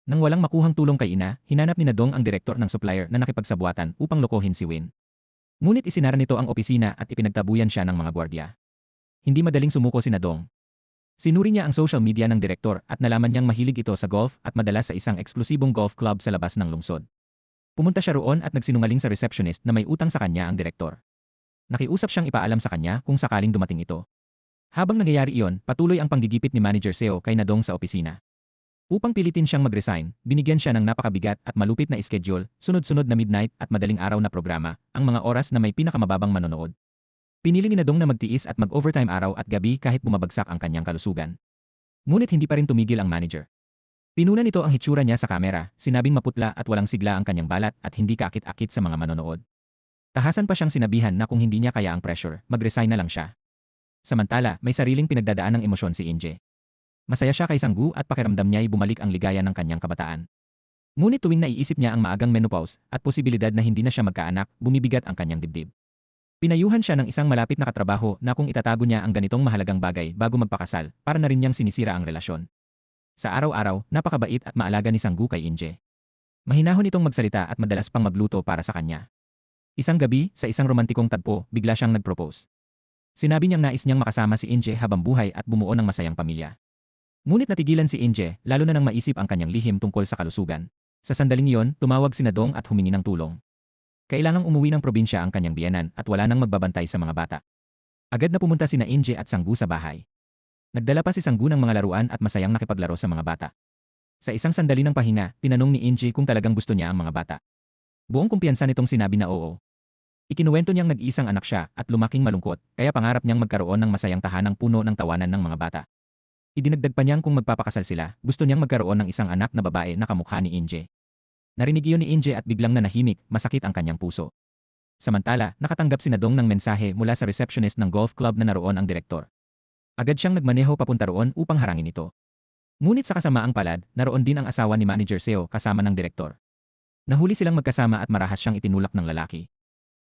Nang walang makuhang tulong kay Ina, hinanap ni Nadong ang direktor ng supplier na nakipagsabuatan upang lokohin si Win. Ngunit isinara nito ang opisina at ipinagtabuyan siya ng mga gwardya. Hindi madaling sumuko si Nadong. Sinuri niya ang social media ng direktor at nalaman niyang mahilig ito sa golf at madalas sa isang eksklusibong golf club sa labas ng lungsod. Pumunta siya roon at nagsinungaling sa receptionist na may utang sa kanya ang direktor. Nakiusap siyang ipaalam sa kanya kung sakaling dumating ito. Habang nangyayari iyon, patuloy ang panggigipit ni manager Seo kay Nadong sa opisina. Upang pilitin siyang mag-resign, binigyan siya ng napakabigat at malupit na schedule, sunod-sunod na midnight at madaling araw na programa, ang mga oras na may pinakamababang manonood. Pinili ni Nadong na magtiis at mag-overtime araw at gabi kahit bumabagsak ang kanyang kalusugan. Ngunit hindi pa rin tumigil ang manager. Pinuna nito ang hitsura niya sa kamera, sinabing maputla at walang sigla ang kanyang balat at hindi kaakit-akit sa mga manonood. Tahasan pa siyang sinabihan na kung hindi niya kaya ang pressure, mag-resign na lang siya. Samantala, may sariling pinagdadaan ng emosyon si Inje. Masaya siya kay Sanggu at pakiramdam niya ay bumalik ang ligaya ng kanyang kabataan. Ngunit tuwing naiisip niya ang maagang menopause at posibilidad na hindi na siya magkaanak, bumibigat ang kanyang dibdib. Pinayuhan siya ng isang malapit na katrabaho na kung itatago niya ang ganitong mahalagang bagay bago magpakasal, para na rin niyang sinisira ang relasyon. Sa araw-araw, napakabait at maalaga ni Sanggu kay Inje. Mahinahon itong magsalita at madalas pang magluto para sa kanya. Isang gabi, sa isang romantikong tagpo, bigla siyang nag-propose. Sinabi niyang nais niyang makasama si Inje habang buhay at bumuo ng masayang pamilya. Ngunit natigilan si Inje, lalo na nang maisip ang kanyang lihim tungkol sa kalusugan. Sa sandaling iyon, tumawag si Nadong at humingi ng tulong. Kailangang umuwi ng probinsya ang kanyang biyenan at wala nang magbabantay sa mga bata. Agad na pumunta sina Inje at Sanggu sa bahay. Nagdala pa si Sanggu ng mga laruan at masayang nakipaglaro sa mga bata. Sa isang sandali ng pahinga, tinanong ni Inje kung talagang gusto niya ang mga bata. Buong kumpiyansa nitong sinabi na oo. Ikinuwento niyang nag-iisang anak siya at lumaking malungkot, kaya pangarap niyang magkaroon ng masayang tahanang puno ng tawanan ng mga bata. Idinagdag pa niyang kung magpapakasal sila, gusto niyang magkaroon ng isang anak na babae na kamukha ni Inje. Narinig iyon ni Inje at biglang nanahimik, masakit ang kanyang puso. Samantala, nakatanggap si Nadong ng mensahe mula sa receptionist ng golf club na naroon ang direktor. Agad siyang nagmaneho papunta roon upang harangin ito. Ngunit sa kasamaang palad, naroon din ang asawa ni manager Seo kasama ng direktor. Nahuli silang magkasama at marahas siyang itinulak ng lalaki.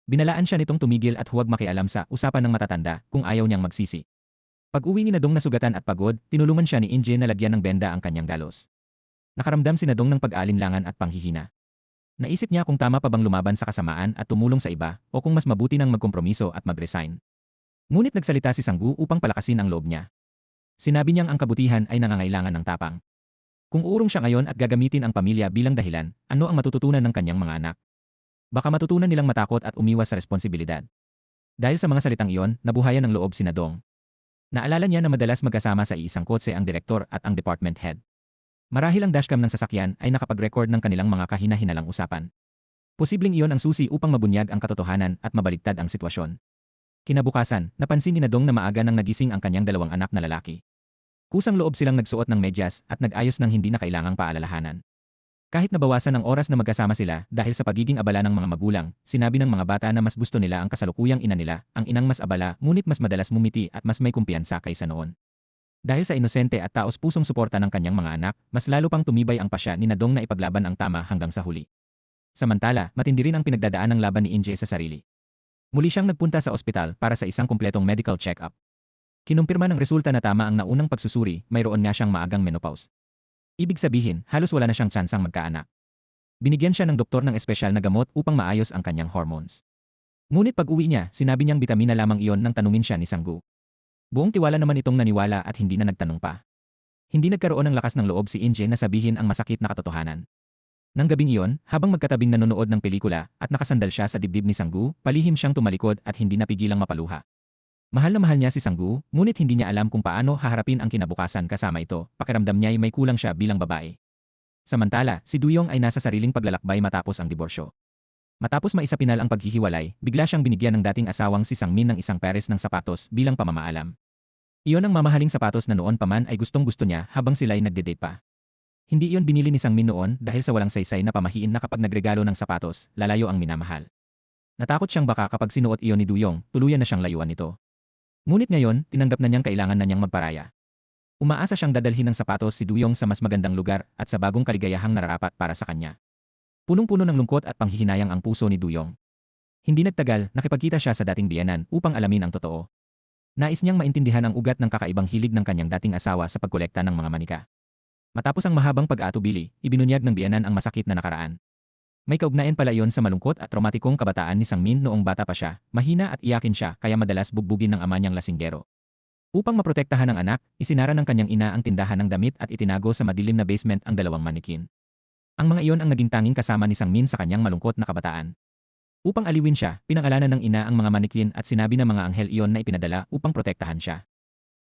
Binalaan siya nitong tumigil at huwag makialam sa usapan ng matatanda kung ayaw niyang magsisi. Pag-uwi ni Nadong na sugatan at pagod, tinulungan siya ni Inje na lagyan ng benda ang kanyang galos. Nakaramdam si Nadong ng pag-aalinlangan at panghihina. Naisip niya kung tama pa bang lumaban sa kasamaan at tumulong sa iba o kung mas mabuti nang magkompromiso at mag-resign. Ngunit nagsalita si Sang-gu upang palakasin ang loob niya. Sinabi niyang ang kabutihan ay nangangailangan ng tapang. Kung uurong siya ngayon at gagamitin ang pamilya bilang dahilan, ano ang matututunan ng kanyang mga anak? Baka matutunan nilang matakot at umiwas sa responsibilidad. Dahil sa mga salitang iyon, nabuhayan ng loob si Nadong. Naalala niya na madalas magkasama sa iisang kotse ang direktor at ang department head. Marahil ang dashcam ng sasakyan ay nakapag-record ng kanilang mga kahina-hinalang usapan. Posibleng iyon ang susi upang mabunyag ang katotohanan at mabaligtad ang sitwasyon. Kinabukasan, napansin ni Nadong na maaga nang nagising ang kanyang dalawang anak na lalaki. Kusang loob silang nagsuot ng medyas at nag-ayos ng hindi na kailangang paalalahanan. Kahit nabawasan ang oras na magkasama sila dahil sa pagiging abala ng mga magulang, sinabi ng mga bata na mas gusto nila ang kasalukuyang ina nila, ang inang mas abala ngunit mas madalas mumiti at mas may kumpiyansa kaysa noon. Dahil sa inosente at taos-pusong suporta ng kanyang mga anak, mas lalo pang tumibay ang pasya ni Nadong na ipaglaban ang tama hanggang sa huli. Samantala, matindi rin ang pinagdadaan ng laban ni Inje sa sarili. Muli siyang nagpunta sa ospital para sa isang kumpletong medical check-up. Kinumpirma ng resulta na tama ang naunang pagsusuri, mayroon nga siyang maagang menopause. Ibig sabihin, halos wala na siyang tsansang magkaanak. Binigyan siya ng doktor ng espesyal na gamot upang maayos ang kanyang hormones. Ngunit pag-uwi niya, sinabi niyang bitamina lamang iyon nang tanungin siya ni Sang-gu. Buong tiwala naman itong naniwala at hindi na nagtanong pa. Hindi nagkaroon ng lakas ng loob si Inje na sabihin ang masakit na katotohanan. Nang gabing iyon, habang magkatabing nanonood ng pelikula at nakasandal siya sa dibdib ni Sang-gu, palihim siyang tumalikod at hindi napigilang mapaluha. Mahal na mahal niya si Sang-gu, ngunit hindi niya alam kung paano haharapin ang kinabukasan kasama ito, pakiramdam niya ay may kulang siya bilang babae. Samantala, si Duyong ay nasa sariling paglalakbay matapos ang diborsyo. Matapos maisapinal ang paghihiwalay, bigla siyang binigyan ng dating asawang si Sang-min ng isang pares ng sapatos bilang pamamaalam. Iyon ang mamahaling sapatos na noon pa man ay gustong-gusto niya habang sila'y nagde-date pa. Hindi iyon binili ni Sang-min noon dahil sa walang saysay na pamahiin na kapag nagregalo ng sapatos, lalayo ang minamahal. Natakot siyang baka kapag sinuot iyon ni Duyong, tuluyan na siyang layuan nito. Ngunit ngayon, tinanggap na niyang kailangan na niyang magparaya. Umaasa siyang dadalhin ng sapatos si Duyong sa mas magandang lugar at sa bagong kaligayahang nararapat para sa kanya. Punong-puno ng lungkot at panghihinayang ang puso ni Duyong. Hindi nagtagal, nakipagkita siya sa dating biyenan upang alamin ang totoo. Nais niyang maintindihan ang ugat ng kakaibang hilig ng kanyang dating asawa sa pagkolekta ng mga manika. Matapos ang mahabang pag-aatubili, ibinunyag ng biyenan ang masakit na nakaraan. May kaugnayan pala iyon sa malungkot at traumatikong kabataan ni Sang-min noong bata pa siya, mahina at iyakin siya kaya madalas bugbugin ng ama niyang lasinggero. Upang maprotektahan ang anak, isinara ng kanyang ina ang tindahan ng damit at itinago sa madilim na basement ang dalawang manikin. Ang mga iyon ang naging tanging kasama ni Sang-min sa kanyang malungkot na kabataan. Upang aliwin siya, pinangalanan ng ina ang mga manikin at sinabi ng mga anghel iyon na ipinadala upang protektahan siya.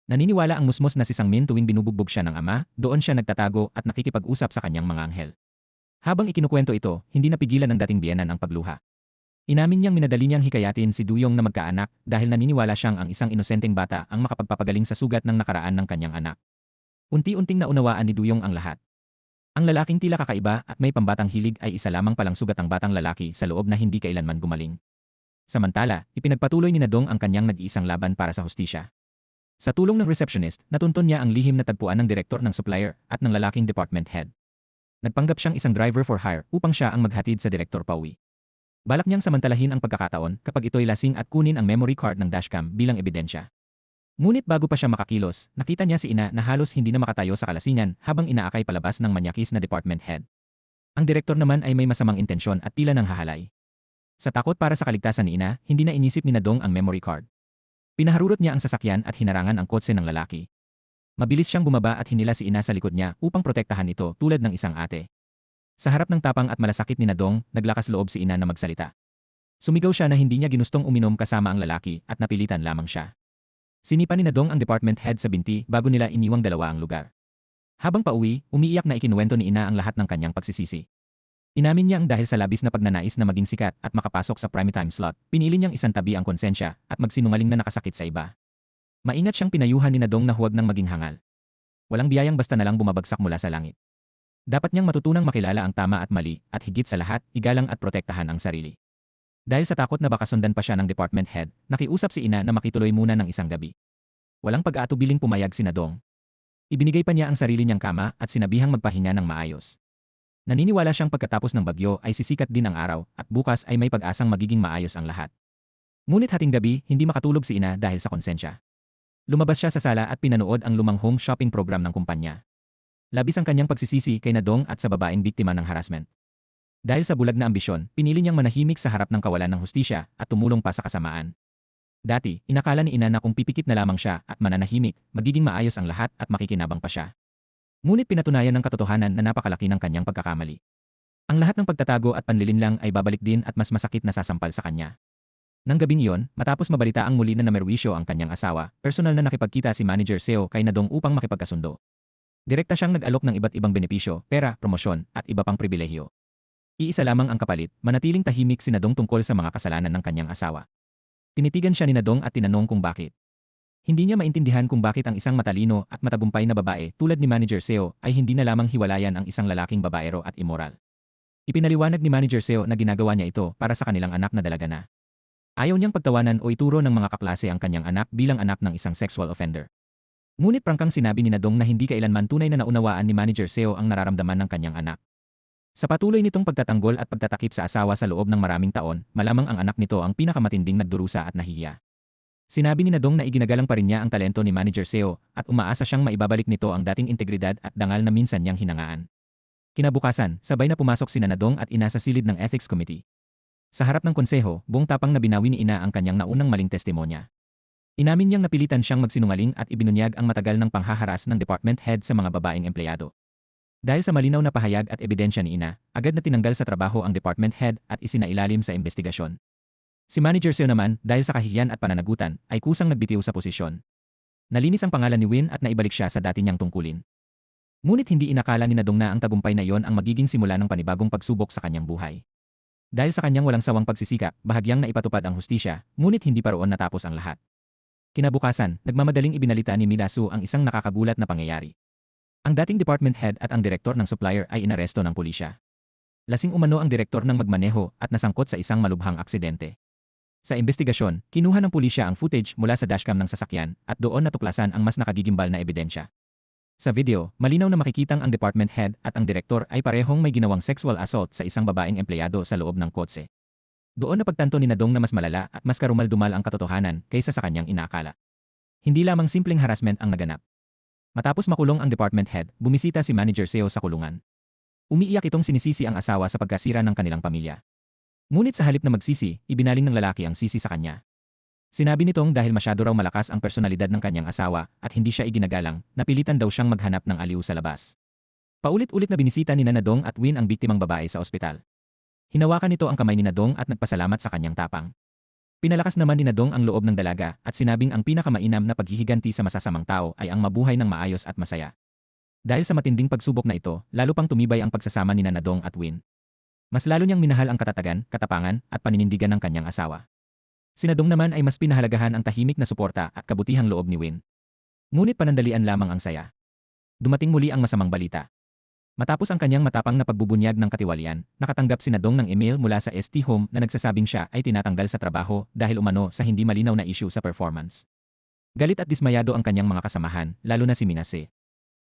Naniniwala ang musmos na si Sang-min tuwing binubugbog siya ng ama, doon siya nagtatago at nakikipag-usap sa kanyang mga anghel. Habang ikinukwento ito, hindi napigilan ng dating biyenan ang pagluha. Inamin niyang minadali niyang hikayatin si Duyong na magkaanak dahil naniniwala siyang ang isang inosenteng bata ang makapagpapagaling sa sugat ng nakaraan ng kanyang anak. Unti-unting naunawaan ni Duyong ang lahat. Ang lalaking tila kakaiba at may pambatang hilig ay isa lamang palang sugat ang batang lalaki sa loob na hindi kailanman gumaling. Samantala, ipinagpatuloy ni Nadong ang kanyang nag-iisang laban para sa hustisya. Sa tulong ng receptionist, natuntun niya ang lihim na tagpuan ng direktor ng supplier at ng lalaking department head. Nagpanggap siyang isang driver for hire upang siya ang maghatid sa direktor pauwi. Balak niyang samantalahin ang pagkakataon kapag ito'y lasing at kunin ang memory card ng dashcam bilang ebidensya. Ngunit bago pa siya makakilos, nakita niya si ina na halos hindi na makatayo sa kalasingan habang inaakay palabas ng manyakis na department head. Ang direktor naman ay may masamang intensyon at tila nang hahalay. Sa takot para sa kaligtasan ni ina, hindi na inisip ni Nadong ang memory card. Pinaharurot niya ang sasakyan at hinarangan ang kotse ng lalaki. Mabilis siyang bumaba at hinila si ina sa likod niya upang protektahan ito tulad ng isang ate. Sa harap ng tapang at malasakit ni Nadong, naglakas loob si ina na magsalita. Sumigaw siya na hindi niya ginustong uminom kasama ang lalaki at napilitan lamang siya. Sinipa ni Nadong ang department head sa binti bago nila iniwang dalawa ang lugar. Habang pauwi, umiiyak na ikinuwento ni ina ang lahat ng kanyang pagsisisi. Inamin niyang dahil sa labis na pagnanais na maging sikat at makapasok sa primetime slot, pinili niyang isantabi ang konsensya at magsinungaling na nakasakit sa iba. Maingat siyang pinayuhan ni Nadong na huwag nang maging hangal. Walang biyayang basta na lang bumabagsak mula sa langit. Dapat niyang matutunang makilala ang tama at mali at higit sa lahat, igalang at protektahan ang sarili. Dahil sa takot na baka sundan pa siya ng department head, nakiusap si ina na makituloy muna ng isang gabi. Walang pag-aatubiling pumayag si Nadong. Ibinigay pa niya ang sarili niyang kama at sinabihang magpahinga ng maayos. Naniniwala siyang pagkatapos ng bagyo ay sisikat din ang araw at bukas ay may pag-asang magiging maayos ang lahat. Ngunit hating gabi, hindi makatulog si ina dahil sa konsensya. Lumabas siya sa sala at pinanood ang lumang home shopping program ng kumpanya. Labis ang kanyang pagsisisi kay Nadong at sa babaeng biktima ng harassment. Dahil sa bulag na ambisyon, pinili niyang manahimik sa harap ng kawalan ng hustisya at tumulong pa sa kasamaan. Dati, inakala ni Ina na kung pipikit na lamang siya at mananahimik, magiging maayos ang lahat at makikinabang pa siya. Ngunit pinatunayan ng katotohanan na napakalaki ng kanyang pagkakamali. Ang lahat ng pagtatago at panlilinlang ay babalik din at mas masakit na sasampal sa kanya. Nang gabing iyon, matapos mabalitaang muli na namerwisyo ang kanyang asawa, personal na nakipagkita si Manager Seo kay Nadong upang makipagkasundo. Direkta siyang nag-alok ng iba't ibang benepisyo, pera, promosyon, at iba pang pribilehyo. Iisa lamang ang kapalit, manatiling tahimik si Nadong tungkol sa mga kasalanan ng kanyang asawa. Tinitigan siya ni Nadong at tinanong kung bakit. Hindi niya maintindihan kung bakit ang isang matalino at matagumpay na babae tulad ni Manager Seo ay hindi na lamang hiwalayan ang isang lalaking babaero at immoral. Ipinaliwanag ni Manager Seo na ginagawa niya ito para sa kanilang anak na dalaga na. Ayaw niyang pagtawanan o ituro ng mga kaklase ang kanyang anak bilang anak ng isang sexual offender. Ngunit prangkang sinabi ni Nadong na hindi kailanman tunay na naunawaan ni Manager Seo ang nararamdaman ng kanyang anak. Sa patuloy nitong pagtatanggol at pagtatakip sa asawa sa loob ng maraming taon, malamang ang anak nito ang pinakamatinding nagdurusa at nahihiya. Sinabi ni Nadong na iginagalang pa rin niya ang talento ni Manager Seo at umaasa siyang maibabalik nito ang dating integridad at dangal na minsan niyang hinangaan. Kinabukasan, sabay na pumasok sina Nadong at Ina sa silid ng Ethics Committee. Sa harap ng konseho, buong tapang na binawi ni Ina ang kanyang naunang maling testimonya. Inamin niyang napilitan siyang magsinungaling at ibinunyag ang matagal ng panghaharas ng department head sa mga babaeng empleyado. Dahil sa malinaw na pahayag at ebidensya ni Ina, agad na tinanggal sa trabaho ang department head at isinailalim sa investigasyon. Si Manager Seo naman, dahil sa kahihiyan at pananagutan, ay kusang nagbitiw sa posisyon. Nalinis ang pangalan ni Win at naibalik siya sa dati niyang tungkulin. Ngunit hindi inakala ni Nadong na ang tagumpay na iyon ang magiging simula ng panibagong pagsubok sa kanyang buhay. Dahil sa kanyang walang sawang pagsisikap, bahagyang naipatupad ang hustisya, ngunit hindi pa roon natapos ang lahat. Kinabukasan, nagmamadaling ibinalita ni Midasu ang isang nakakagulat na pangyayari. Ang dating department head at ang direktor ng supplier ay inaresto ng pulisya. Lasing umano ang direktor ng magmaneho at nasangkot sa isang malubhang aksidente. Sa investigasyon, kinuha ng pulisya ang footage mula sa dashcam ng sasakyan at doon natuklasan ang mas nakagigimbal na ebidensya. Sa video, malinaw na makikitang ang department head at ang direktor ay parehong may ginawang sexual assault sa isang babaeng empleyado sa loob ng kotse. Doon napagtanto ni Nadong na mas malala at mas karumal-dumal ang katotohanan kaysa sa kanyang inaakala. Hindi lamang simpleng harassment ang naganap. Matapos makulong ang department head, bumisita si Manager Seo sa kulungan. Umiiyak itong sinisisi ang asawa sa pagkasira ng kanilang pamilya. Ngunit sa halip na magsisi, ibinaling ng lalaki ang sisi sa kanya. Sinabi nitong dahil masyado raw malakas ang personalidad ng kanyang asawa at hindi siya iginagalang, napilitan daw siyang maghanap ng aliw sa labas. Paulit-ulit na binisita ni Nadong at Win ang biktimang babae sa ospital. Hinawakan nito ang kamay ni Nadong at nagpasalamat sa kanyang tapang. Pinalakas naman ni Nadong ang loob ng dalaga at sinabing ang pinakamainam na paghihiganti sa masasamang tao ay ang mabuhay ng maayos at masaya. Dahil sa matinding pagsubok na ito, lalo pang tumibay ang pagsasama ni Nadong at Win. Mas lalo niyang minahal ang katatagan, katapangan at paninindigan ng kanyang asawa. Si Nadong naman ay mas pinahalagahan ang tahimik na suporta at kabutihang loob ni Win. Ngunit panandalian lamang ang saya. Dumating muli ang masamang balita. Matapos ang kanyang matapang na pagbubunyag ng katiwalian, nakatanggap si Nadong ng email mula sa ST Home na nagsasabing siya ay tinatanggal sa trabaho dahil umano sa hindi malinaw na issue sa performance. Galit at dismayado ang kanyang mga kasamahan, lalo na si Minase.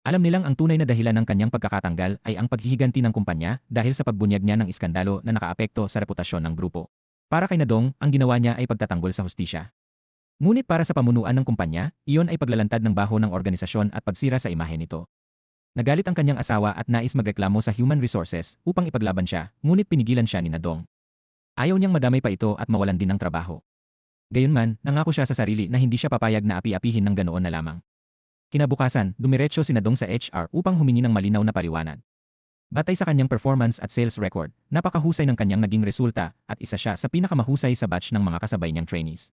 Alam nilang ang tunay na dahilan ng kanyang pagkakatanggal ay ang paghihiganti ng kumpanya dahil sa pagbunyag niya ng iskandalo na nakaapekto sa reputasyon ng grupo. Para kay Nadong, ang ginawa niya ay pagtatanggol sa hustisya. Ngunit para sa pamunuan ng kumpanya, iyon ay paglalantad ng baho ng organisasyon at pagsira sa imahe nito. Nagalit ang kanyang asawa at nais magreklamo sa Human Resources upang ipaglaban siya, ngunit pinigilan siya ni Nadong. Ayaw niyang madamay pa ito at mawalan din ng trabaho. Gayunman, nangako siya sa sarili na hindi siya papayag na api-apihin ng ganoon na lamang. Kinabukasan, dumiretso si Nadong sa HR upang humingi ng malinaw na paliwanag. Batay sa kanyang performance at sales record, napakahusay ng kanyang naging resulta at isa siya sa pinakamahusay sa batch ng mga kasabay niyang trainees.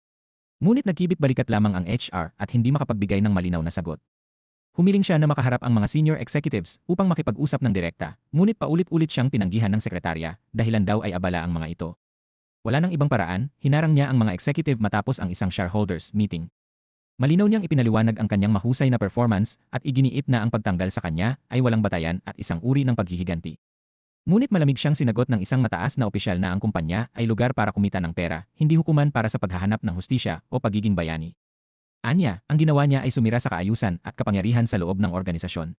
Ngunit nagkibit-balikat lamang ang HR at hindi makapagbigay ng malinaw na sagot. Humiling siya na makaharap ang mga senior executives upang makipag-usap ng direkta, ngunit paulit-ulit siyang tinanggihan ng sekretarya, dahilan daw ay abala ang mga ito. Wala nang ibang paraan, hinarang niya ang mga executive matapos ang isang shareholders meeting. Malinaw niyang ipinaliwanag ang kanyang mahusay na performance at iginiit na ang pagtanggal sa kanya ay walang batayan at isang uri ng paghihiganti. Ngunit malamig siyang sinagot ng isang mataas na opisyal na ang kumpanya ay lugar para kumita ng pera, hindi hukuman para sa paghahanap ng hustisya o pagiging bayani. Anya, ang ginawa niya ay sumira sa kaayusan at kapangyarihan sa loob ng organisasyon.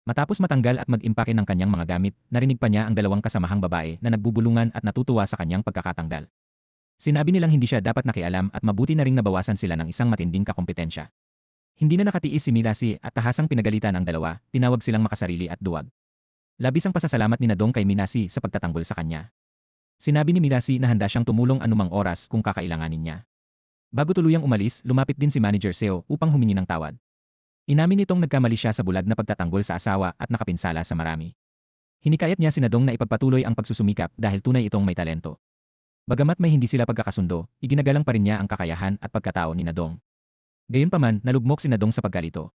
Matapos matanggal at mag-impake ng kanyang mga gamit, narinig pa niya ang dalawang kasamahang babae na nagbubulungan at natutuwa sa kanyang pagkakatanggal. Sinabi nilang hindi siya dapat nakialam at mabuti na ring nabawasan sila ng isang matinding kakompetensya. Hindi na nakatiis si Minasi at tahasang pinagalitan ang dalawa, tinawag silang makasarili at duwag. Labis ang pasasalamat ni Nadong kay Minasi sa pagtatanggol sa kanya. Sinabi ni Minasi na handa siyang tumulong anumang oras kung kakailanganin niya. Bago tuluyang umalis, lumapit din si Manager Seo upang humingi ng tawad. Inamin nitong nagkamali siya sa bulag na pagtatanggol sa asawa at nakapinsala sa marami. Hinikayat niya si Nadong na ipagpatuloy ang pagsusumikap dahil tunay itong may talento. Bagamat may hindi sila pagkakasundo, iginagalang pa rin niya ang kakayahan at pagkatao ni Nadong. Gayunpaman, nalugmok si Nadong sa pagkalito.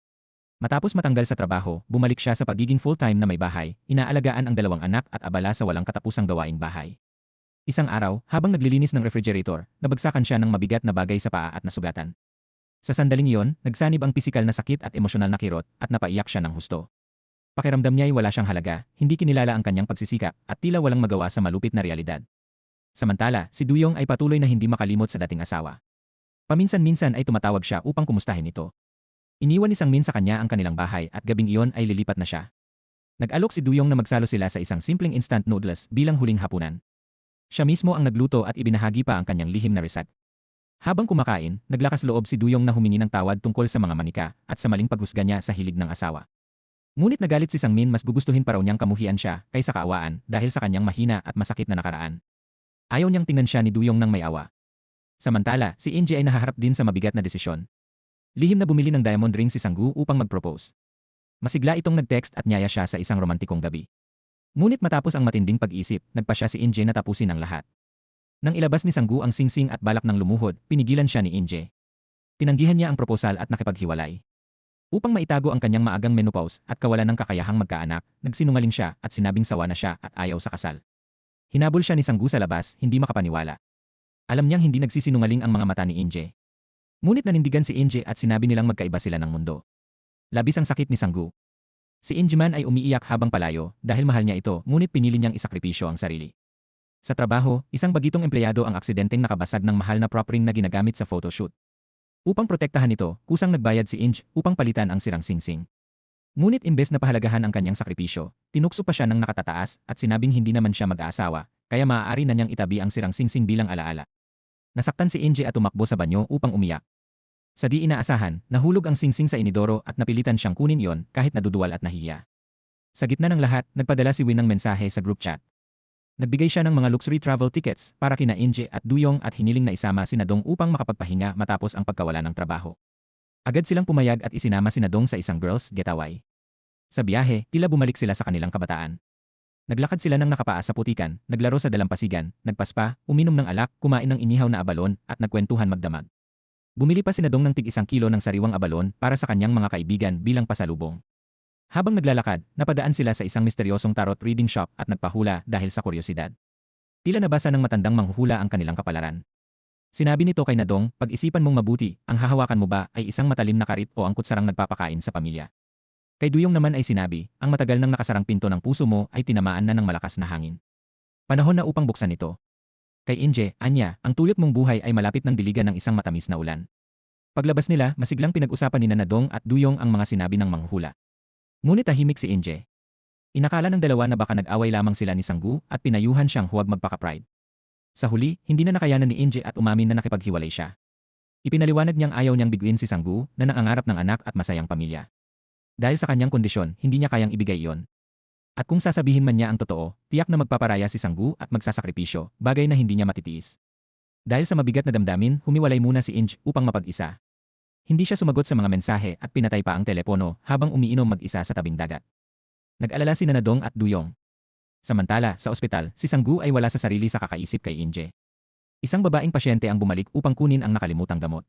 Matapos matanggal sa trabaho, bumalik siya sa pagiging full-time na may bahay, inaalagaan ang dalawang anak at abala sa walang katapusang gawaing bahay. Isang araw, habang naglilinis ng refrigerator, nabagsakan siya ng mabigat na bagay sa paa at nasugatan. Sa sandaling iyon, nagsanib ang pisikal na sakit at emosyonal na kirot at napaiyak siya ng husto. Pakiramdam niya ay wala siyang halaga, hindi kinilala ang kanyang pagsisikap at tila walang magawa sa malupit na realidad. Samantala, si Duyong ay patuloy na hindi makalimot sa dating asawa. Paminsan-minsan ay tumatawag siya upang kumustahin ito. Iniwan ni Sangmin sa kanya ang kanilang bahay at gabing iyon ay lilipat na siya. Nag-alok si Duyong na magsalo sila sa isang simpleng instant noodles bilang huling hapunan. Siya mismo ang nagluto at ibinahagi pa ang kanyang lihim na resep. Habang kumakain, naglakas loob si Duyong na humingi ng tawad tungkol sa mga manika at sa maling paghusga niya sa hilig ng asawa. Ngunit nagalit si Sangmin, mas gugustuhin pa raw niyang kamuhian siya kaysa kaawaan dahil sa kanyang mahina at masakit na nakaraan. Ayaw niyang tingnan siya ni Duyong ng may awa. Samantala, si Inje ay nahaharap din sa mabigat na desisyon. Lihim na bumili ng diamond ring si Sanggu upang mag-propose. Masigla itong nag-text at niyaya siya sa isang romantikong gabi. Ngunit matapos ang matinding pag-iisip, nagpa siya si Inje na tapusin ang lahat. Nang ilabas ni Sanggu ang singsing at balak ng lumuhod, pinigilan siya ni Inje. Tinanggihan niya ang proposal at nakipaghiwalay. Upang maitago ang kanyang maagang menopause at kawalan ng kakayahang magkaanak, nagsinungaling siya at sinabing sawa na siya at ayaw sa kasal. Hinabol siya ni Sanggu sa labas, hindi makapaniwala. Alam niyang hindi nagsisinungaling ang mga mata ni Inje. Ngunit nanindigan si Inje at sinabi nilang magkaiba sila ng mundo. Labis ang sakit ni Sanggu. Si Inje man ay umiiyak habang palayo dahil mahal niya ito, ngunit pinili niyang isakripisyo ang sarili. Sa trabaho, isang bagitong empleyado ang aksidenteng nakabasag ng mahal na prop ring na ginagamit sa photoshoot. Upang protektahan ito, kusang nagbayad si Inje upang palitan ang sirang singsing. Ngunit imbes na pahalagahan ang kanyang sakripisyo, tinukso pa siya ng nakatataas at sinabing hindi naman siya mag-aasawa, kaya maaari na niyang itabi ang sirang singsing bilang alaala. Nasaktan si Inje at tumakbo sa banyo upang umiyak. Sa di inaasahan, nahulog ang singsing sa inidoro at napilitan siyang kunin iyon kahit naduduwal at nahihiya. Sa gitna ng lahat, nagpadala si Win ng mensahe sa group chat. Nagbigay siya ng mga luxury travel tickets para kina Inje at Duyong at hiniling na isama si Nadong upang makapagpahinga matapos ang pagkawala ng trabaho. Agad silang pumayag at isinama si Nadong sa isang girls' getaway. Sa biyahe, tila bumalik sila sa kanilang kabataan. Naglakad sila ng nakapaa sa putikan, naglaro sa dalampasigan, nagpaspa, uminom ng alak, kumain ng inihaw na abalon, at nagkwentuhan magdamag. Bumili pa si Nadong ng tig-1 kilo ng sariwang abalon para sa kanyang mga kaibigan bilang pasalubong. Habang naglalakad, napadaan sila sa isang misteryosong tarot reading shop at nagpahula dahil sa kuryosidad. Tila nabasa ng matandang manghuhula ang kanilang kapalaran. Sinabi nito kay Nadong, pag-isipan mong mabuti, ang hahawakan mo ba ay isang matalim na karit o ang kutsarang nagpapakain sa pamilya. Kay Duyong naman ay sinabi, ang matagal nang nakasarang pinto ng puso mo ay tinamaan na ng malakas na hangin. Panahon na upang buksan ito. Kay Inje, anya, ang tuyot mong buhay ay malapit ng diligan ng isang matamis na ulan. Paglabas nila, masiglang pinag-usapan ni Nadong at Duyong ang mga sinabi ng manghuhula. Ngunit tahimik si Inje. Inakala ng dalawa na baka nag-away lamang sila ni Sanggu at pinayuhan siyang huwag magpaka-pride. Sa huli, hindi na nakayanan ni Inje at umamin na nakipaghiwalay siya. Ipinaliwanag niyang ayaw niyang biguin si Sanggu na nangangarap ng anak at masayang pamilya. Dahil sa kanyang kondisyon, hindi niya kayang ibigay iyon. At kung sasabihin man niya ang totoo, tiyak na magpaparaya si Sanggu at magsasakripisyo, bagay na hindi niya matitiis. Dahil sa mabigat na damdamin, humiwalay muna si Inje upang mapag-isa. Hindi siya sumagot sa mga mensahe at pinatay pa ang telepono habang umiinom mag-isa sa tabing dagat. Nag-alala si Nadong at Duyong. Samantala, sa ospital, si Sanggu ay wala sa sarili sa kakaisip kay Inje. Isang babaeng pasyente ang bumalik upang kunin ang nakalimutang gamot.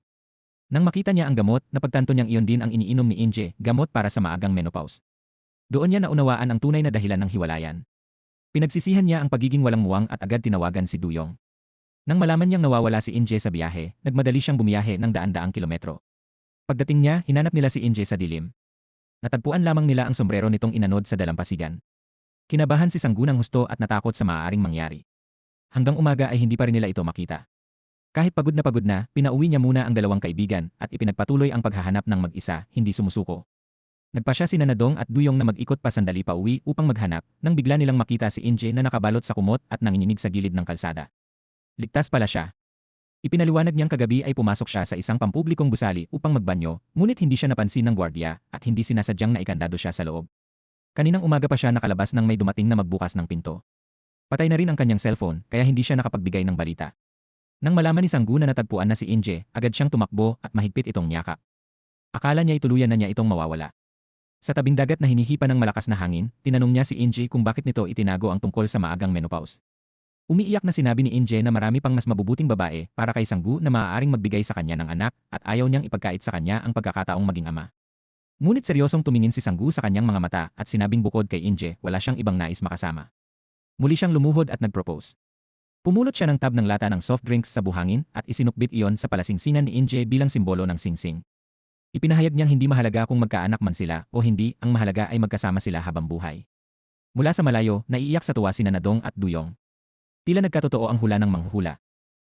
Nang makita niya ang gamot, napagtanto niyang iyon din ang iniinom ni Inje, gamot para sa maagang menopause. Doon niya naunawaan ang tunay na dahilan ng hiwalayan. Pinagsisihan niya ang pagiging walang muwang at agad tinawagan si Duyong. Nang malaman niyang nawawala si Inje sa biyahe, nagmadali siyang bumiyahe ng daan-daang kilometro. Pagdating niya, hinanap nila si Inje sa dilim. Natagpuan lamang nila ang sombrero nitong inanod sa dalampasigan. Kinabahan si Sanggu ng husto at natakot sa maaaring mangyari. Hanggang umaga ay hindi pa rin nila ito makita. Kahit pagod na, pinauwi niya muna ang dalawang kaibigan at ipinagpatuloy ang paghahanap ng mag-isa, hindi sumusuko. Nagpasya si Nadong at Duyong na mag-ikot pa sandali pa uwi upang maghanap nang bigla nilang makita si Inje na nakabalot sa kumot at nanginginig sa gilid ng kalsada. Ligtas pala siya. Ipinaliwanag niyang kagabi ay pumasok siya sa isang pampublikong gusali upang magbanyo, ngunit hindi siya napansin ng gwardiya at hindi sinasadyang naikandado siya sa loob. Kaninang umaga pa siya nakalabas nang may dumating na magbukas ng pinto. Patay na rin ang kanyang cellphone kaya hindi siya nakapagbigay ng balita. Nang malaman ni Sanggu na natagpuan na si Inje, agad siyang tumakbo at mahigpit itong niyakap. Akala niya tuluyan na niya itong mawawala. Sa tabing dagat na hinihipa ng malakas na hangin, tinanong niya si Inje kung bakit nito itinago ang tungkol sa maagang menopause. Umiiyak na sinabi ni Inje na marami pang mas mabubuting babae para kay Sanggu na maaaring magbigay sa kanya ng anak at ayaw niyang ipagkait sa kanya ang pagkakataong maging ama. Ngunit seryosong tumingin si Sanggu sa kanyang mga mata at sinabing bukod kay Inje wala siyang ibang nais makasama. Muli siyang lumuhod at nagpropose. Pumulot siya ng tab ng lata ng soft drinks sa buhangin at isinukbit iyon sa palasingsingan ni Inje bilang simbolo ng singsing. Ipinahayag niyang hindi mahalaga kung magkaanak man sila o hindi, ang mahalaga ay magkasama sila habang buhay. Mula sa malayo, naiiyak sa tuwa sina Nadong at Duyong. Tila nagkatotoo ang hula ng manghuhula.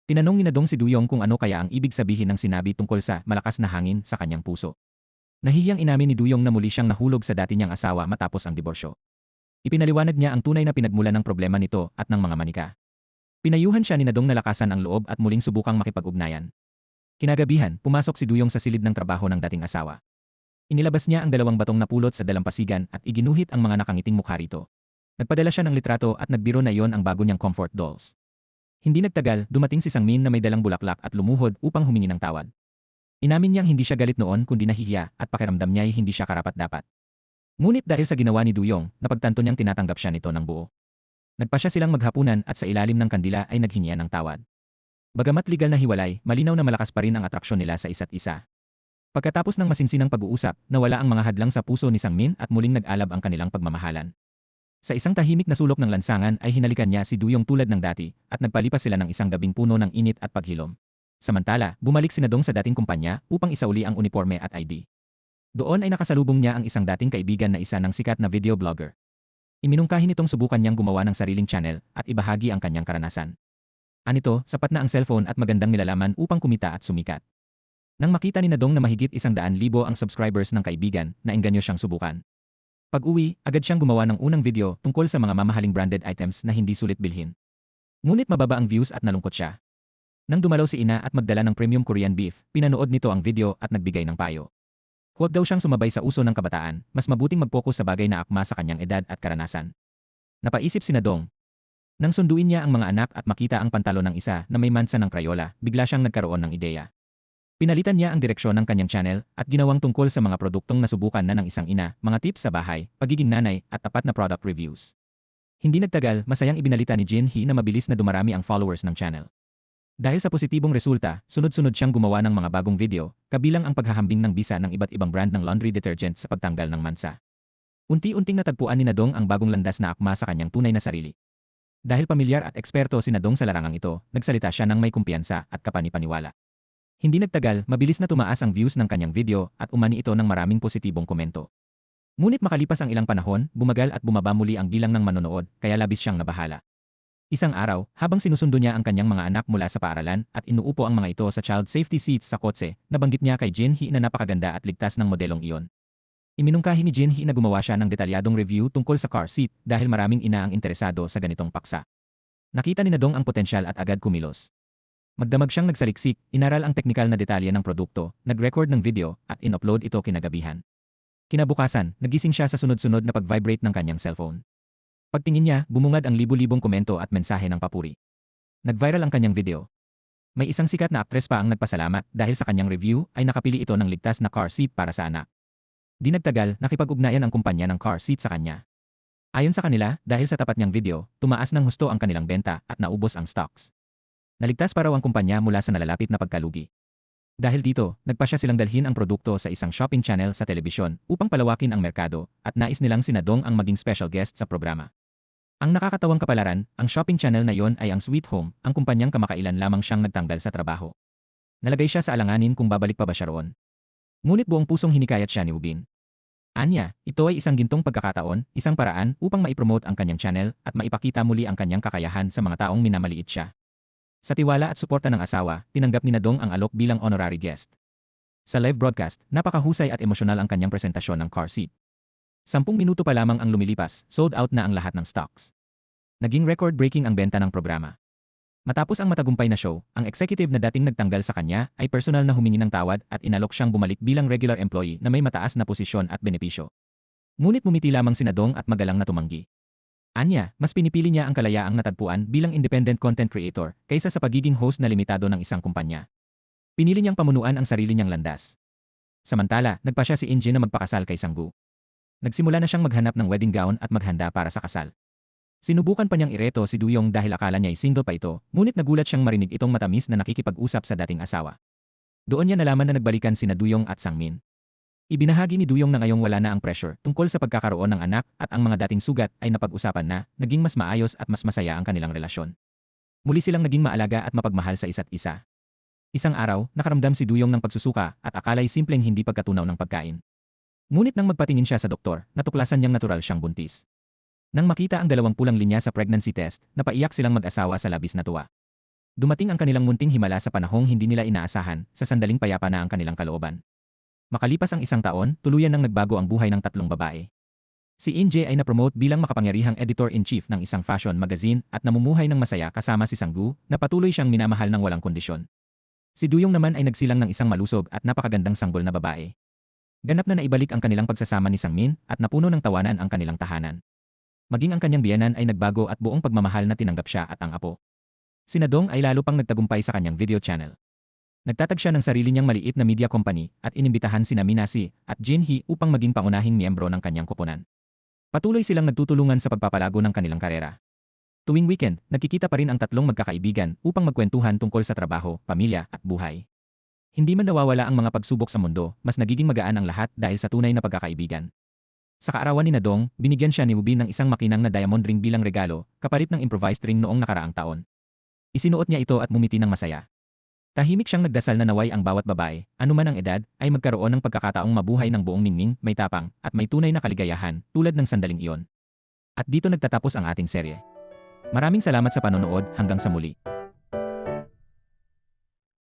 Tinanong ni Nadong si Duyong kung ano kaya ang ibig sabihin ng sinabi tungkol sa malakas na hangin sa kanyang puso. Nahihiyang inamin ni Duyong na muli siyang nahulog sa dati niyang asawa matapos ang diborsyo. Ipinaliwanag niya ang tunay na pinagmulan ng problema nito at ng mga manika. Pinayuhan siya ni Nadong na lakasan ang loob at muling subukang makipag-ugnayan. Kinagabihan, pumasok si Duyong sa silid ng trabaho ng dating asawa. Inilabas niya ang 2 batong napulot sa dalampasigan at iginuhit ang mga nakangiting mukha rito. Nagpadala siya ng litrato at nagbiro na iyon ang bago niyang comfort dolls. Hindi nagtagal, dumating si Sangmin na may dalang bulaklak at lumuhod upang humingi ng tawad. Inamin niyang hindi siya galit noon kundi nahihiya at pakiramdam niya ay hindi siya karapat-dapat. Ngunit dahil sa ginawa ni Duyong, napagtanto niyang tinatanggap siya nito ng buo. Nagpasya silang maghapunan at sa ilalim ng kandila ay naghingian ng tawad. Bagamat legal na hiwalay, malinaw na malakas pa rin ang atraksyon nila sa isa't isa. Pagkatapos ng masinsinang pag-uusap, nawala ang mga hadlang sa puso ni Sangmin at muling nag-alab ang kanilang pagmamahalan. Sa isang tahimik na sulok ng lansangan ay hinalikan niya si Duyong tulad ng dati at nagpalipas sila ng isang gabing puno ng init at paghilom. Samantala, bumalik si Nadong sa dating kumpanya upang isauli ang uniforme at ID. Doon ay nakasalubong niya ang isang dating kaibigan na isa ng sikat na video blogger. Iminungkahi nitong subukan niyang gumawa ng sariling channel at ibahagi ang kanyang karanasan. Anito, sapat na ang cellphone at magandang nilalaman upang kumita at sumikat. Nang makita ni Nadong na mahigit 100,000 ang subscribers ng kaibigan, naengganyo siyang subukan. Pag-uwi, agad siyang gumawa ng unang video tungkol sa mga mamahaling branded items na hindi sulit bilhin. Ngunit mababa ang views at nalungkot siya. Nang dumalaw si Ina at magdala ng premium Korean beef, pinanood nito ang video at nagbigay ng payo. Huwag daw siyang sumabay sa uso ng kabataan, mas mabuting mag-focus sa bagay na akma sa kanyang edad at karanasan. Napaisip si Nadong. Nang sunduin niya ang mga anak at makita ang pantalo ng isa na may mansa ng Crayola, bigla siyang nagkaroon ng ideya. Pinalitan niya ang direksyon ng kanyang channel at ginawang tungkol sa mga produktong nasubukan na ng isang ina, mga tips sa bahay, pagiging nanay, at tapat na product reviews. Hindi nagtagal, masayang ibinalita ni Jin Hee na mabilis na dumarami ang followers ng channel. Dahil sa positibong resulta, sunod-sunod siyang gumawa ng mga bagong video, kabilang ang paghahambing ng bisa ng iba't ibang brand ng laundry detergent sa pagtanggal ng mansa. Unti-unting natagpuan ni Nadong ang bagong landas na akma sa kanyang tunay na sarili. Dahil pamilyar at eksperto si Nadong sa larangang ito, nagsalita siya ng may kumpiyansa at kapani-paniwala. Hindi nagtagal, mabilis na tumaas ang views ng kanyang video at umani ito ng maraming positibong komento. Ngunit makalipas ang ilang panahon, bumagal at bumaba muli ang bilang ng manonood, kaya labis siyang nabahala. Isang araw, habang sinusundo niya ang kanyang mga anak mula sa paaralan at inuupo ang mga ito sa child safety seats sa kotse, nabanggit niya kay Jin Hee na napakaganda at ligtas ng modelong iyon. Iminungkahi ni Jin Hee na gumawa siya ng detalyadong review tungkol sa car seat dahil maraming ina ang interesado sa ganitong paksa. Nakita ni Nadong ang potensyal at agad kumilos. Magdamag siyang nagsaliksik, inaral ang teknikal na detalye ng produkto, nag-record ng video, at in-upload ito kinagabihan. Kinabukasan, nagising siya sa sunod-sunod na pag-vibrate ng kanyang cellphone. Pagtingin niya, bumungad ang libu-libong komento at mensahe ng papuri. Nag-viral ang kanyang video. May isang sikat na aktres pa ang nagpasalamat dahil sa kanyang review ay nakapili ito ng ligtas na car seat para sa anak. Di nagtagal, nakipag-ugnayan ang kumpanya ng car seat sa kanya. Ayon sa kanila, dahil sa tapat niyang video, tumaas ng husto ang kanilang benta at naubos ang stocks. Naligtas pa raw ang kumpanya mula sa nalalapit na pagkalugi. Dahil dito, nagpasya silang dalhin ang produkto sa isang shopping channel sa telebisyon upang palawakin ang merkado at nais nilang si Nadong ang maging special guest sa programa. Ang nakakatawang kapalaran, ang shopping channel na iyon ay ang Sweet Home, ang kumpanyang kamakailan lamang siyang nagtanggal sa trabaho. Nalagay siya sa alanganin kung babalik pa ba siya roon. Ngunit buong pusong hinikayat siya ni Ubin. Anya, ito ay isang gintong pagkakataon, isang paraan upang maipromote ang kanyang channel at maipakita muli ang kanyang kakayahan sa mga taong minamaliit siya. Sa tiwala at suporta ng asawa, tinanggap ni Nadong ang alok bilang honorary guest. Sa live broadcast, napakahusay at emosyonal ang kanyang presentasyon ng car seat. 10 minuto pa lamang ang lumilipas, sold out na ang lahat ng stocks. Naging record-breaking ang benta ng programa. Matapos ang matagumpay na show, ang executive na dating nagtanggal sa kanya ay personal na humingi ng tawad at inalok siyang bumalik bilang regular employee na may mataas na posisyon at benepisyo. Ngunit bumiti lamang si Dong at magalang na tumanggi. Anya, mas pinipili niya ang kalayaang natagpuan bilang independent content creator kaysa sa pagiging host na limitado ng isang kumpanya. Pinili niyang pamunuan ang sarili niyang landas. Samantala, nagpa siya si Injin na magpakasal kay Sanggu. Nagsimula na siyang maghanap ng wedding gown at maghanda para sa kasal. Sinubukan pa niyang ireto si Duyong dahil akala niya ay single pa ito, ngunit nagulat siyang marinig itong matamis na nakikipag-usap sa dating asawa. Doon niya nalaman na nagbalikan sina Duyong at Sangmin. Ibinahagi ni Duyong na ngayong wala na ang pressure tungkol sa pagkakaroon ng anak at ang mga dating sugat ay napag-usapan na, naging mas maayos at mas masaya ang kanilang relasyon. Muli silang naging maalaga at mapagmahal sa isa't isa. Isang araw, nakaramdam si Duyong ng pagsusuka at akala'y simpleng hindi pagkatunaw ng pagkain. Ngunit nang magpatingin siya sa doktor, natuklasan niyang natural siyang buntis. Nang makita ang 20 linya sa pregnancy test, napaiyak silang mag-asawa sa labis na tuwa. Dumating ang kanilang munting himala sa panahong hindi nila inaasahan, sa sandaling payapa na ang kanilang kalooban. Makalipas ang isang taon, tuluyan nang nagbago ang buhay ng 3 babae. Si Inje ay napromote bilang makapangyarihang editor-in-chief ng isang fashion magazine at namumuhay ng masaya kasama si Sanggu na patuloy siyang minamahal ng walang kondisyon. Si Duyong naman ay nagsilang ng isang malusog at napakagandang sanggol na babae. Ganap na naibalik ang kanilang pagsasama ni Sangmin at napuno ng tawanan ang kanilang tahanan. Maging ang kanyang biyenan ay nagbago at buong pagmamahal na tinanggap siya at ang apo. Si Dong ay lalo pang nagtagumpay sa kanyang video channel. Nagtatag siya ng sarili niyang maliit na media company at inimbitahan sina Minasi at Jin Hee upang maging pangunahing miyembro ng kanyang koponan. Patuloy silang nagtutulungan sa pagpapalago ng kanilang karera. Tuwing weekend, nagkikita pa rin ang tatlong magkakaibigan upang magkwentuhan tungkol sa trabaho, pamilya at buhay. Hindi man nawawala ang mga pagsubok sa mundo, mas nagiging magaan ang lahat dahil sa tunay na pagkakaibigan. Sa kaarawan ni Dong, binigyan siya ni Wubin ng isang makinang na diamond ring bilang regalo, kapalit ng improvised ring noong nakaraang taon. Isinuot niya ito at mumiti ng masaya. Tahimik siyang nagdasal na naway ang bawat babae, anuman ang edad, ay magkaroon ng pagkakataong mabuhay ng buong ningning, may tapang, at may tunay na kaligayahan, tulad ng sandaling iyon. At dito nagtatapos ang ating serye. Maraming salamat sa panonood, hanggang sa muli.